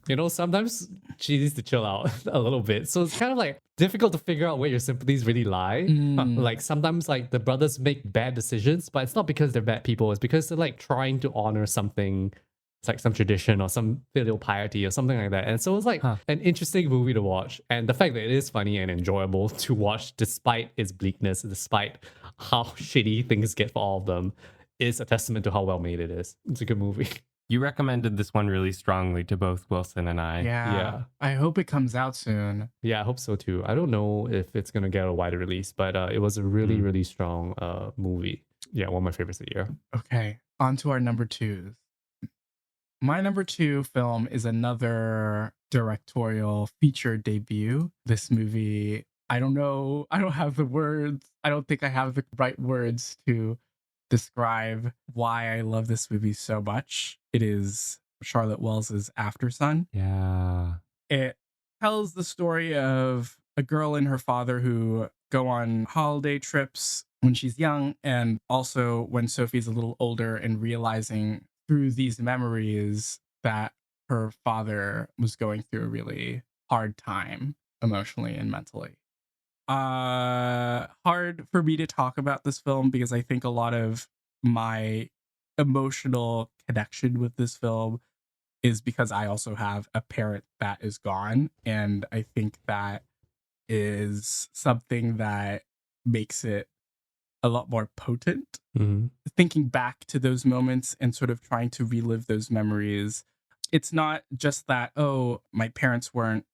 [SPEAKER 1] you know, sometimes she needs to chill out a little bit. So it's kind of like difficult to figure out where your sympathies really lie. Like sometimes like the brothers make bad decisions, but it's not because they're bad people. It's because they're like trying to honor something. It's like some tradition or some filial piety or something like that. And so it's like an interesting movie to watch. And the fact that it is funny and enjoyable to watch despite its bleakness, despite how shitty things get for all of them, is a testament to how well made it is. It's a good movie.
[SPEAKER 3] You recommended this one really strongly to both Wilson and I.
[SPEAKER 2] Yeah. I hope it comes out soon.
[SPEAKER 1] Yeah, I hope so too. I don't know if it's going to get a wider release, but it was a really, really strong movie. Yeah, one of my favorites of the year.
[SPEAKER 2] Okay, on to our number twos. My number two film is another directorial feature debut. This movie, I don't know, I don't have the words. I don't think I have the right words to describe why I love this movie so much. It is Charlotte Wells' Aftersun.
[SPEAKER 3] Yeah.
[SPEAKER 2] It tells the story of a girl and her father who go on holiday trips when she's young, and also when Sophie's a little older, and realizing through these memories that her father was going through a really hard time emotionally and mentally. Hard for me to talk about this film because I think a lot of my emotional connection with this film is because I also have a parent that is gone, and I think that is something that makes it a lot more potent. Thinking back to those moments and sort of trying to relive those memories, it's not just that, oh, my parents weren't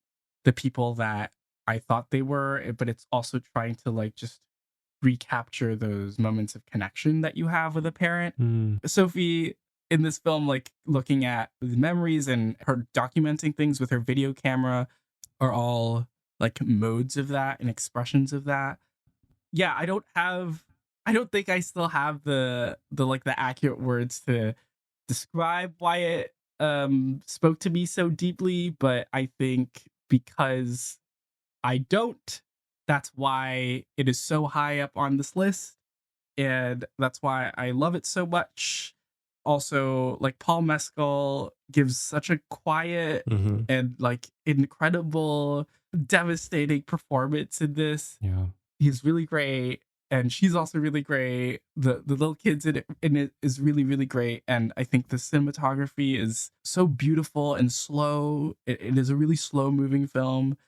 [SPEAKER 2] the people that I thought they were, but it's also trying to like just recapture those moments of connection that you have with a parent. Sophie in this film, like looking at the memories and her documenting things with her video camera are all like modes of that and expressions of that. Yeah, I don't think I still have the like the accurate words to describe why it spoke to me so deeply, but I think because I don't, that's why it is so high up on this list, and that's why I love it so much. Also, like Paul Mescal gives such a quiet and like incredible, devastating performance in this.
[SPEAKER 3] Yeah.
[SPEAKER 2] He's really great, and she's also really great. The little kids in it is really, really great, and I think the cinematography is so beautiful and slow. It is a really slow moving film,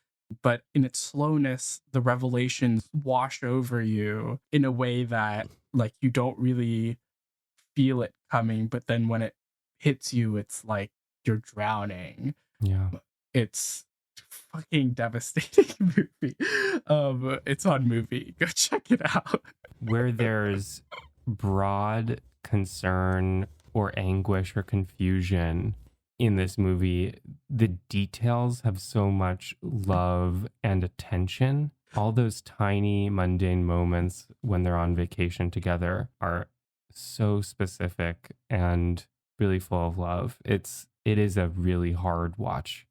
[SPEAKER 2] but in its slowness, the revelations wash over you in a way that like you don't really feel it coming, but then when it hits you, it's like you're drowning.
[SPEAKER 3] Yeah.
[SPEAKER 2] It's fucking devastating movie. It's on Movie. Go check it out.
[SPEAKER 3] Where there's broad concern or anguish or confusion in this movie, the details have so much love and attention. All those tiny mundane moments when they're on vacation together are so specific and really full of love. It is a really hard watch.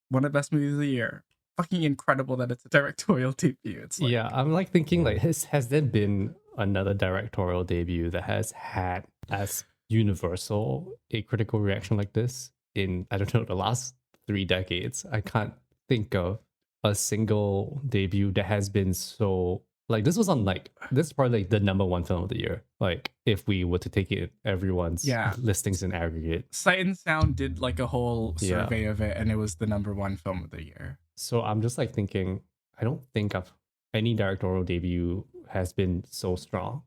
[SPEAKER 2] One of the best movies of the year. Fucking incredible that it's a directorial debut. It's like,
[SPEAKER 1] yeah, I'm like thinking like has there been another directorial debut that has had as universal a critical reaction like this in, I don't know, the last 3 decades? I can't think of a single debut that has been so like this was on like this is probably like the number 1 film of the year. Like if we were to take it everyone's listings in aggregate.
[SPEAKER 2] Sight and Sound did like a whole survey of it, and it was the number 1 film of the year.
[SPEAKER 1] So I'm just like thinking, I don't think of any directorial debut has been so strong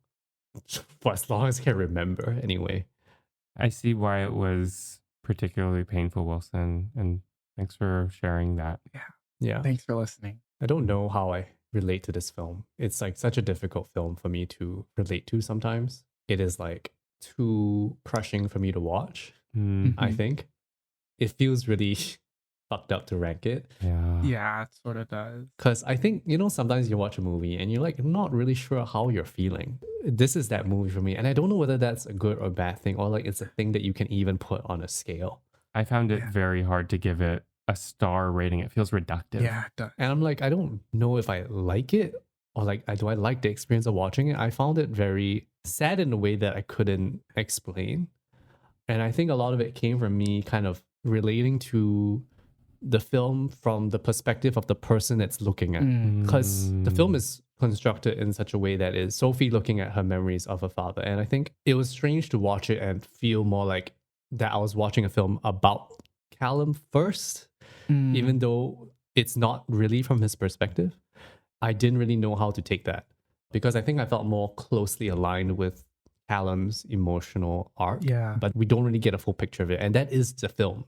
[SPEAKER 1] for as long as I can remember anyway.
[SPEAKER 3] I see why it was particularly painful, Wilson, and thanks for sharing that.
[SPEAKER 1] Yeah.
[SPEAKER 2] Thanks for listening.
[SPEAKER 1] I don't know how I relate to this film. It's like such a difficult film for me to relate to sometimes. It is like too crushing for me to watch, I think. It feels really fucked up to rank it.
[SPEAKER 2] Yeah, it sort of does.
[SPEAKER 1] Because I think, you know, sometimes you watch a movie and you're like not really sure how you're feeling. This is that movie for me. And I don't know whether that's a good or bad thing, or like it's a thing that you can even put on a scale.
[SPEAKER 3] I found it very hard to give it a star rating. It feels reductive.
[SPEAKER 2] Yeah, it does.
[SPEAKER 1] And I'm like, I don't know if I like it or like, do I like the experience of watching it? I found it very sad in a way that I couldn't explain. And I think a lot of it came from me kind of relating to the film from the perspective of the person that's looking at. Because the film is constructed in such a way that is Sophie looking at her memories of her father. And I think it was strange to watch it and feel more like that I was watching a film about Callum first, even though it's not really from his perspective. I didn't really know how to take that because I think I felt more closely aligned with Callum's emotional arc.
[SPEAKER 2] Yeah.
[SPEAKER 1] But we don't really get a full picture of it. And that is the film.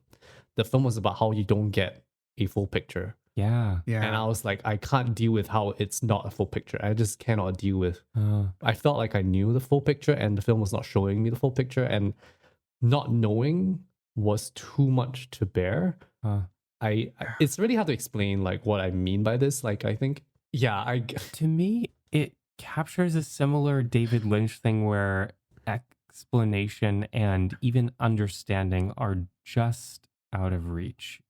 [SPEAKER 1] The film was about how you don't get a full picture.
[SPEAKER 3] Yeah.
[SPEAKER 1] And I was like, I can't deal with how it's not a full picture. I just cannot deal with. I felt like I knew the full picture and the film was not showing me the full picture. And not knowing was too much to bear. It's really hard to explain like what I mean by this. Like, I think,
[SPEAKER 3] to me, it captures a similar David Lynch thing where explanation and even understanding are just out of reach.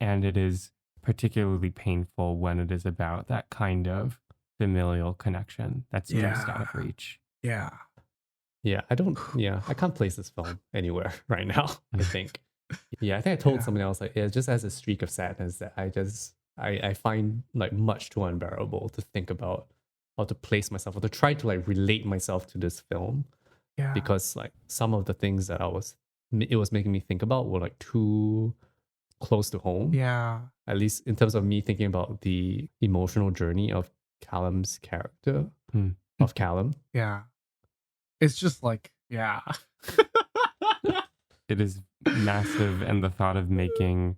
[SPEAKER 3] And it is particularly painful when it is about that kind of familial connection that's just out of reach.
[SPEAKER 2] Yeah.
[SPEAKER 1] I can't place this film anywhere right now, I think. I think I told someone else, like, it just has a streak of sadness that I find like much too unbearable to think about or to place myself or to try to like relate myself to this film.
[SPEAKER 2] Yeah.
[SPEAKER 1] Because like some of the things that it was making me think about were like too close to home.
[SPEAKER 2] Yeah.
[SPEAKER 1] At least in terms of me thinking about the emotional journey of Callum's character, of Callum.
[SPEAKER 2] Yeah. It's just like, yeah.
[SPEAKER 3] It is massive, and the thought of making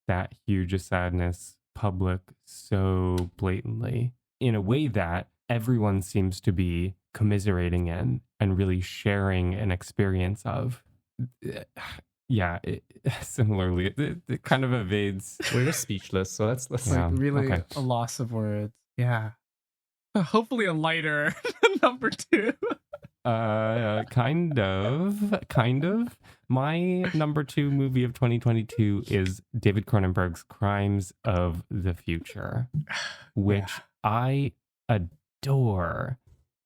[SPEAKER 3] that huge a sadness public so blatantly in a way that everyone seems to be commiserating in and really sharing an experience of. Similarly, it kind of evades.
[SPEAKER 1] We're just speechless, so that's
[SPEAKER 2] like really a loss of words. Yeah. Hopefully a lighter number 2.
[SPEAKER 3] Kind of. My number 2 movie of 2022 is David Cronenberg's Crimes of the Future, which I adore.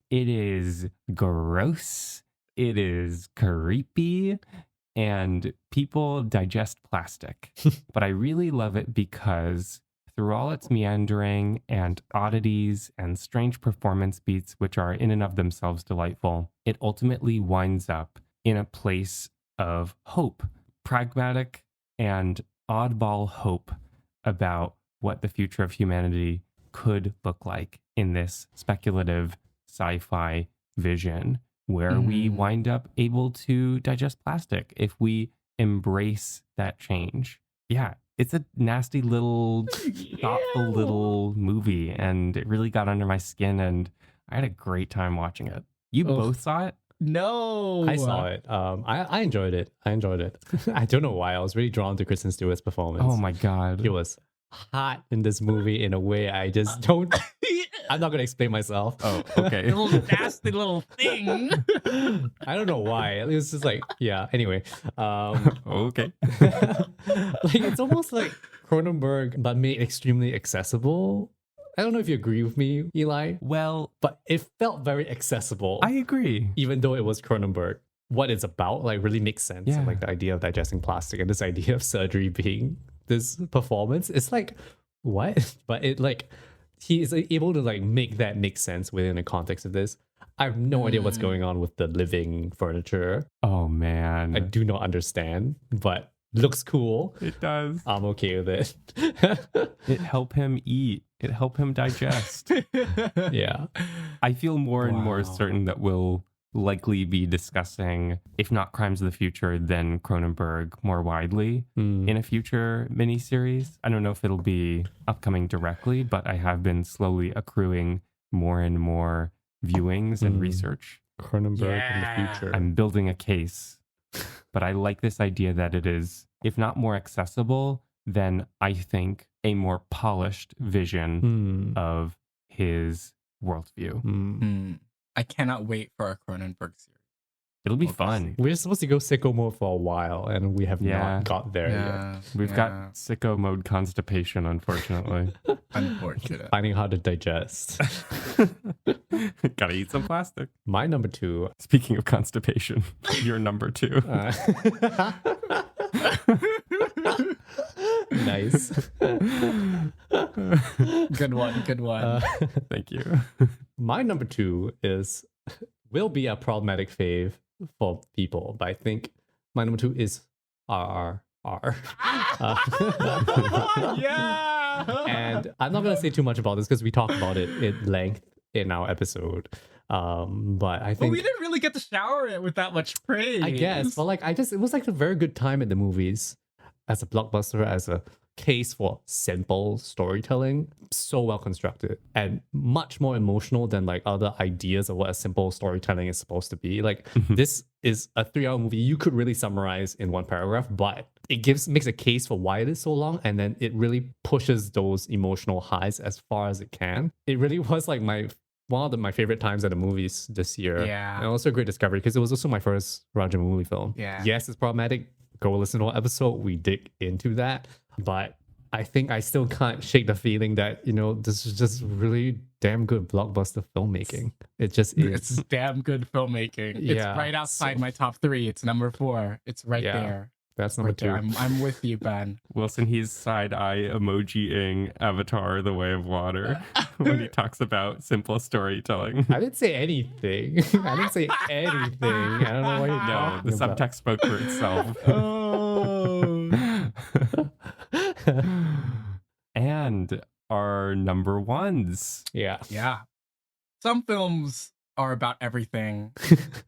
[SPEAKER 3] It is gross. It is creepy. And people digest plastic. But I really love it because through all its meandering and oddities and strange performance beats, which are in and of themselves delightful, it ultimately winds up in a place of hope, pragmatic and oddball hope about what the future of humanity could look like in this speculative sci-fi vision, where we wind up able to digest plastic if we embrace that change. Yeah, it's a nasty little, thoughtful little movie, and it really got under my skin, and I had a great time watching it. You both saw it?
[SPEAKER 2] No.
[SPEAKER 1] I saw it. I enjoyed it. I don't know why. I was really drawn to Kristen Stewart's performance.
[SPEAKER 3] Oh my God.
[SPEAKER 1] It was hot in this movie in a way I just don't... I'm not going to explain myself.
[SPEAKER 3] Oh, okay.
[SPEAKER 2] Little nasty little thing.
[SPEAKER 1] I don't know why. It was just like, anyway.
[SPEAKER 3] Okay.
[SPEAKER 1] Like, it's almost like Cronenberg, but made extremely accessible. I don't know if you agree with me, Eli.
[SPEAKER 3] Well,
[SPEAKER 1] but it felt very accessible.
[SPEAKER 3] I agree.
[SPEAKER 1] Even though it was Cronenberg. What it's about, like, really makes sense.
[SPEAKER 3] Yeah.
[SPEAKER 1] Like, the idea of digesting plastic and this idea of surgery being this performance. It's like, what? But it, like... he is able to like make that make sense within the context of this. I have no idea what's going on with the living furniture.
[SPEAKER 3] Oh man.
[SPEAKER 1] I do not understand, but looks cool.
[SPEAKER 3] It does.
[SPEAKER 1] I'm okay with it.
[SPEAKER 3] It helped him eat. It helped him digest.
[SPEAKER 1] Yeah.
[SPEAKER 3] I feel more and more certain that we'll likely be discussing, if not Crimes of the Future, then Cronenberg more widely in a future miniseries. I don't know if it'll be upcoming directly, but I have been slowly accruing more and more viewings and research.
[SPEAKER 1] Cronenberg in the future.
[SPEAKER 3] I'm building a case, but I like this idea that it is, if not more accessible, than, I think, a more polished vision of his worldview.
[SPEAKER 2] I cannot wait for our Cronenberg series.
[SPEAKER 3] It'll be
[SPEAKER 2] We'll
[SPEAKER 3] fun.
[SPEAKER 1] We're supposed to go sicko mode for a while, and we have
[SPEAKER 3] Yeah.
[SPEAKER 1] not got there yet.
[SPEAKER 3] We've got sicko mode constipation, unfortunately.
[SPEAKER 2] Unfortunate.
[SPEAKER 1] Finding how to digest.
[SPEAKER 3] Gotta eat some plastic.
[SPEAKER 1] My number 2.
[SPEAKER 3] Speaking of constipation, your number 2.
[SPEAKER 1] Nice.
[SPEAKER 2] Good one.
[SPEAKER 3] Thank you.
[SPEAKER 1] My number 2 will be a problematic fave for people, but I think my number 2 is RRR.
[SPEAKER 2] Yeah.
[SPEAKER 1] And I'm not going to say too much about this because we talked about it at length in our episode. But I think
[SPEAKER 2] we didn't really get to shower it with that much praise.
[SPEAKER 1] I guess, but like it was like a very good time at the movies as a blockbuster, as a case for simple storytelling, so well constructed and much more emotional than like other ideas of what a simple storytelling is supposed to be. Like this is a 3-hour movie you could really summarize in one paragraph, but it makes a case for why it is so long, and then it really pushes those emotional highs as far as it can. It really was like one of my favorite times at the movies this year.
[SPEAKER 2] Yeah.
[SPEAKER 1] And also a great discovery because it was also my first Raja movie film.
[SPEAKER 2] Yeah.
[SPEAKER 1] Yes, it's problematic. Go listen to our episode. We dig into that. But I think I still can't shake the feeling that, this is just really damn good blockbuster filmmaking. It just is.
[SPEAKER 2] It's damn good filmmaking.
[SPEAKER 1] Yeah,
[SPEAKER 2] It's right outside my top 3. It's number 4. It's right
[SPEAKER 1] Yeah.
[SPEAKER 2] there.
[SPEAKER 1] That's number
[SPEAKER 2] Right there.
[SPEAKER 1] 2.
[SPEAKER 2] I'm with you, Ben.
[SPEAKER 3] Wilson, he's side-eye emoji-ing Avatar: The Way of Water when he talks about simple storytelling.
[SPEAKER 1] I didn't say anything. I didn't say anything. I don't know what you're
[SPEAKER 3] No,
[SPEAKER 1] talking
[SPEAKER 3] the
[SPEAKER 1] about.
[SPEAKER 3] subtext spoke for itself. And our number 1s.
[SPEAKER 1] Yeah.
[SPEAKER 2] Yeah. Some films are about everything.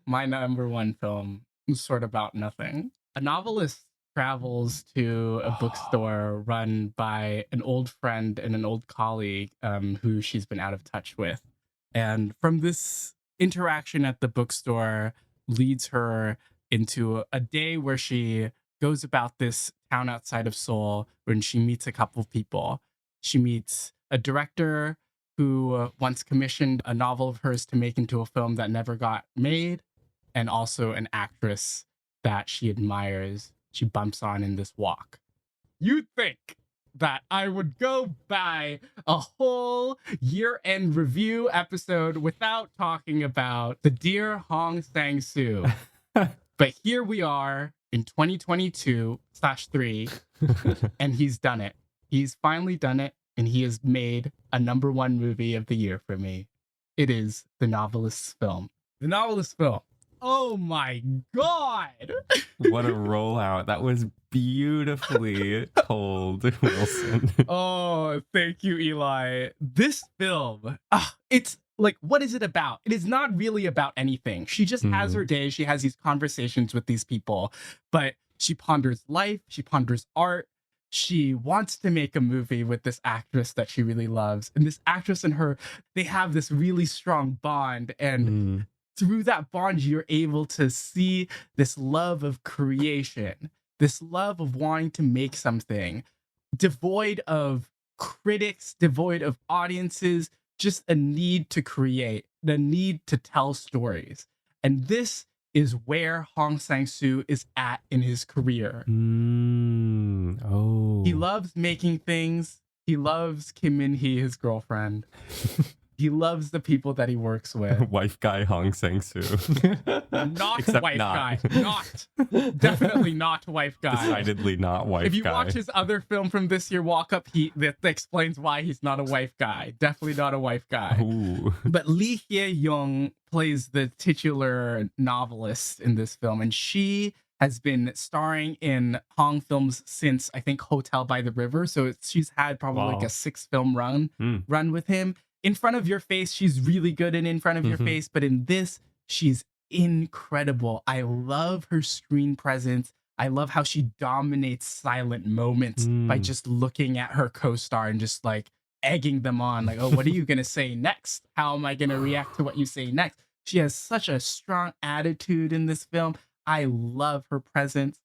[SPEAKER 2] My number 1 film is sort of about nothing. A novelist travels to a bookstore run by an old friend and an old colleague who she's been out of touch with. And from this interaction at the bookstore leads her into a day where she goes about this town outside of Seoul when she meets a couple of people. She meets a director who once commissioned a novel of hers to make into a film that never got made, and also an actress that she admires. She bumps on in this walk. You'd think that I would go by a whole year-end review episode without talking about the dear Hong Sang-soo. But here we are in 2022/3, and he's done it. He's finally done it, and he has made a number 1 movie of the year for me. It is The Novelist's Film. The Novelist's Film. Oh my God!
[SPEAKER 3] What a rollout. That was beautifully told, Wilson.
[SPEAKER 2] Oh, thank you, Eli. This film, it's like, what is it about? It is not really about anything. She just has her day. She has these conversations with these people, but she ponders life. She ponders art. She wants to make a movie with this actress that she really loves. And this actress and her, they have this really strong bond. And through that bond, you're able to see this love of creation, this love of wanting to make something devoid of critics, devoid of audiences, just a need to create, the need to tell stories. And this is where Hong Sang-soo is at in his career.
[SPEAKER 3] Oh.
[SPEAKER 2] He loves making things. He loves Kim Min-hee, his girlfriend. He loves the people that he works with.
[SPEAKER 3] Wife guy Hong Sang-soo.
[SPEAKER 2] Not
[SPEAKER 3] Except
[SPEAKER 2] wife
[SPEAKER 3] not.
[SPEAKER 2] guy. Not. Definitely not wife guy.
[SPEAKER 3] Decidedly not wife guy.
[SPEAKER 2] If you watch his other film from this year, Walk Up, that explains why he's not a wife guy. Definitely not a wife guy.
[SPEAKER 3] Ooh.
[SPEAKER 2] But Lee Hye-young plays the titular novelist in this film, and she has been starring in Hong films since, I think, Hotel by the River. So she's had probably like a 6-film run with him. In Front of Your Face, she's really good in Front of Your Face, but in this, she's incredible. I love her screen presence. I love how she dominates silent moments by just looking at her co-star and just like egging them on. Like, oh, what are you going to say next? How am I going to react to what you say next? She has such a strong attitude in this film. I love her presence.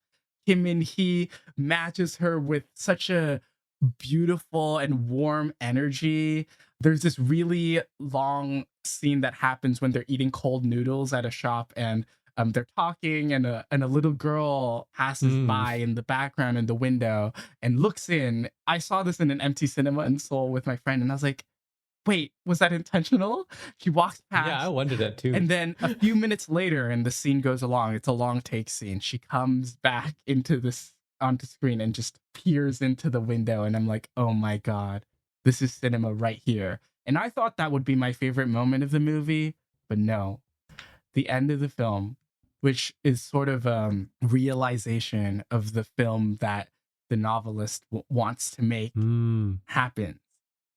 [SPEAKER 2] Kim Min-hee matches her with such a beautiful and warm energy. There's this really long scene that happens when they're eating cold noodles at a shop, and they're talking, and a little girl passes by in the background in the window and looks in. I saw this in an empty cinema in Seoul with my friend, and I was like, wait, was that intentional? She walks past.
[SPEAKER 1] Yeah, I wondered that too.
[SPEAKER 2] And then a few minutes later, and the scene goes along, it's a long take scene. She comes back onto screen and just peers into the window. And I'm like, oh my God, this is cinema right here. And I thought that would be my favorite moment of the movie, but no. The end of the film, which is sort of realization of the film that the novelist wants to make, happens.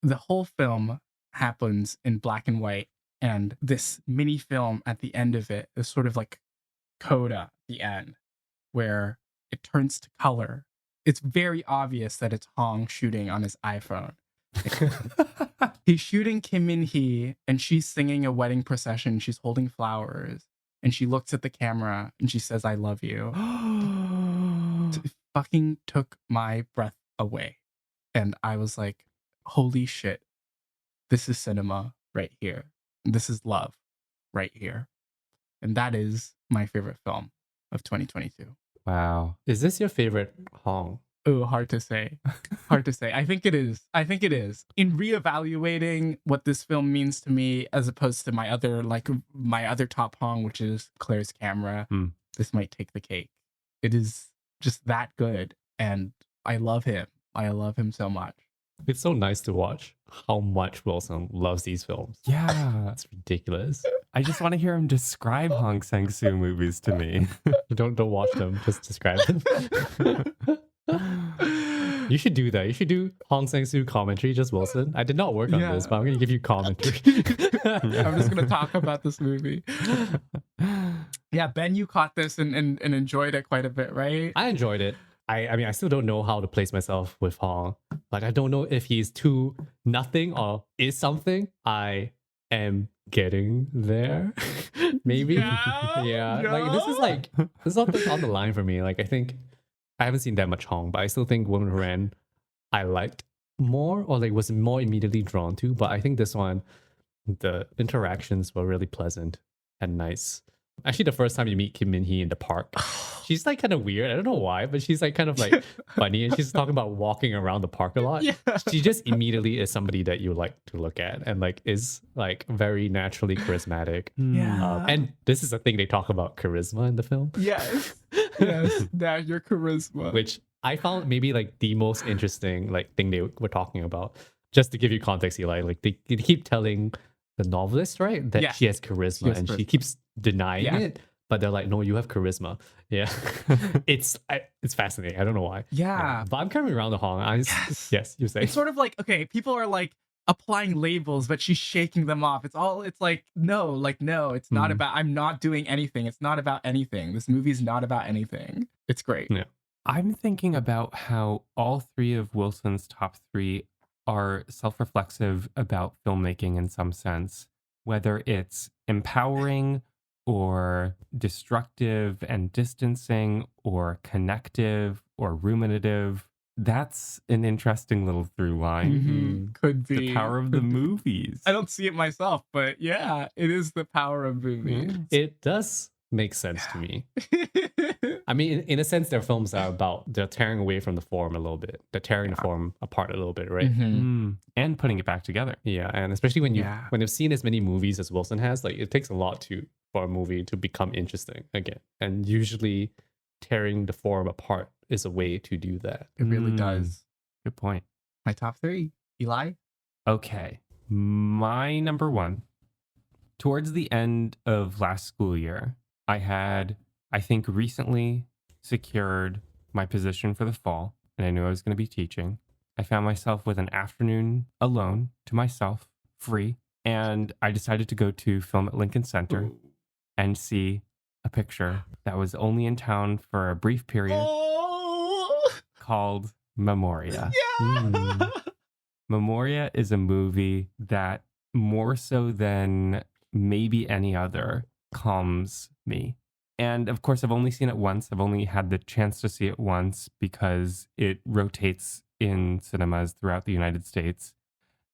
[SPEAKER 2] The whole film happens in black and white, and this mini film at the end of it is sort of like coda at the end, where it turns to color. It's very obvious that it's Hong shooting on his iPhone. He's shooting Kim Min-hee, and she's singing a wedding procession. She's holding flowers, and she looks at the camera and she says, "I love you." It fucking took my breath away. And I was like, holy shit. This is cinema right here. This is love right here. And that is my favorite film of 2022.
[SPEAKER 3] Wow.
[SPEAKER 1] Is this your favorite Hong?
[SPEAKER 2] Oh, hard to say. Hard to say. I think it is. In reevaluating what this film means to me, as opposed to my other top Hong, which is Claire's Camera, this might take the cake. It is just that good. And I love him. I love him so much.
[SPEAKER 1] It's so nice to watch how much Wilson loves these films.
[SPEAKER 3] Yeah.
[SPEAKER 1] It's ridiculous.
[SPEAKER 3] I just want to hear him describe Hong Sang-soo movies to me.
[SPEAKER 1] Don't watch them, just describe them. You should do that. You should do Hong Sang-soo commentary, just Wilson. I did not work on this, but I'm going to give you commentary.
[SPEAKER 2] I'm just going to talk about this movie. Yeah, Ben, you caught this and enjoyed it quite a bit, right?
[SPEAKER 1] I enjoyed it. I mean, I still don't know how to place myself with Hong. Like, I don't know if he's too nothing or is something. I am getting there. Maybe. Yeah.
[SPEAKER 2] No?
[SPEAKER 1] Like, this is something on the line for me. Like, I think I haven't seen that much Hong, but I still think Woman Who Ran I liked more, or like was more immediately drawn to. But I think this one, the interactions were really pleasant and nice. Actually, the first time you meet Kim Min-hee in the park, she's like kind of weird. I don't know why, but she's like kind of like funny, and she's talking about walking around the park a lot.
[SPEAKER 2] Yeah.
[SPEAKER 1] She just immediately is somebody that you like to look at, and like is like very naturally charismatic.
[SPEAKER 2] Yeah.
[SPEAKER 1] And this is a thing they talk about, charisma in the film.
[SPEAKER 2] Yes. Yes. That's your charisma.
[SPEAKER 1] Which I found maybe like the most interesting like thing they were talking about. Just to give you context, Eli, like they keep telling the novelist, right, that she has charisma, and she keeps denying it, but they're like, no, you have charisma. Yeah. it's fascinating. I don't know why.
[SPEAKER 2] Yeah.
[SPEAKER 1] But I'm coming around the Hong. Yes, you say.
[SPEAKER 2] It's sort of like, okay, people are like applying labels, but she's shaking them off. It's like, no, it's not about, I'm not doing anything. It's not about anything. This movie's not about anything. It's great.
[SPEAKER 1] Yeah.
[SPEAKER 3] I'm thinking about how all three of Wilson's top three are self-reflexive about filmmaking in some sense, whether it's empowering or destructive and distancing or connective or ruminative. That's an interesting little through line.
[SPEAKER 2] Could be.
[SPEAKER 3] The power of the movies.
[SPEAKER 2] I don't see it myself, but yeah, it is the power of movies.
[SPEAKER 1] It does make sense to me. I mean, in a sense, their films are about, they're tearing away from the form a little bit. They're tearing the form apart a little bit, right?
[SPEAKER 3] And putting it back together.
[SPEAKER 1] Yeah, and especially when you've seen as many movies as Wilson has, like it takes a lot for a movie to become interesting again. And usually tearing the form apart is a way to do that.
[SPEAKER 2] It really does.
[SPEAKER 3] Good point.
[SPEAKER 2] My top three. Eli?
[SPEAKER 3] Okay. My number one. Towards the end of last school year, I had, I think, recently secured my position for the fall, and I knew I was going to be teaching. I found myself with an afternoon alone to myself, free, and I decided to go to Film at Lincoln Center and see a picture that was only in town for a brief period called Memoria. Memoria is a movie that, more so than maybe any other, calms me. And of course, I've only seen it once. I've only had the chance to see it once because it rotates in cinemas throughout the United States.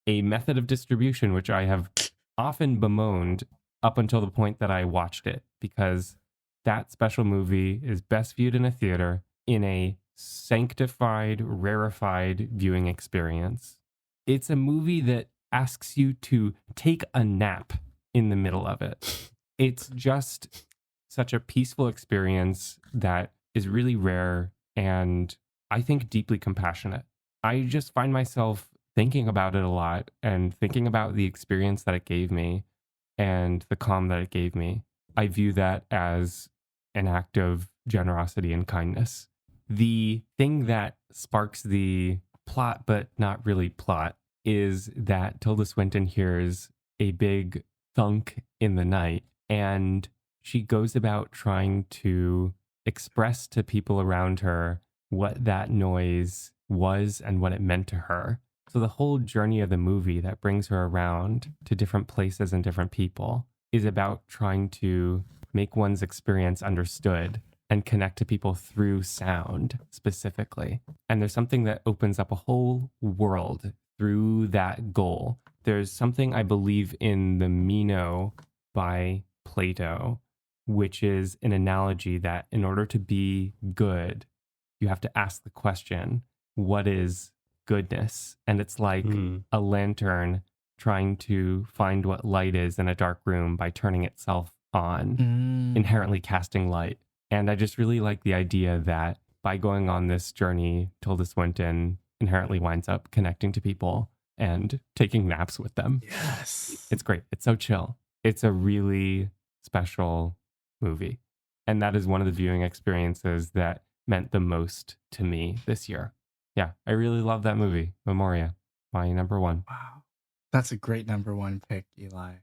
[SPEAKER 3] A method of distribution which I have often bemoaned up until the point that I watched it, because that special movie is best viewed in a theater in a sanctified, rarefied viewing experience. It's a movie that asks you to take a nap in the middle of it. It's just such a peaceful experience that is really rare and I think deeply compassionate. I just find myself thinking about it a lot and thinking about the experience that it gave me and the calm that it gave me. I view that as an act of generosity and kindness. The thing that sparks the plot, but not really plot, is that Tilda Swinton hears a big thunk in the night and she goes about trying to express to people around her what that noise was and what it meant to her. So the whole journey of the movie that brings her around to different places and different people is about trying to make one's experience understood and connect to people through sound specifically. And there's something that opens up a whole world through that goal. There's something I believe in the Meno by Plato, which is an analogy that in order to be good, you have to ask the question, what is goodness? And it's like a lantern trying to find what light is in a dark room by turning itself on, inherently casting light. And I just really like the idea that by going on this journey, Tilda Swinton inherently winds up connecting to people and taking naps with them.
[SPEAKER 2] Yes.
[SPEAKER 3] It's great. It's so chill. It's a really special movie. And that is one of the viewing experiences that meant the most to me this year. Yeah, I really love that movie, Memoria, my number one.
[SPEAKER 2] Wow. That's a great number one pick, Eli.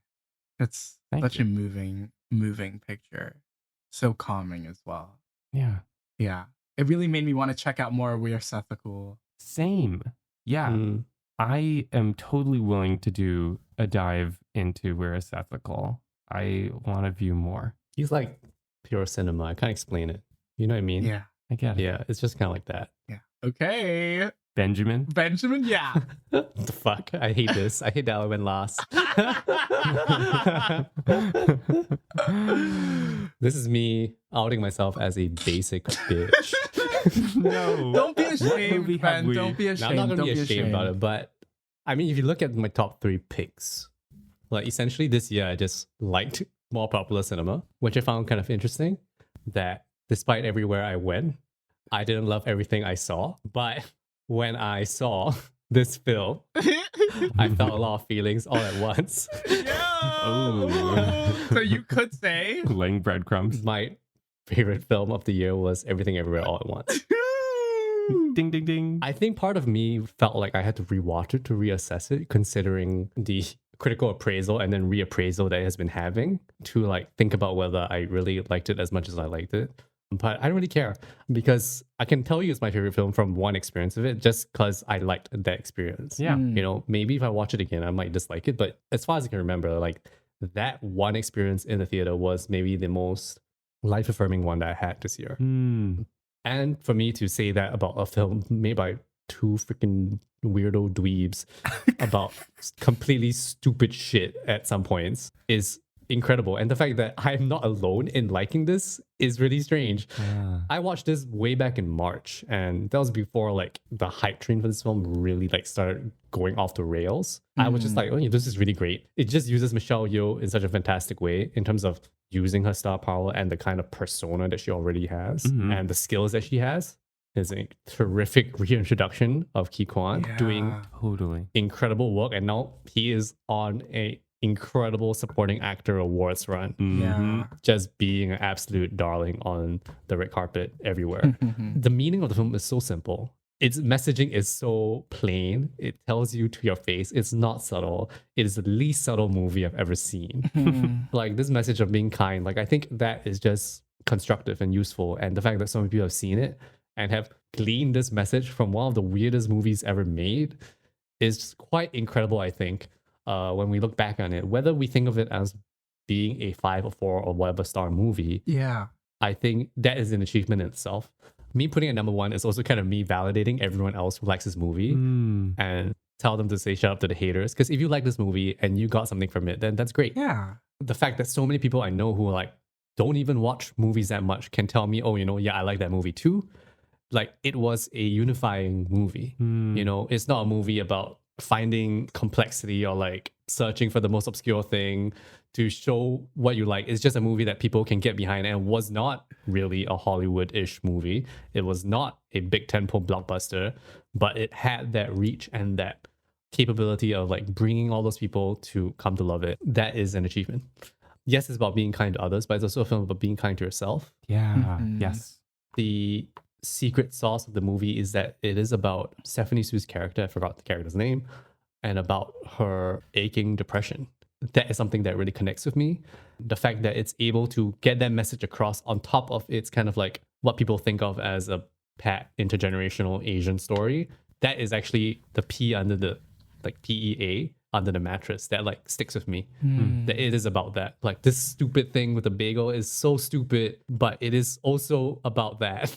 [SPEAKER 2] It's
[SPEAKER 3] Thank
[SPEAKER 2] such
[SPEAKER 3] you.
[SPEAKER 2] a moving picture. So calming as well.
[SPEAKER 3] Yeah.
[SPEAKER 2] Yeah. It really made me want to check out more We Are Ethical.
[SPEAKER 3] Same. Yeah. I am totally willing to do a dive into Where is Ethical. I want to view more.
[SPEAKER 1] He's like pure cinema. I can't explain it. You know what I mean?
[SPEAKER 2] Yeah.
[SPEAKER 3] I get it.
[SPEAKER 1] Yeah, it's just kind of like that.
[SPEAKER 2] Yeah. Okay.
[SPEAKER 3] Benjamin?
[SPEAKER 2] Yeah.
[SPEAKER 1] What the fuck? I hate this. I hate that I went last. This is me outing myself as a basic bitch.
[SPEAKER 3] No.
[SPEAKER 2] Don't be
[SPEAKER 3] movie
[SPEAKER 2] ashamed,
[SPEAKER 3] have
[SPEAKER 2] Ben.
[SPEAKER 3] we-
[SPEAKER 2] Don't be
[SPEAKER 1] Now,
[SPEAKER 2] ashamed.
[SPEAKER 1] I'm not going to
[SPEAKER 2] Don't
[SPEAKER 1] be ashamed about it, but I mean, if you look at my top 3 picks, like essentially this year, I just liked more popular cinema, which I found kind of interesting. That despite everywhere I went, I didn't love everything I saw. But when I saw this film, I felt a lot of feelings all at once.
[SPEAKER 3] Oh.
[SPEAKER 2] So you could say
[SPEAKER 3] Laying breadcrumbs.
[SPEAKER 1] My favorite film of the year was Everything Everywhere All at Once.
[SPEAKER 3] Ding, ding, ding.
[SPEAKER 1] I think part of me felt like I had to rewatch it to reassess it, considering the critical appraisal and then reappraisal that it has been having, to like think about whether I really liked it as much as I liked it. But I don't really care, because I can tell you it's my favorite film from one experience of it, just because I liked that experience.
[SPEAKER 3] Yeah.
[SPEAKER 1] You know, maybe if I watch it again, I might dislike it. But as far as I can remember, like that one experience in the theater was maybe the most life-affirming one that I had this year. And for me to say that about a film made by 2 freaking weirdo dweebs about completely stupid shit at some points is incredible. And the fact that I'm not alone in liking this is really strange. I watched this way back in March, and that was before like the hype train for this film really like started going off the rails. I was just like, oh yeah, this is really great. It just uses Michelle Yeoh in such a fantastic way in terms of using her star power and the kind of persona that she already has and the skills that she has. Is a terrific reintroduction of Ki Kwan doing
[SPEAKER 3] Totally.
[SPEAKER 1] incredible work, and now he is on a incredible supporting actor awards run.
[SPEAKER 2] Yeah.
[SPEAKER 1] Just being an absolute darling on the red carpet everywhere. The meaning of the film is so simple. Its messaging is so plain. It tells you to your face. It's not subtle. It is the least subtle movie I've ever seen. Like this message of being kind, like I think that is just constructive and useful. And the fact that so many people have seen it and have gleaned this message from one of the weirdest movies ever made is quite incredible, I think, when we look back on it. Whether we think of it as being a 5 or 4 or whatever star movie,
[SPEAKER 2] Yeah.
[SPEAKER 1] I think that is an achievement in itself. Me putting it number one is also kind of me validating everyone else who likes this movie and tell them to say shut up to the haters. Because if you like this movie and you got something from it, then that's great.
[SPEAKER 2] Yeah.
[SPEAKER 1] The fact that so many people I know who like don't even watch movies that much can tell me, oh, yeah, I like that movie too. Like, it was a unifying movie. It's not a movie about finding complexity or like searching for the most obscure thing to show what you like. It's just a movie that people can get behind, and was not really a Hollywood-ish movie. It was not a big tentpole blockbuster, but it had that reach and that capability of like bringing all those people to come to love it. That is an achievement. Yes, it's about being kind to others, but it's also a film about being kind to yourself.
[SPEAKER 3] Yeah. Yes.
[SPEAKER 1] The secret sauce of the movie is that it is about Stephanie Sue's character, I forgot the character's name, and about her aching depression. That is something that really connects with me. The fact that it's able to get that message across on top of its kind of like what people think of as a pat intergenerational Asian story. That is actually the P under the like PEA under the mattress that like sticks with me. That it is about that. Like, this stupid thing with the bagel is so stupid, but it is also about that,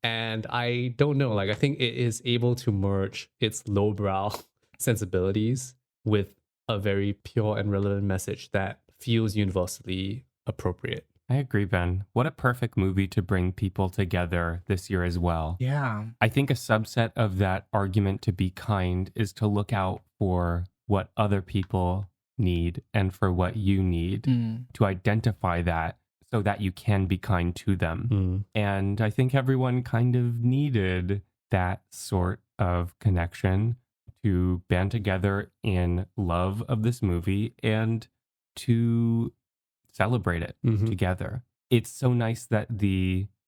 [SPEAKER 1] And I don't know, like, I think it is able to merge its lowbrow sensibilities with a very pure and relevant message that feels universally appropriate.
[SPEAKER 3] I agree, Ben. What a perfect movie to bring people together this year as well.
[SPEAKER 2] Yeah.
[SPEAKER 3] I think a subset of that argument to be kind is to look out for what other people need and for what you need, to identify that so that you can be kind to them. And I think everyone kind of needed that sort of connection to band together in love of this movie and to celebrate it together. It's so nice that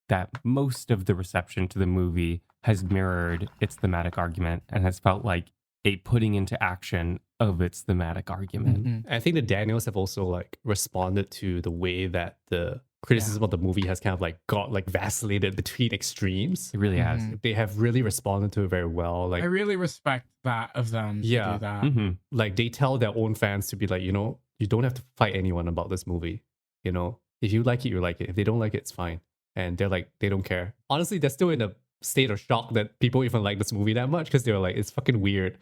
[SPEAKER 3] that most of the reception to the movie has mirrored its thematic argument and has felt like a putting into action of its thematic argument.
[SPEAKER 1] I think the Daniels have also like responded to the way that the criticism of the movie has kind of like got like vacillated between extremes.
[SPEAKER 3] It really has.
[SPEAKER 1] They have really responded to it very well. Like,
[SPEAKER 2] I really respect that of them to do that.
[SPEAKER 1] Like, they tell their own fans to be like, you don't have to fight anyone about this movie. If you like it, you like it. If they don't like it, it's fine. And they're like, they don't care. Honestly, they're still in a state of shock that people even like this movie that much, because they're like, it's fucking weird.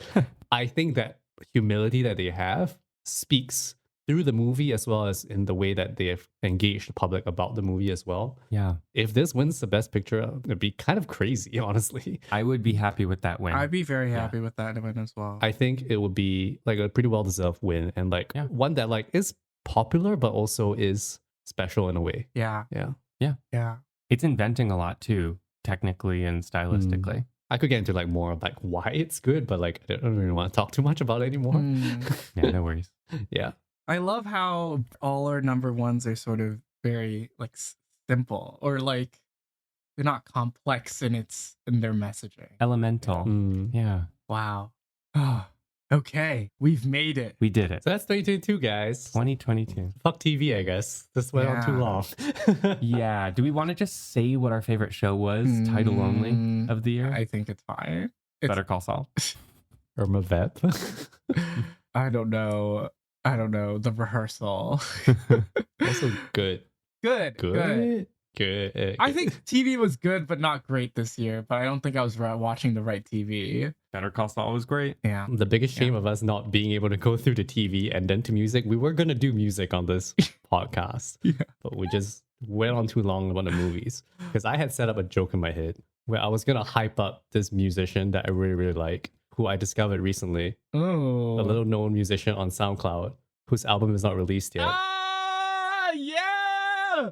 [SPEAKER 1] I think that humility that they have speaks through the movie as well as in the way that they have engaged the public about the movie as well.
[SPEAKER 3] Yeah.
[SPEAKER 1] If this wins the best picture, it'd be kind of crazy, honestly.
[SPEAKER 3] I would be happy with that win.
[SPEAKER 2] I'd be very happy with that win as well.
[SPEAKER 1] I think it would be like a pretty well-deserved win, and like one that like is popular but also is special in a way.
[SPEAKER 2] Yeah.
[SPEAKER 3] It's inventing a lot too, technically and stylistically.
[SPEAKER 1] I could get into like more of like why it's good, but like I don't really want to talk too much about it anymore.
[SPEAKER 3] Yeah, no worries.
[SPEAKER 1] Yeah.
[SPEAKER 2] I love how all our number ones are sort of very like simple, or like they're not complex in their messaging.
[SPEAKER 3] Elemental. Yeah.
[SPEAKER 2] Wow. Okay, we've made it.
[SPEAKER 3] We did it.
[SPEAKER 1] So that's 2022, guys.
[SPEAKER 3] 2022.
[SPEAKER 1] Fuck TV, I guess. This went on too long.
[SPEAKER 3] Yeah. Do we want to just say what our favorite show was, title only, of the year?
[SPEAKER 2] I think it's fine.
[SPEAKER 3] Better Call Saul.
[SPEAKER 1] Irma Vep.
[SPEAKER 2] I don't know. The Rehearsal.
[SPEAKER 1] Also good.
[SPEAKER 2] Good. I think TV was good, but not great this year. But I don't think I was watching the right TV.
[SPEAKER 3] Better Call Saul was great.
[SPEAKER 2] Yeah.
[SPEAKER 1] The biggest shame of us not being able to go through the TV and then to music. We were going to do music on this podcast, but we just went on too long about the movies. Because I had set up a joke in my head where I was going to hype up this musician that I really, really like, who I discovered recently.
[SPEAKER 2] Oh.
[SPEAKER 1] A little known musician on SoundCloud whose album is not released yet.
[SPEAKER 2] Yeah!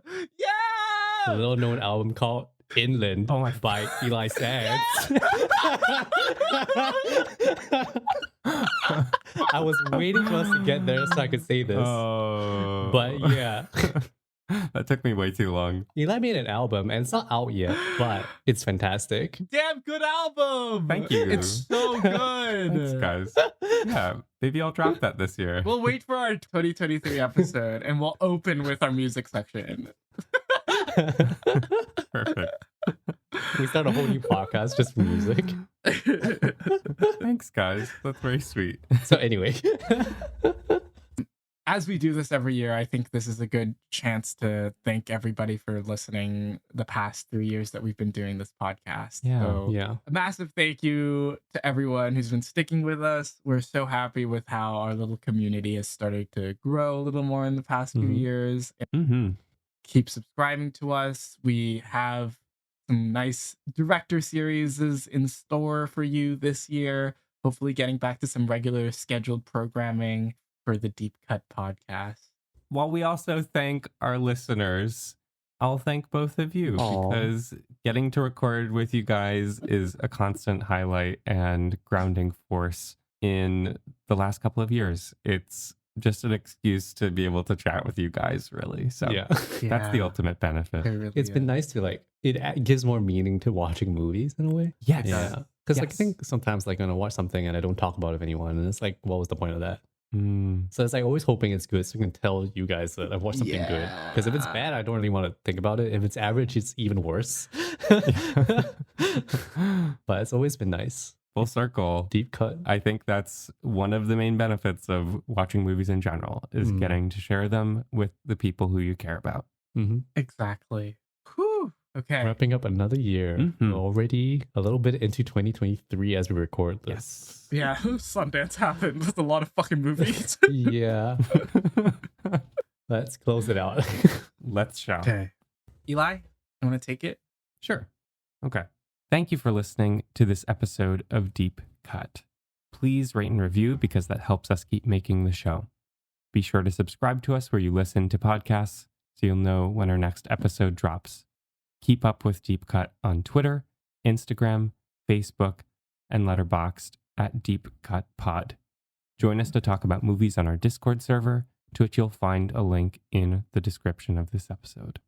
[SPEAKER 1] A little known album called Inland by Eli Sands. I was waiting for us to get there so I could say this. But yeah.
[SPEAKER 3] That took me way too long.
[SPEAKER 1] Eli made an album and it's not out yet, but it's fantastic.
[SPEAKER 2] Damn good album!
[SPEAKER 3] Thank you.
[SPEAKER 2] It's so good.
[SPEAKER 3] Thanks, guys. Yeah, maybe I'll drop that this year.
[SPEAKER 2] We'll wait for our 2023 episode and we'll open with our music section.
[SPEAKER 3] Perfect.
[SPEAKER 1] We start a whole new podcast just for music.
[SPEAKER 3] Thanks, guys. That's very sweet.
[SPEAKER 1] So anyway.
[SPEAKER 2] as we do this every year, I think this is a good chance to thank everybody for listening the past 3 years that we've been doing this podcast.
[SPEAKER 3] Yeah,
[SPEAKER 2] So
[SPEAKER 1] Yeah.
[SPEAKER 2] a massive thank you to everyone who's been sticking with us. We're so happy with how our little community has started to grow a little more in the past few
[SPEAKER 1] Mhm.
[SPEAKER 2] years.
[SPEAKER 3] Mm-hmm.
[SPEAKER 2] Keep subscribing to us. We have some nice director series in store for you this year. Hopefully getting back to some regular scheduled programming for the Deep Cut podcast.
[SPEAKER 3] While we also thank our listeners, I'll thank both of you
[SPEAKER 1] Aw.
[SPEAKER 3] because getting to record with you guys is a constant highlight and grounding force in the last couple of years. It's just an excuse to be able to chat with you guys, really. So
[SPEAKER 1] Yeah.
[SPEAKER 3] that's the ultimate benefit.
[SPEAKER 2] It really
[SPEAKER 1] It's been
[SPEAKER 2] is.
[SPEAKER 1] nice to like, gives more meaning to watching movies in a way.
[SPEAKER 3] Yes.
[SPEAKER 1] Yeah. Because like, I
[SPEAKER 3] Yes.
[SPEAKER 1] think sometimes like when I watch something and I don't talk about it with anyone, and it's like, what was the point of that?
[SPEAKER 3] Mm.
[SPEAKER 1] So it's like always hoping it's good so I can tell you guys that I've watched something good. Because if it's bad, I don't really want to think about it. If it's average, it's even worse. But it's always been nice.
[SPEAKER 3] Full circle.
[SPEAKER 1] Deep cut.
[SPEAKER 3] I think that's one of the main benefits of watching movies in general is
[SPEAKER 1] Mm.
[SPEAKER 3] getting to share them with the people who you care about.
[SPEAKER 1] Mm-hmm.
[SPEAKER 2] Exactly. Whew. Okay.
[SPEAKER 1] Wrapping up another year.
[SPEAKER 3] Mhm.
[SPEAKER 1] We're already a little bit into 2023 as we record this.
[SPEAKER 2] Yeah, Sundance happened with a lot of fucking movies.
[SPEAKER 1] Yeah. Let's close it out.
[SPEAKER 3] Let's show.
[SPEAKER 2] Okay. Eli, you want to take it?
[SPEAKER 3] Sure. Okay. Thank you for listening to this episode of Deep Cut. Please rate and review because that helps us keep making the show. Be sure to subscribe to us where you listen to podcasts so you'll know when our next episode drops. Keep up with Deep Cut on Twitter, Instagram, Facebook, and Letterboxd at Deep Cut Pod. Join us to talk about movies on our Discord server, to which you'll find a link in the description of this episode.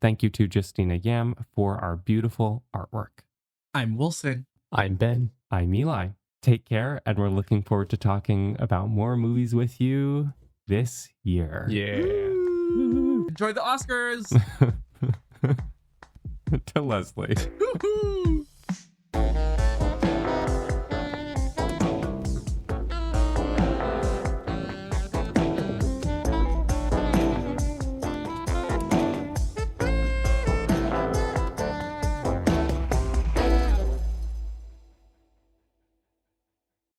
[SPEAKER 3] Thank you to Justina Yam for our beautiful artwork.
[SPEAKER 2] I'm Wilson.
[SPEAKER 1] I'm Ben.
[SPEAKER 3] I'm Eli. Take care, and we're looking forward to talking about more movies with you this year.
[SPEAKER 1] Yeah.
[SPEAKER 2] Enjoy the Oscars.
[SPEAKER 3] To Leslie.
[SPEAKER 2] Woo-hoo.